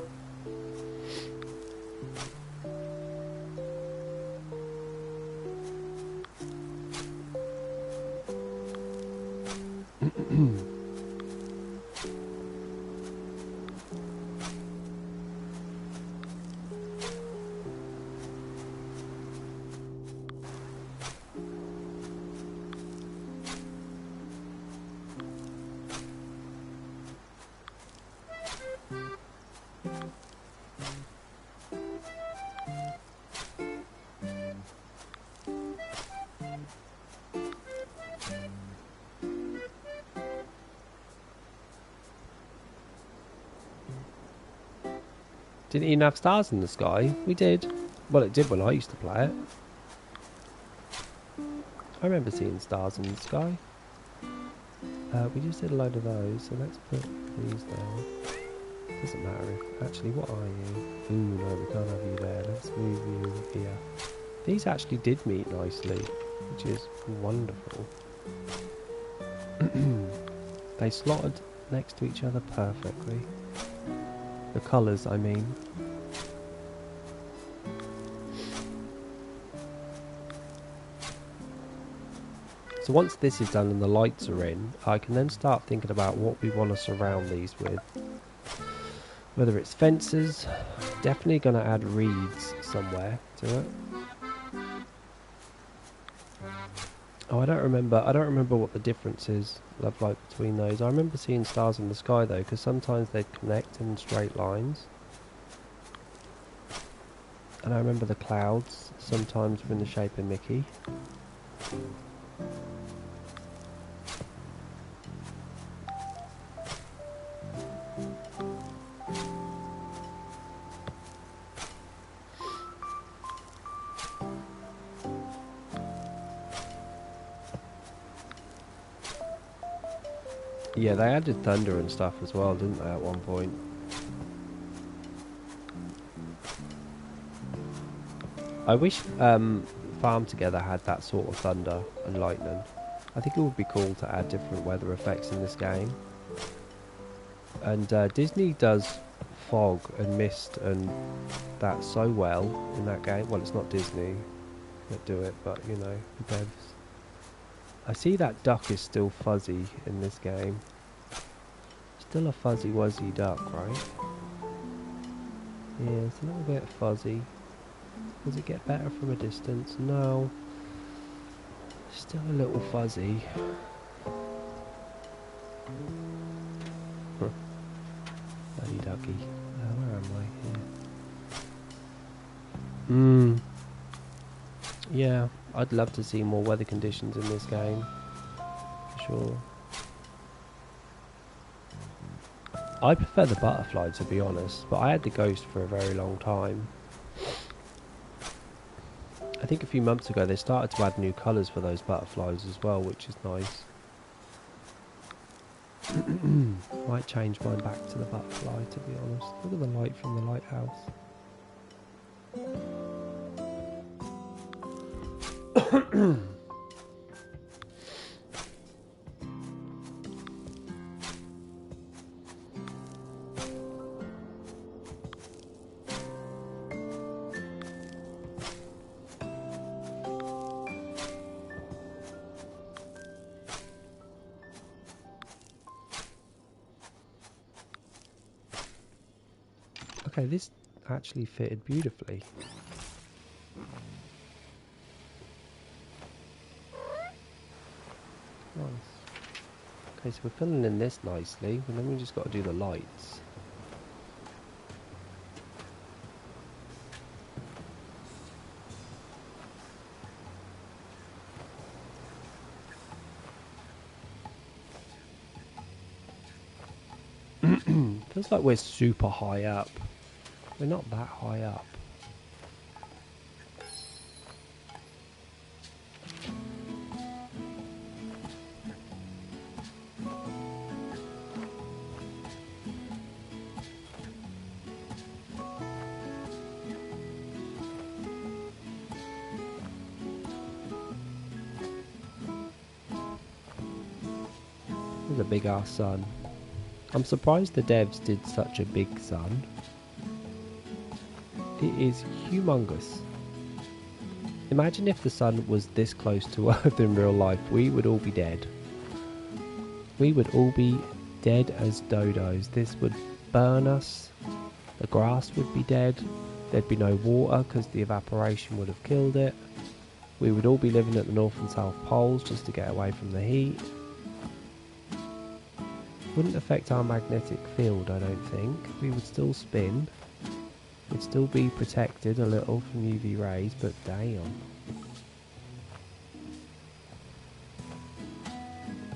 Didn't even have stars in the sky. We did. Well, it did when I used to play it. I remember seeing stars in the sky. We just did a load of those, so let's put these down. Doesn't matter if... Actually, what are you? Ooh, no, we can't have you there. Let's move you here. These actually did meet nicely, which is wonderful. They slotted next to each other perfectly. The colours, I mean. So once this is done and the lights are in, I can then start thinking about what we want to surround these with. Whether it's fences, definitely going to add reeds somewhere to it. Oh, I don't remember what the difference is like between those. I remember seeing stars in the sky though, because sometimes they'd connect in straight lines. And I remember the clouds sometimes were in the shape of Mickey. Yeah, they added thunder and stuff as well, didn't they, at one point? I wish Farm Together had that sort of thunder and lightning. I think it would be cool to add different weather effects in this game. And Disney does fog and mist and that so well in that game. Well, it's not Disney that do it, but you know, the devs. I see that duck is still fuzzy in this game. Still a fuzzy wuzzy duck, right? Yeah, it's a little bit fuzzy. Does it get better from a distance? No. Still a little fuzzy. Bloody ducky. Where am I here? Yeah, I'd love to see more weather conditions in this game. For sure. I prefer the butterfly, to be honest, but I had the ghost for a very long time. I think a few months ago they started to add new colours for those butterflies as well, which is nice. Might change mine back to the butterfly, to be honest. Look at the light from the lighthouse. Okay, this actually fitted beautifully. Nice. Okay, so we're filling in this nicely, and then we just got to do the lights. Feels like we're super high up. We're not that high up. There's a big ass sun. I'm surprised the devs did such a big sun. It is humongous. Imagine if the sun was this close to Earth in real life. We would all be dead. We would all be dead as dodos. This would burn us. The grass would be dead. There'd be no water because the evaporation would have killed it. We would all be living at the North and South Poles just to get away from the heat. Wouldn't affect our magnetic field, I don't think. We would still spin. We'd still be protected a little from UV rays, but damn.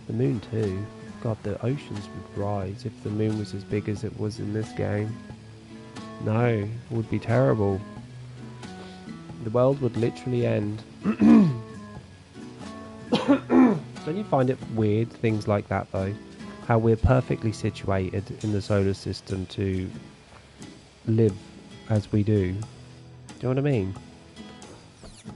The moon too. God, the oceans would rise if the moon was as big as it was in this game. No, it would be terrible. The world would literally end. Don't you find it weird, things like that though? How we're perfectly situated in the solar system to live as we do. Do you know what I mean?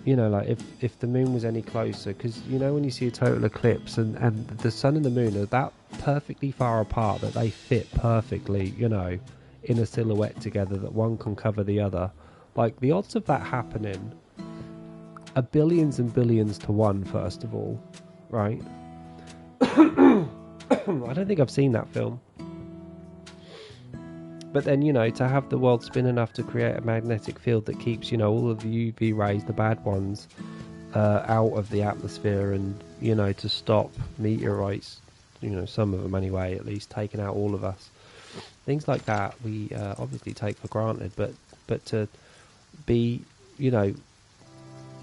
You know, like if the moon was any closer, because you know when you see a total eclipse and the sun and the moon are that perfectly far apart that they fit perfectly, you know, in a silhouette together that one can cover the other. Like the odds of that happening are billions and billions to one, first of all, right? I don't think I've seen that film. But then, you know, to have the world spin enough to create a magnetic field that keeps, you know, all of the UV rays, the bad ones, out of the atmosphere, and, you know, to stop meteorites, you know, some of them anyway, at least, taking out all of us. Things like that we obviously take for granted, but to be, you know,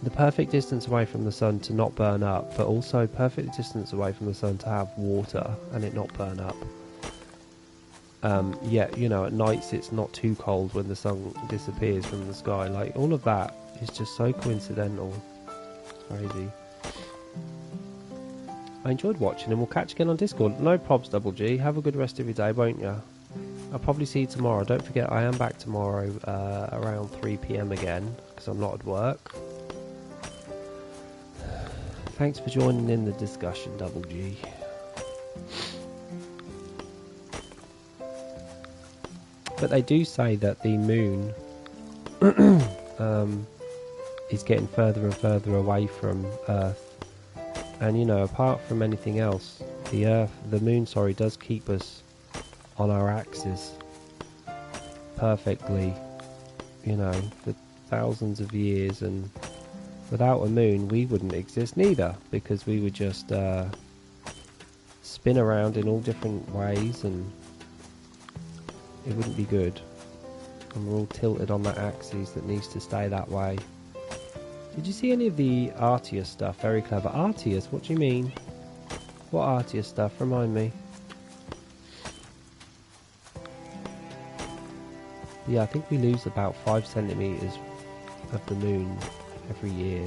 the perfect distance away from the sun to not burn up, but also perfect distance away from the sun to have water and it not burn up. Yet, you know, at nights it's not too cold when the sun disappears from the sky. Like, all of that is just so coincidental. It's crazy. I enjoyed watching, and we'll catch again on Discord. No probs, Double G. Have a good rest of your day, won't you? I'll probably see you tomorrow. Don't forget, I am back tomorrow around 3 PM again, because I'm not at work. Thanks for joining in the discussion, Double G. But they do say that the moon is getting further and further away from Earth. And, you know, apart from anything else, the moon, does keep us on our axis perfectly, you know, for thousands of years. And without a moon, we wouldn't exist neither, because we would just spin around in all different ways, and it wouldn't be good. And we're all tilted on that axis that needs to stay that way. Did you see any of the Arceus stuff? Very clever. Arceus? What do you mean? What Arceus stuff? Remind me. Yeah, I think we lose about 5 centimeters of the moon every year.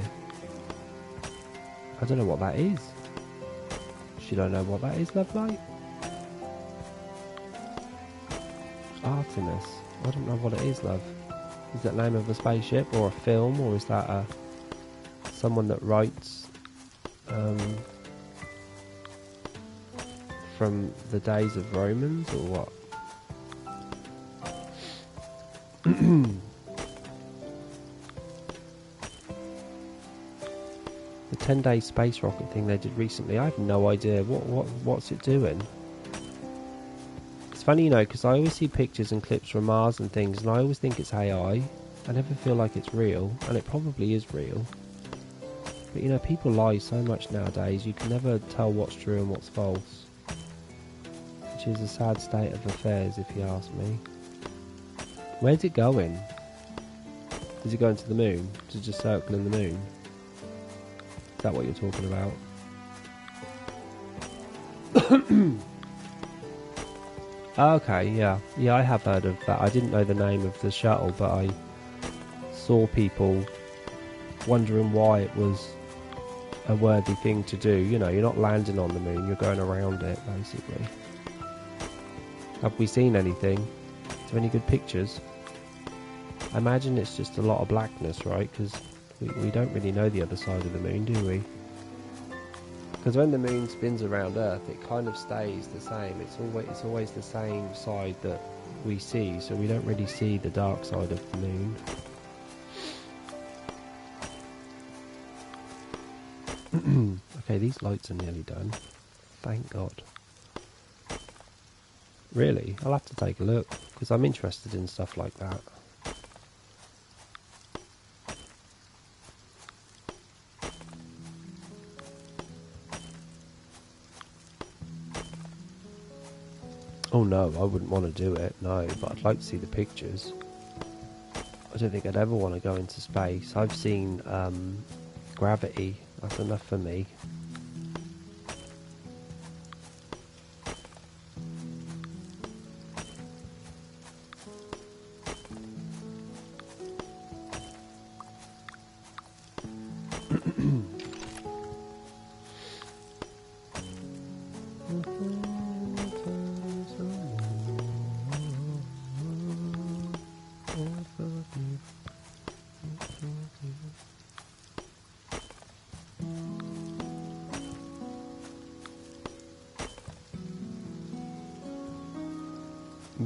I don't know what that is. Should I know what that is, Love Light? Artemis. I don't know what it is, love. Is that the name of a spaceship or a film, or is that someone that writes from the days of Romans, or what? The 10-day space rocket thing they did recently, I have no idea. What's it doing? It's funny, you know, because I always see pictures and clips from Mars and things, and I always think it's AI. I never feel like it's real, and it probably is real. But, you know, people lie so much nowadays, you can never tell what's true and what's false. Which is a sad state of affairs, if you ask me. Where's it going? Is it going to the moon? To just circling the moon? Is that what you're talking about? Okay, yeah. Yeah, I have heard of that. I didn't know the name of the shuttle, but I saw people wondering why it was a worthy thing to do. You know, you're not landing on the moon, you're going around it, basically. Have we seen anything? Is there any good pictures? I imagine it's just a lot of blackness, right? Because we don't really know the other side of the moon, do we? Because when the moon spins around Earth, it kind of stays the same. It's always the same side that we see, so we don't really see the dark side of the moon. Okay, these lights are nearly done. Thank God. Really? I'll have to take a look, because I'm interested in stuff like that. Oh no, I wouldn't want to do it, no, but I'd like to see the pictures. I don't think I'd ever want to go into space. I've seen Gravity, that's enough for me.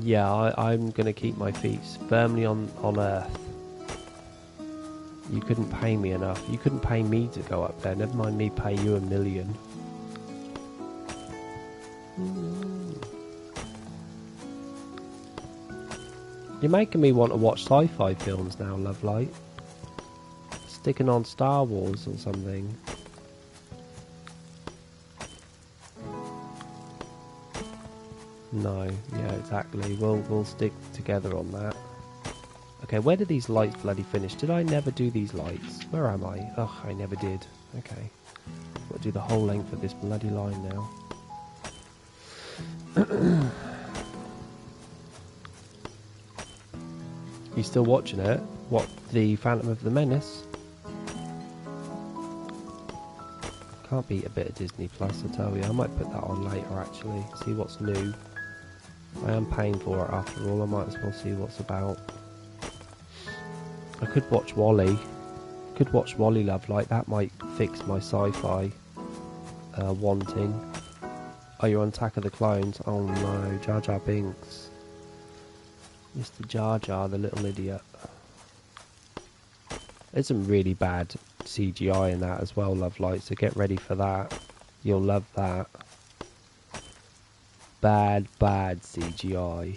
Yeah, I'm going to keep my feet firmly on Earth. You couldn't pay me enough. You couldn't pay me to go up there. Never mind me pay you $1 million. You're making me want to watch sci-fi films now, Lovelight. Sticking on Star Wars or something. No, yeah, exactly. We'll stick together on that. Okay, where did these lights bloody finish? Did I never do these lights? Where am I? Ugh, I never did. Okay. Got to do the whole length of this bloody line now. You still watching it? What, the Phantom of the Menace? Can't beat a bit of Disney Plus, I tell you. I might put that on later, actually. See what's new. I am paying for it after all. I might as well see what's about. I could watch Wally. Could watch Wally Love Light. That might fix my sci-fi wanting. Oh, you're on Attack of the Clones. Oh no, Jar Jar Binks. Mr. Jar Jar, the little idiot. There's some really bad CGI in that as well, Love Light, so get ready for that. You'll love that. Bad CGI.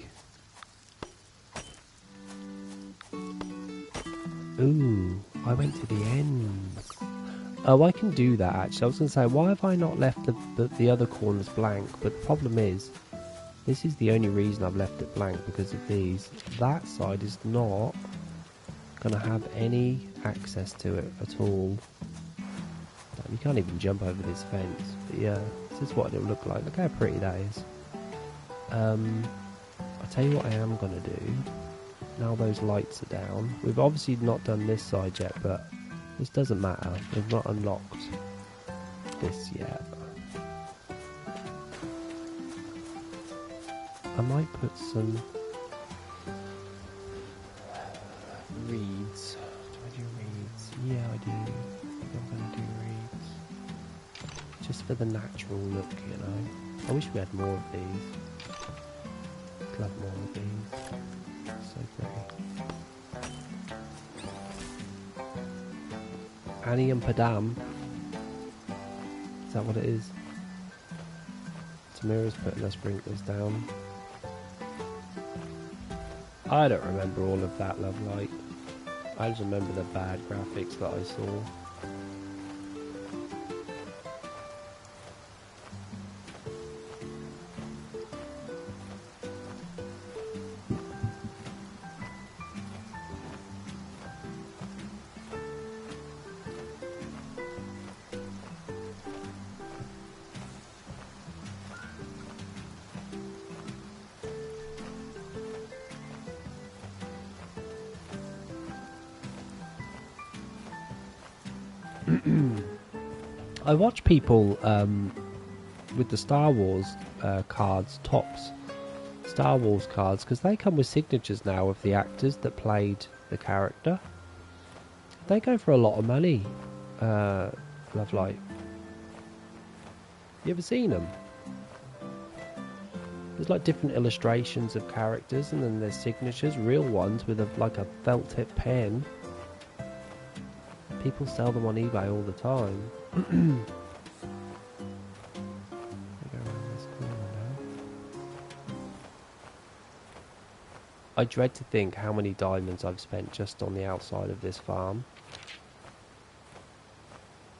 Ooh, I went to the end. Oh, I can do that actually. I was going to say, why have I not left the other corners blank? But the problem is, this is the only reason I've left it blank, because of these. That side is not going to have any access to it at all. You can't even jump over this fence. But yeah, this is what it'll look like. Look how pretty that is. I'll tell you what I am going to do. Now those lights are down. We've obviously not done this side yet, but this doesn't matter. We've not unlocked this yet. I might put some reeds. Do I do reeds? Yeah, I do. I think I'm going to do reeds. Just for the natural look, you know. I wish we had more of these. I'd love more of these. So pretty. Annie and Padam. Is that what it is? Tamira's putting her sprinklers down. I don't remember all of that, Love Light. I just remember the bad graphics that I saw. I watch people with the Star Wars cards, tops, Star Wars cards, because they come with signatures now of the actors that played the character. They go for a lot of money, Love Light. You ever seen them? There's like different illustrations of characters, and then there's signatures, real ones with like a felt tip pen. People sell them on eBay all the time. I dread to think how many diamonds I've spent just on the outside of this farm.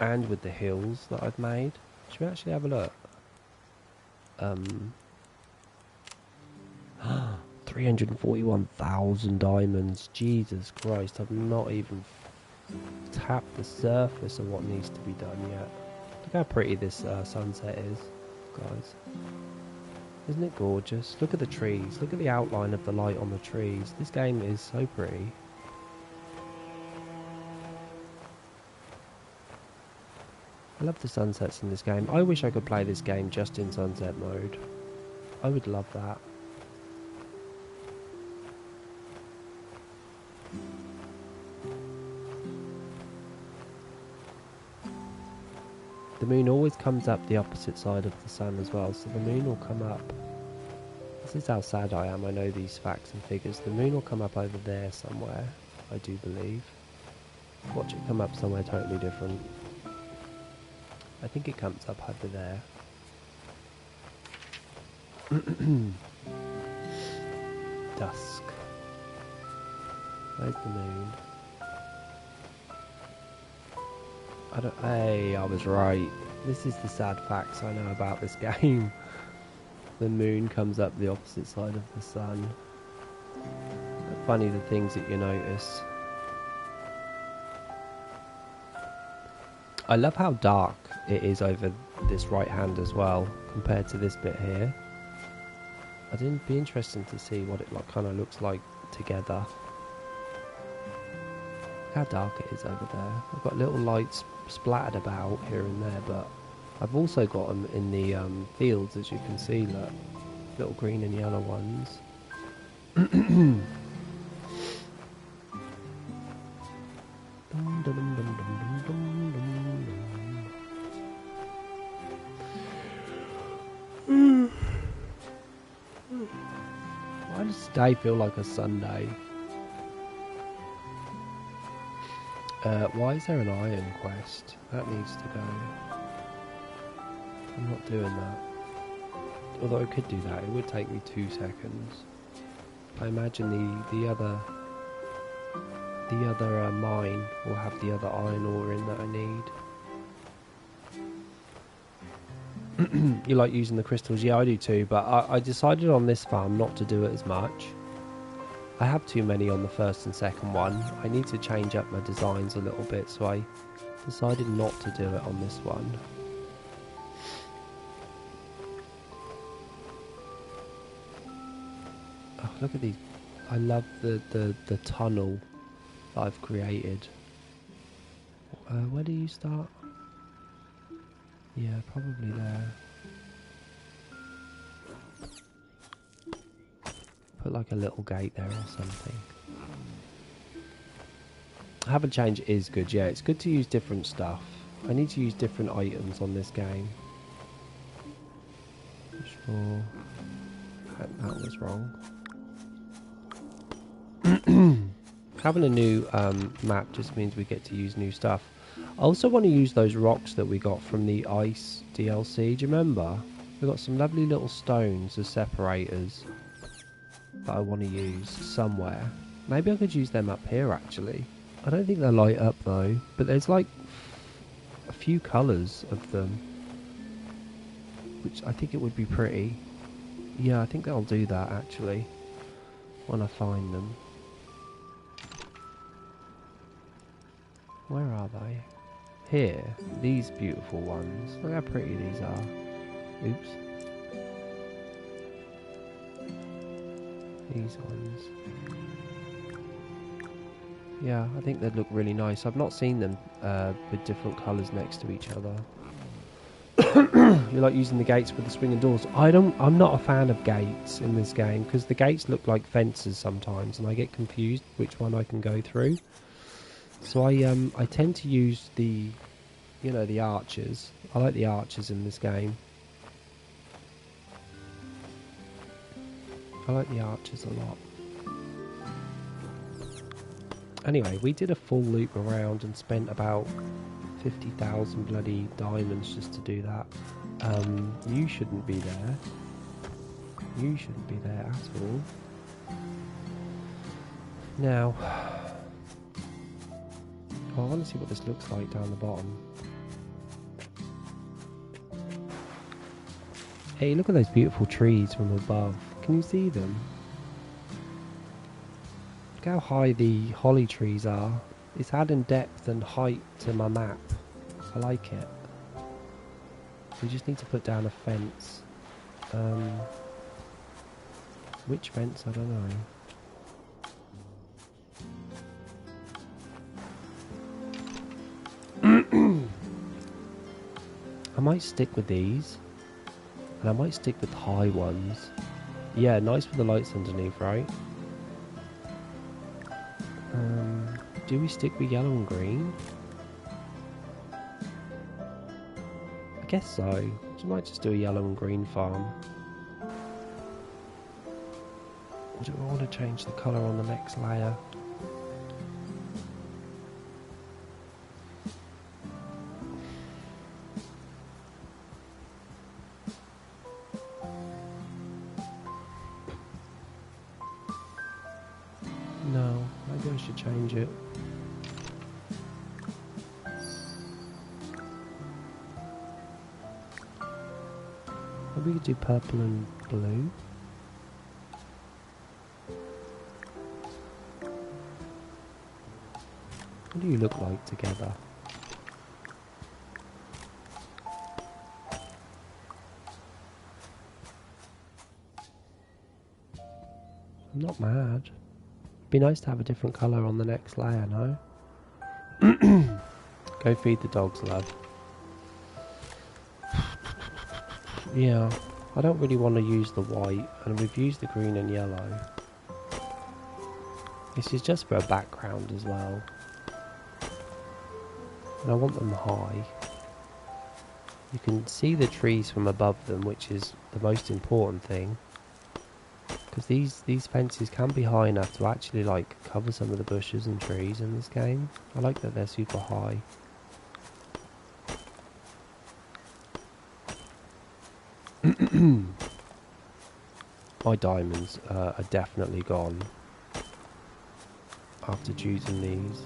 And with the hills that I've made. Should we actually have a look? 341,000 diamonds. Jesus Christ, I've not even tapped the surface of what needs to be done yet. Look how pretty this sunset is, guys. Isn't it gorgeous? Look at the trees. Look at the outline of the light on the trees. This game is so pretty. I love the sunsets in this game. I wish I could play this game just in sunset mode. I would love that. The moon always comes up the opposite side of the sun as well, so the moon will come up. This is how sad I am, I know these facts and figures. The moon will come up over there somewhere, I do believe. Watch it come up somewhere totally different. I think it comes up over there. Dusk. Where's the moon? Hey, I was right. This is the sad facts I know about this game. The moon comes up the opposite side of the sun. Funny the things that you notice. I love how dark it is over this right hand as well, compared to this bit here. It'd be interesting to see what it kind of looks like together. How dark it is over there. I've got little lights splattered about here and there, but I've also got them in the fields, as you can see, look, little green and yellow ones. Why does today feel like a Sunday? Why is there an iron quest? That needs to go. I'm not doing that. Although I could do that, it would take me 2 seconds. I imagine the other mine will have the other iron ore in that I need. You like using the crystals? Yeah, I do too, but I decided on this farm not to do it as much. I have too many on the first and second one. I need to change up my designs a little bit, so I decided not to do it on this one. Oh, look at these. I love the tunnel that I've created. Where do you start? Yeah, probably there. Put like a little gate there or something. Have a change is good, yeah. It's good to use different stuff. I need to use different items on this game. Sure. That was wrong. Having a new map just means we get to use new stuff. I also want to use those rocks that we got from the ice DLC. Do you remember? We got some lovely little stones as separators that I want to use somewhere. Maybe I could use them up here actually. I don't think they'll light up though, but there's like a few colours of them, which I think it would be pretty. Yeah, I think I'll do that actually when I find them. Where are they? Here, these beautiful ones. Look how pretty these are. Oops. These ones. Yeah, I think they'd look really nice. I've not seen them with different colours next to each other. You like using the gates with the swinging doors? I'm not a fan of gates in this game because the gates look like fences sometimes, and I get confused which one I can go through. So I tend to use the, you know, the archers. I like the archers in this game. I like the archers a lot. Anyway, we did a full loop around and spent about 50,000 bloody diamonds just to do that. You shouldn't be there. You shouldn't be there at all. Now, I want to see what this looks like down the bottom. Hey, look at those beautiful trees from above. Can you see them? Look how high the holly trees are. It's adding depth and height to my map. I like it. We just need to put down a fence. Which fence? I don't know. I might stick with these, and I might stick with high ones. Yeah, nice with the lights underneath, right? Do we stick with yellow and green? I guess so. I might just do a yellow and green farm. Or do I want to change the colour on the next layer? No, maybe I should change it. Maybe we could do purple and blue. What do you look like together? I'm not mad. Be nice to have a different colour on the next layer, no? Go feed the dogs, love. Yeah, I don't really want to use the white, and we've used the green and yellow. This is just for a background as well. And I want them high. You can see the trees from above them, which is the most important thing. Because these fences can be high enough to actually like cover some of the bushes and trees in this game. I like that they're super high. My diamonds are definitely gone after choosing these.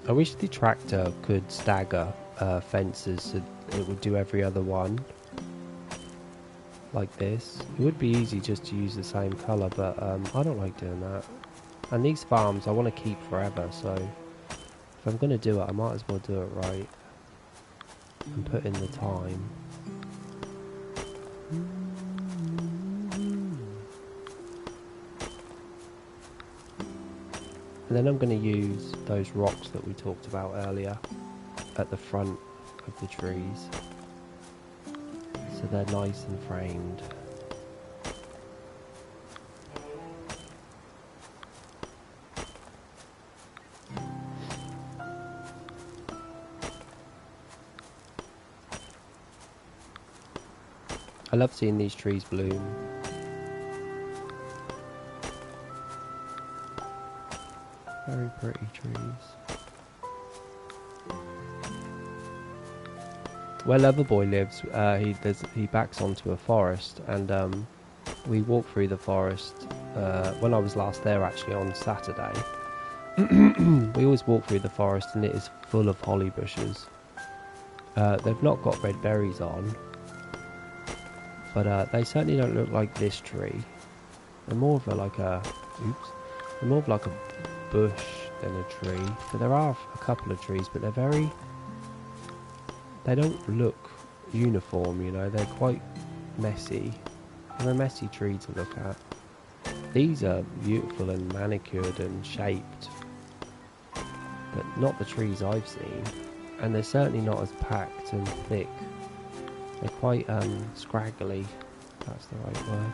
I wish the tractor could stagger fences so it would do every other one like this. It would be easy just to use the same colour, but I don't like doing that. And these farms I want to keep forever, so if I'm going to do it, I might as well do it right and put in the time. And then I'm going to use those rocks that we talked about earlier at the front of the trees, so they're nice and framed. I love seeing these trees bloom. Very pretty trees. Where Loverboy lives, he backs onto a forest, and we walk through the forest. When I was last there, actually on Saturday, we always walk through the forest, and it is full of holly bushes. They've not got red berries on, but they certainly don't look like this tree. They're more of they're more of like a bush than a tree. But there are a couple of trees, but they don't look uniform, you know, they're quite messy. They're a messy tree to look at. These are beautiful and manicured and shaped, but not the trees I've seen. And they're certainly not as packed and thick. They're quite scraggly, if that's the right word.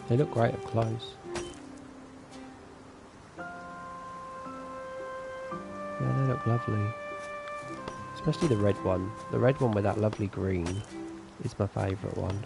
They look great up close. Yeah, they look lovely. Especially the red one. The red one with that lovely green is my favourite one.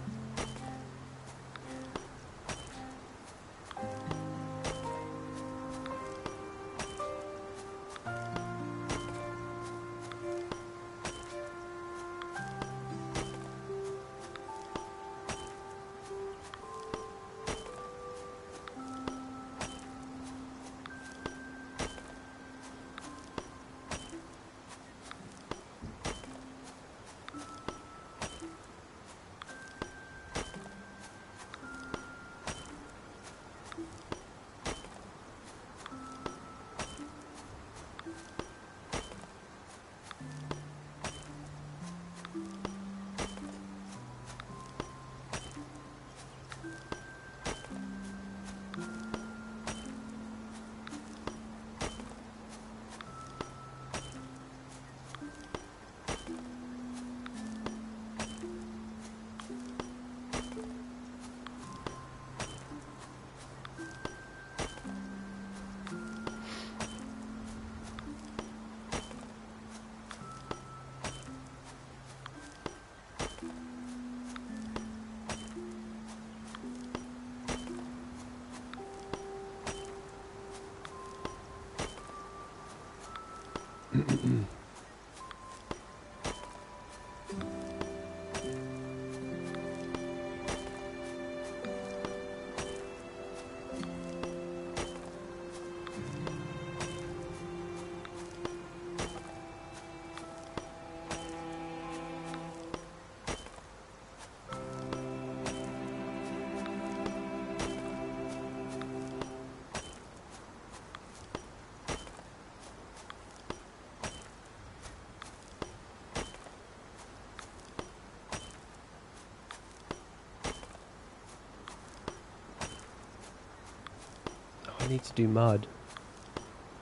I need to do mud.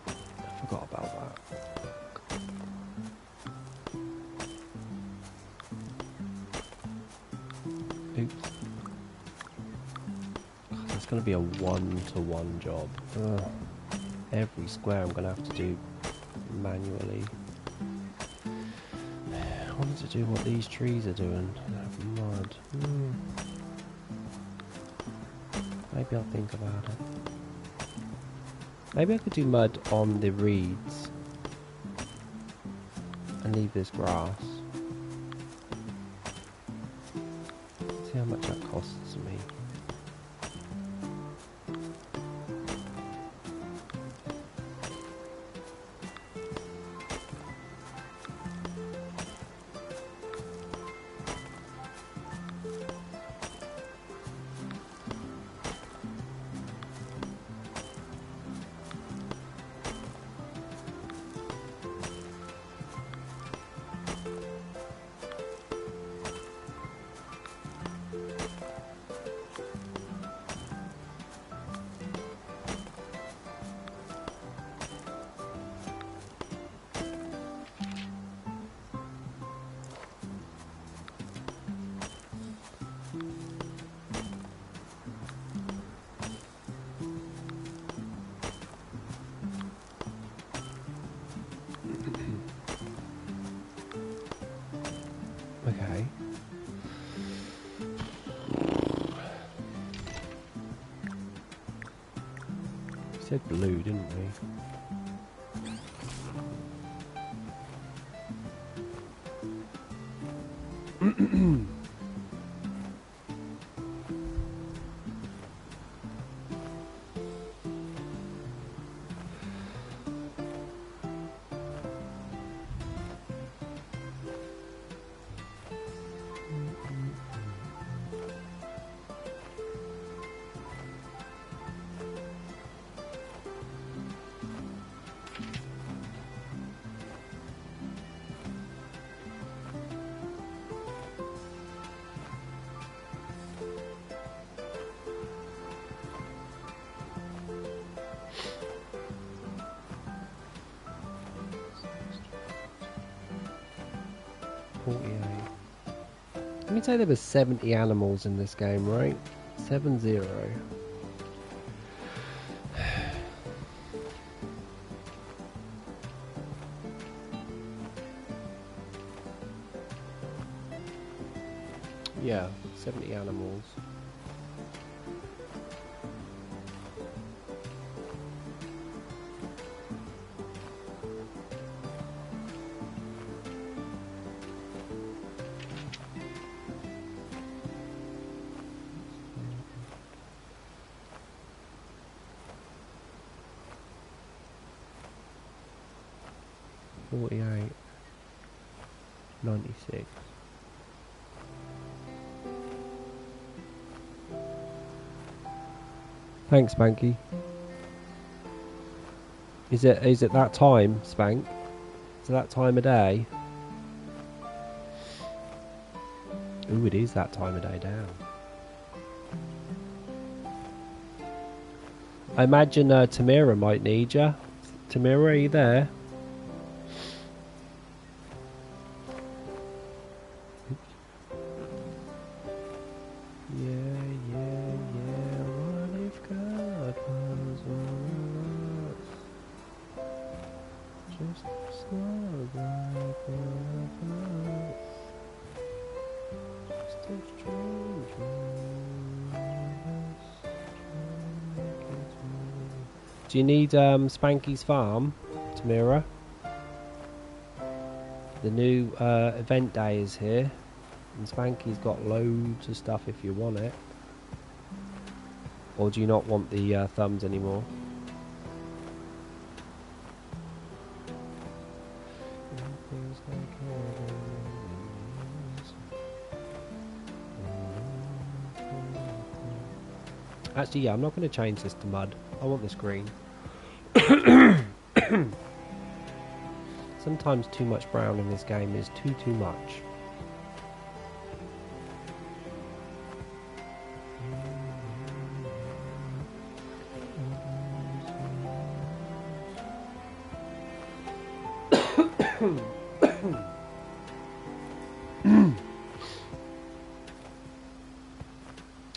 I forgot about that. Oops. God, that's going to be a one-to-one job. Ugh. Every square I'm going to have to do manually. I wanted to do what these trees are doing. Have mud. Maybe I'll think about it. Maybe I could do mud on the reeds and leave this grass. See how much that costs me. Okay. We said blue, didn't we? Let me say there were 70 animals in this game, right? 70. Yeah, 70 animals. $48, $96. Thanks, Spanky. Is it that time, Spank? Is it that time of day? Ooh, it is that time of day down. I imagine Tamira might need you. Tamira, are you there? What if God was one of us? Just a slug like one of us. Just a stranger among us. Do you need Spanky's farm, Tamira? The new event day is here. And Spanky's got loads of stuff if you want it. Or do you not want the thumbs anymore? Actually, yeah, I'm not going to change this to mud. I want this green. Sometimes too much brown in this game is too much.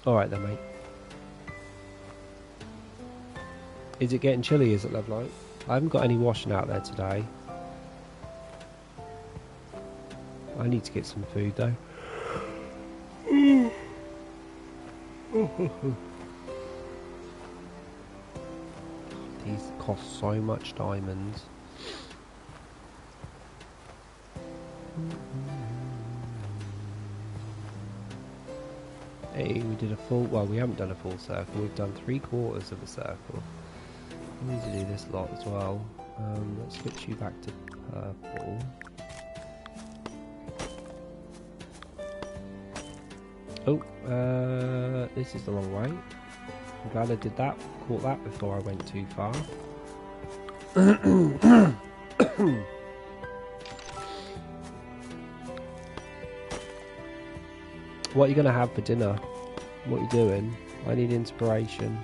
Alright then, mate. Is it getting chilly, is it, love light? I haven't got any washing out there today. I need to get some food though. These cost so much diamonds. Hey, we did a full, well, we haven't done a full circle, we've done 3/4 of a circle. We need to do this lot as well. Let's switch you back to purple. Oh, this is the wrong way. I'm glad I did that, caught that before I went too far. What are you going to have for dinner? What are you doing? I need inspiration.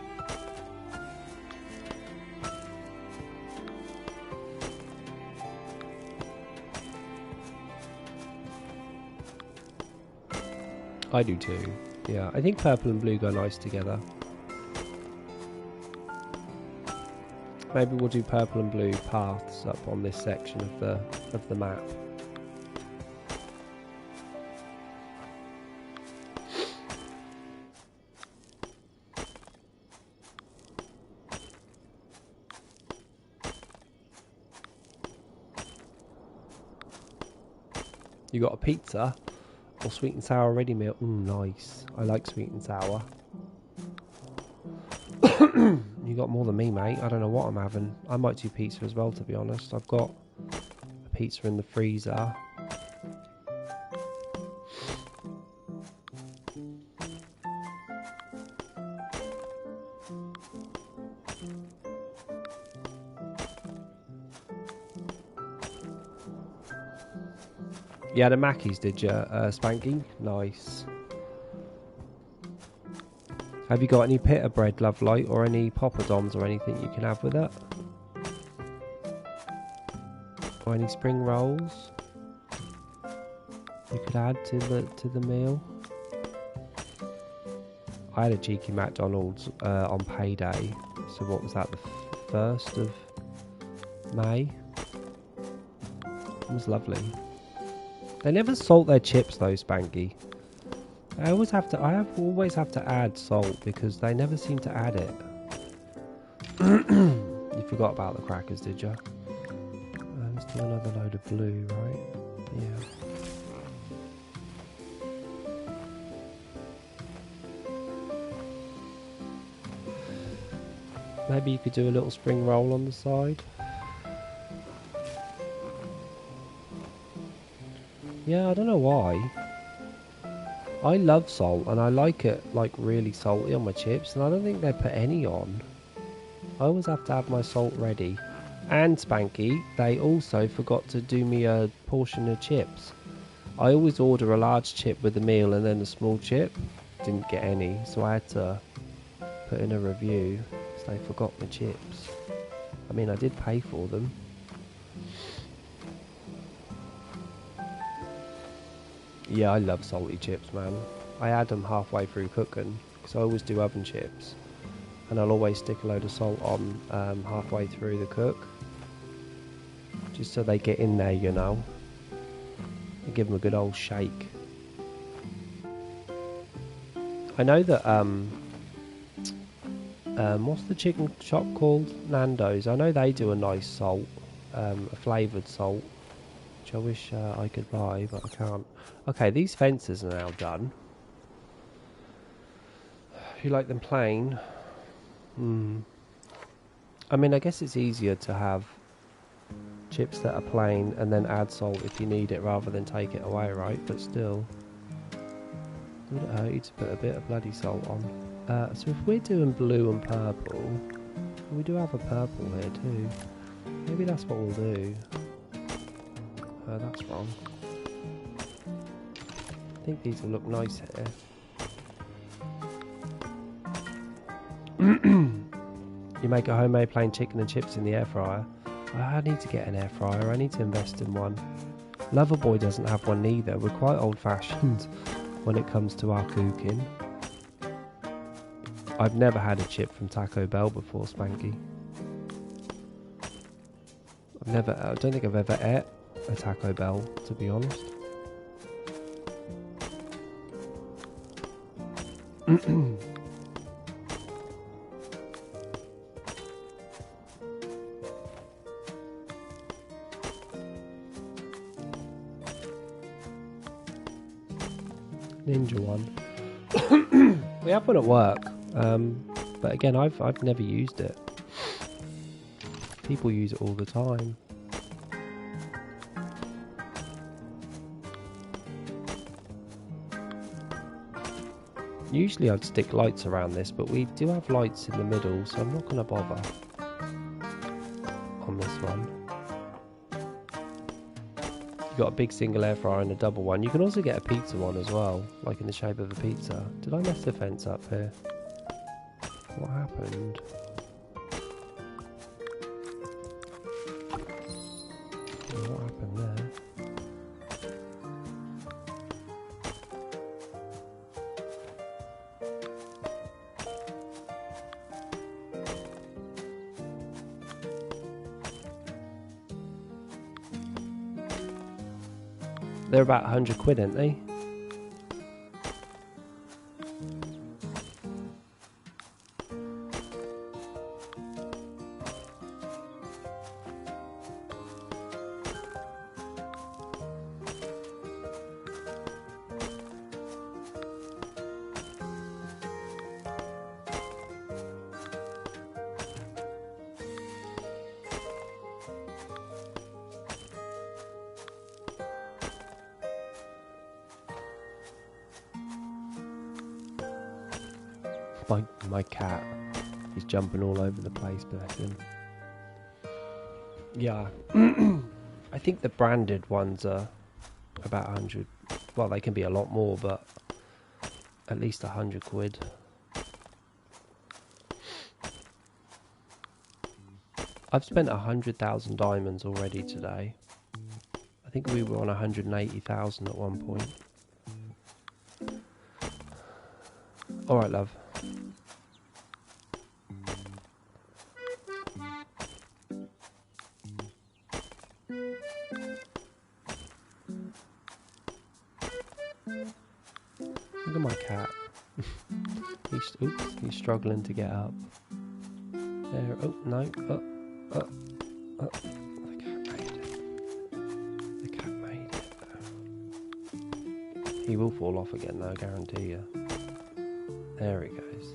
I do too. Yeah, I think purple and blue go nice together. Maybe we'll do purple and blue paths up on this section of the map. You got a pizza or sweet and sour ready meal? Nice. I like sweet and sour. You got more than me, mate. I don't know what I'm having. I might do pizza as well, to be honest. I've got a pizza in the freezer. Yeah, the Mackies, did you, Spanky? Nice. Have you got any pita bread, love light, or any poppadoms or anything you can have with it? Or any spring rolls you could add to the meal? I had a cheeky McDonald's on payday. So what was that, the 1st of May? It was lovely. They never salt their chips though, Spanky. I always have to add salt because they never seem to add it. You forgot about the crackers, did you? Let's do another load of blue, right? Yeah. Maybe you could do a little spring roll on the side. Yeah, I don't know why. I love salt and I like it like really salty on my chips, and I don't think they put any on. I always have to have my salt ready. And Spanky, they also forgot to do me a portion of chips. I always order a large chip with the meal and then a small chip. Didn't get any, so I had to put in a review because they forgot my chips. I mean, I did pay for them. Yeah, I love salty chips, man. I add them halfway through cooking because I always do oven chips, and I'll always stick a load of salt on halfway through the cook, just so they get in there, you know. I give them a good old shake. I know that what's the chicken shop called? Nando's. I know they do a nice salt, a flavoured salt, which I wish I could buy, but I can't. Okay, these fences are now done. You like them plain? I mean, I guess it's easier to have chips that are plain and then add salt if you need it rather than take it away, right? But still, would it hurt you to put a bit of bloody salt on? So if we're doing blue and purple, we do have a purple here too. Maybe that's what we'll do. That's wrong. I think these will look nice here. You make a homemade plain chicken and chips in the air fryer. I need to get an air fryer. I need to invest in one. Loverboy doesn't have one either. We're quite old-fashioned when it comes to our cooking. I've never had a chip from Taco Bell before, Spanky. I don't think I've ever ate a Taco Bell, to be honest. Ninja one. We have one at work, but again, I've never used it. People use it all the time. Usually I'd stick lights around this, but we do have lights in the middle, so I'm not going to bother on this one. You've got a big single air fryer and a double one. You can also get a pizza one as well, like in the shape of a pizza. Did I mess the fence up here? What happened? What happened there? They're about 100 quid, aren't they? My cat, he's jumping all over the place, bless him. Yeah, I think the branded ones are about 100. Well, they can be a lot more, but at least 100 quid. I've spent 100,000 diamonds already today. I think we were on 180,000 at one point. Alright, love. Look at my cat. He's struggling to get up. There. Oh no. The cat made it. The cat made it. He will fall off again though, I guarantee you. There he goes.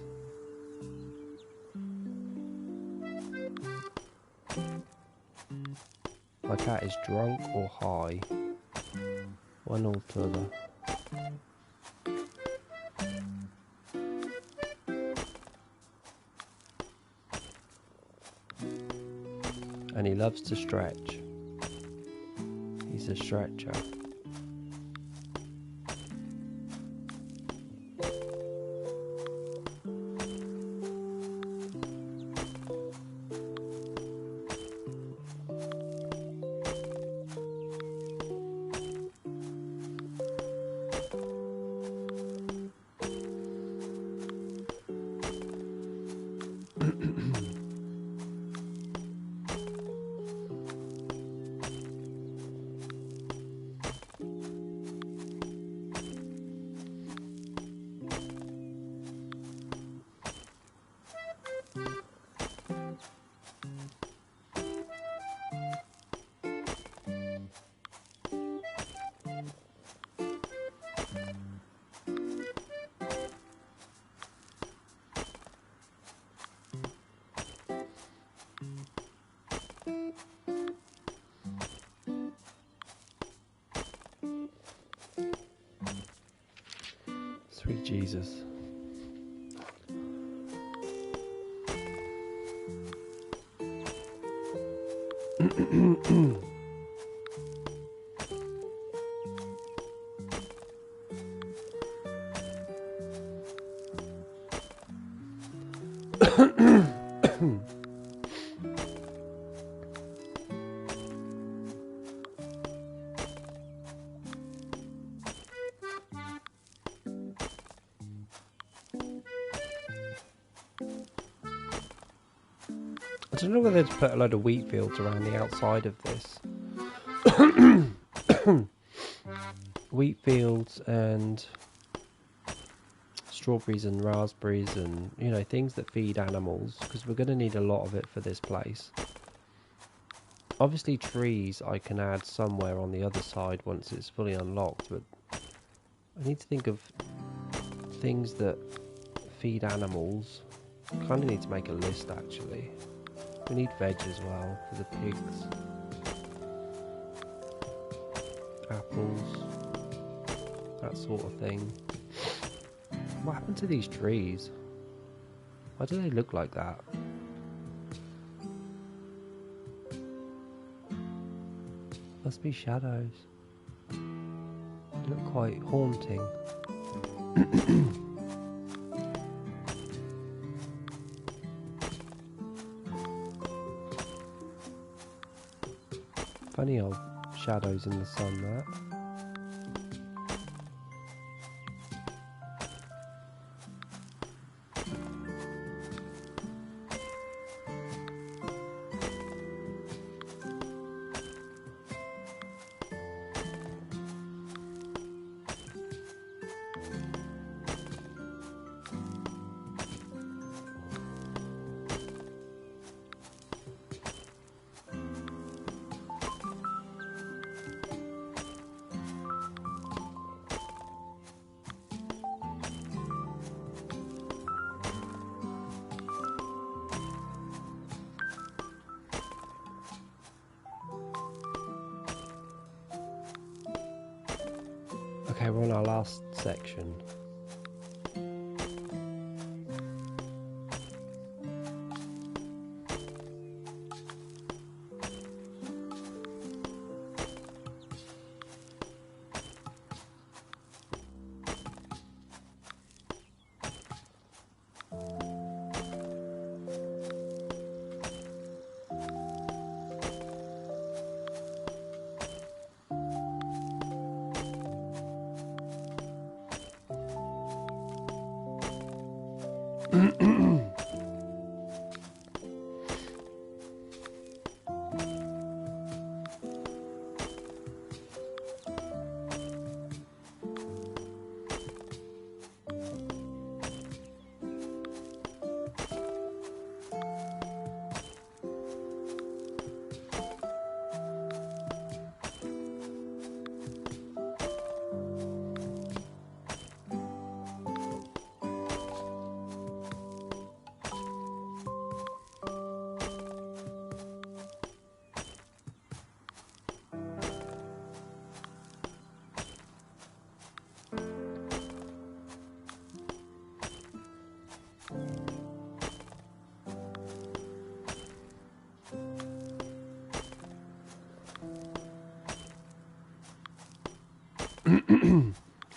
My cat is drunk or high. One or the other. And he loves to stretch. He's a stretcher. Sweet Jesus. don't know whether to put a load of wheat fields around the outside of this. Wheat fields and strawberries and raspberries and, you know, things that feed animals, because we're going to need a lot of it for this place. Obviously trees I can add somewhere on the other side once it's fully unlocked, but I need to think of things that feed animals. Kind of need to make a list actually. We need veg as well for the pigs. Apples, that sort of thing. What happened to these trees? Why do they look like that? Must be shadows. They look quite haunting. Funny old shadows in the sun, that. Okay, we're on our last section.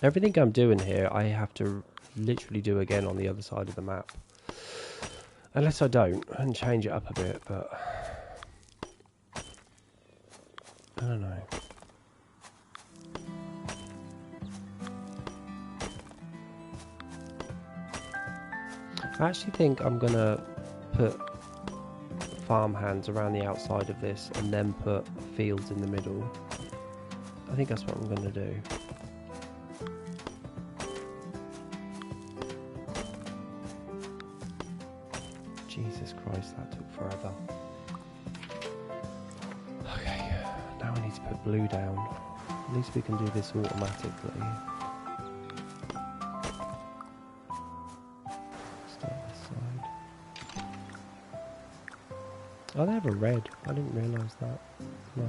Everything I'm doing here, I have to literally do again on the other side of the map. Unless I don't and change it up a bit, but I don't know. I actually think I'm gonna put farmhands around the outside of this and then put fields in the middle. I think that's what I'm gonna do. Jesus Christ, that took forever. Okay, now we need to put blue down. At least we can do this automatically. Start this side. Oh, they have a red. I didn't realise that. Nice.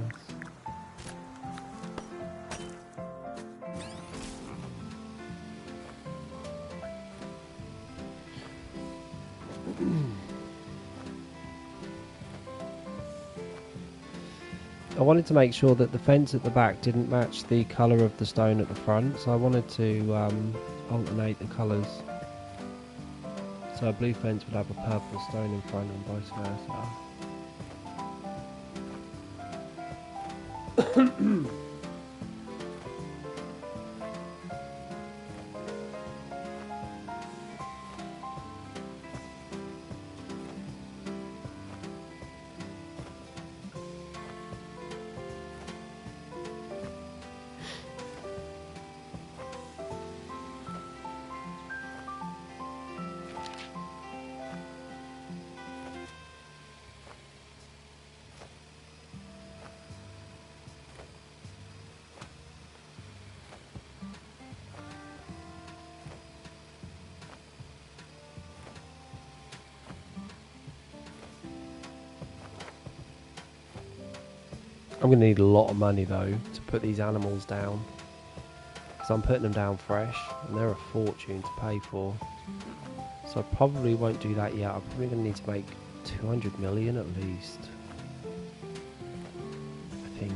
I wanted to make sure that the fence at the back didn't match the colour of the stone at the front, so I wanted to alternate the colours. So a blue fence would have a purple stone in front and vice versa. I'm going to need a lot of money though to put these animals down, because I'm putting them down fresh and they're a fortune to pay for. So I probably won't do that yet. I'm probably going to need to make 200 million at least, I think.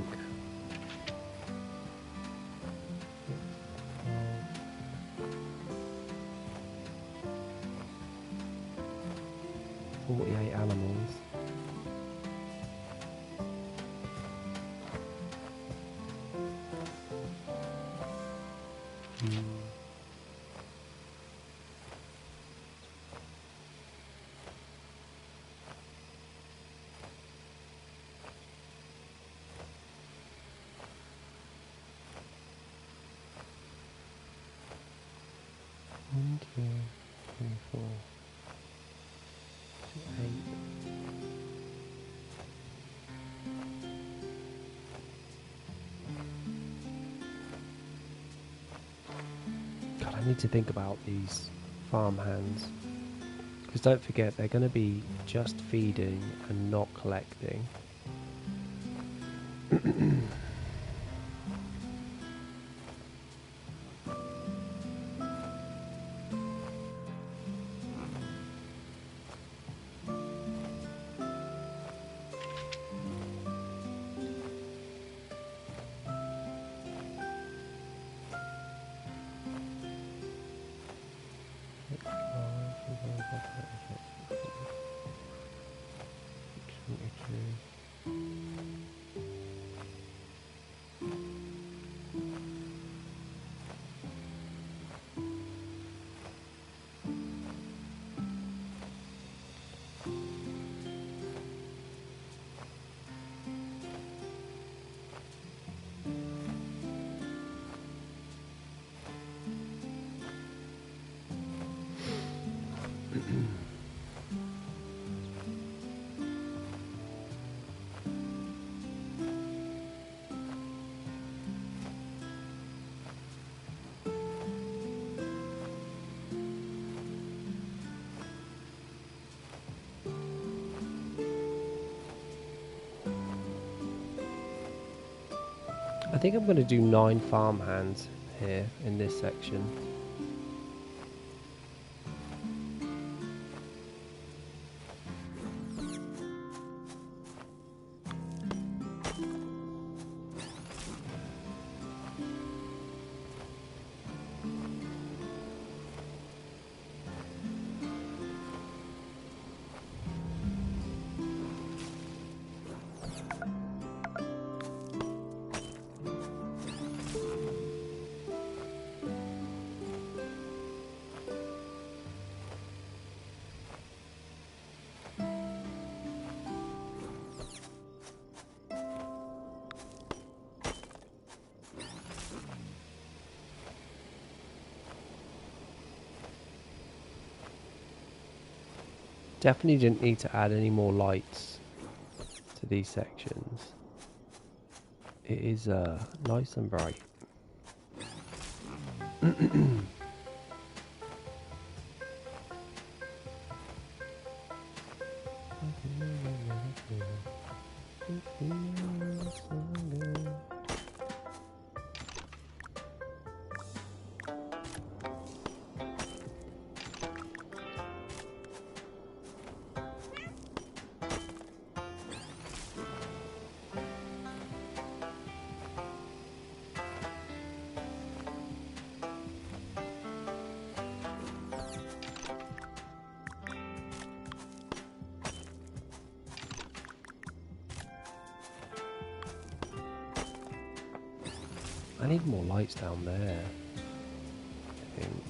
48 animals. One, two, three, 4, 8. God, I need to think about these farm hands, because don't forget they're going to be just feeding and not collecting. I think I'm going to do 9 farm hands here in this section. Definitely didn't need to add any more lights to these sections. It is nice and bright. I need more lights down there, I think.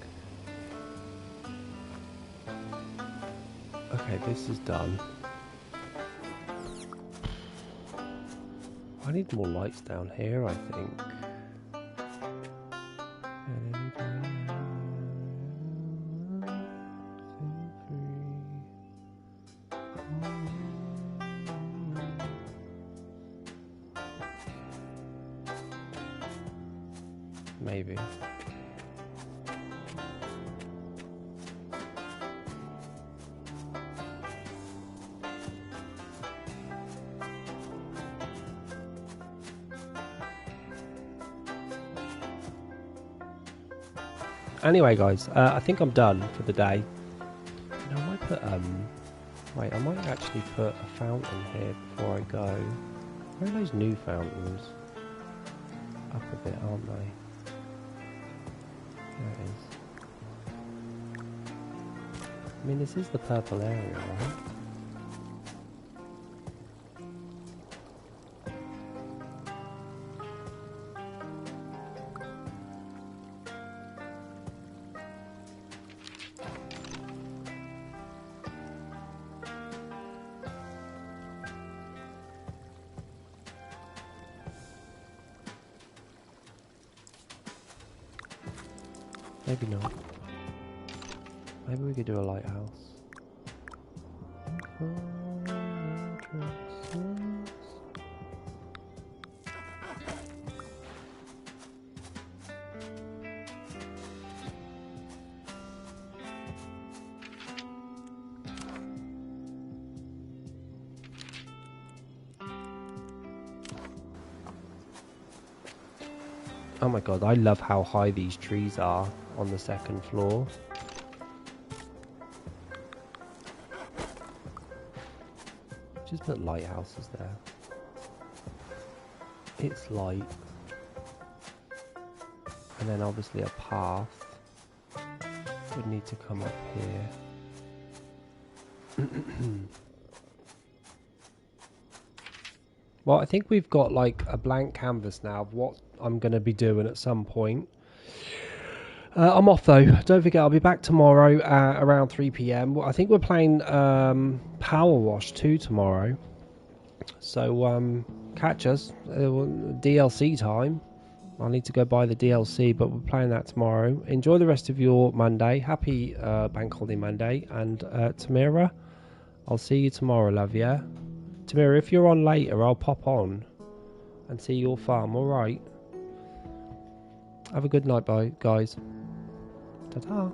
Okay, this is done. I need more lights down here, I think. Maybe. Anyway, guys, I think I'm done for the day. You know, I might put wait, I might actually put a fountain here before I go. Where are those new fountains? Up a bit, aren't they? There it is. I mean, this is the purple area, right? Maybe not. Maybe we could do a lighthouse. Oh my god, I love how high these trees are on the second floor. Just put lighthouses there. It's light. And then obviously a path would need to come up here. Well, I think we've got like a blank canvas now of what I'm going to be doing at some point. I'm off though. Don't forget, I'll be back tomorrow around 3 PM. I think we're playing Power Wash 2 tomorrow. So catch us. DLC time. I'll need to go buy the DLC, but we're playing that tomorrow. Enjoy the rest of your Monday. Happy Bank Holiday Monday. And Tamira, I'll see you tomorrow, love, yeah? Tamira, if you're on later, I'll pop on and see your farm, alright? Have a good night, bye, guys. Ta-ta.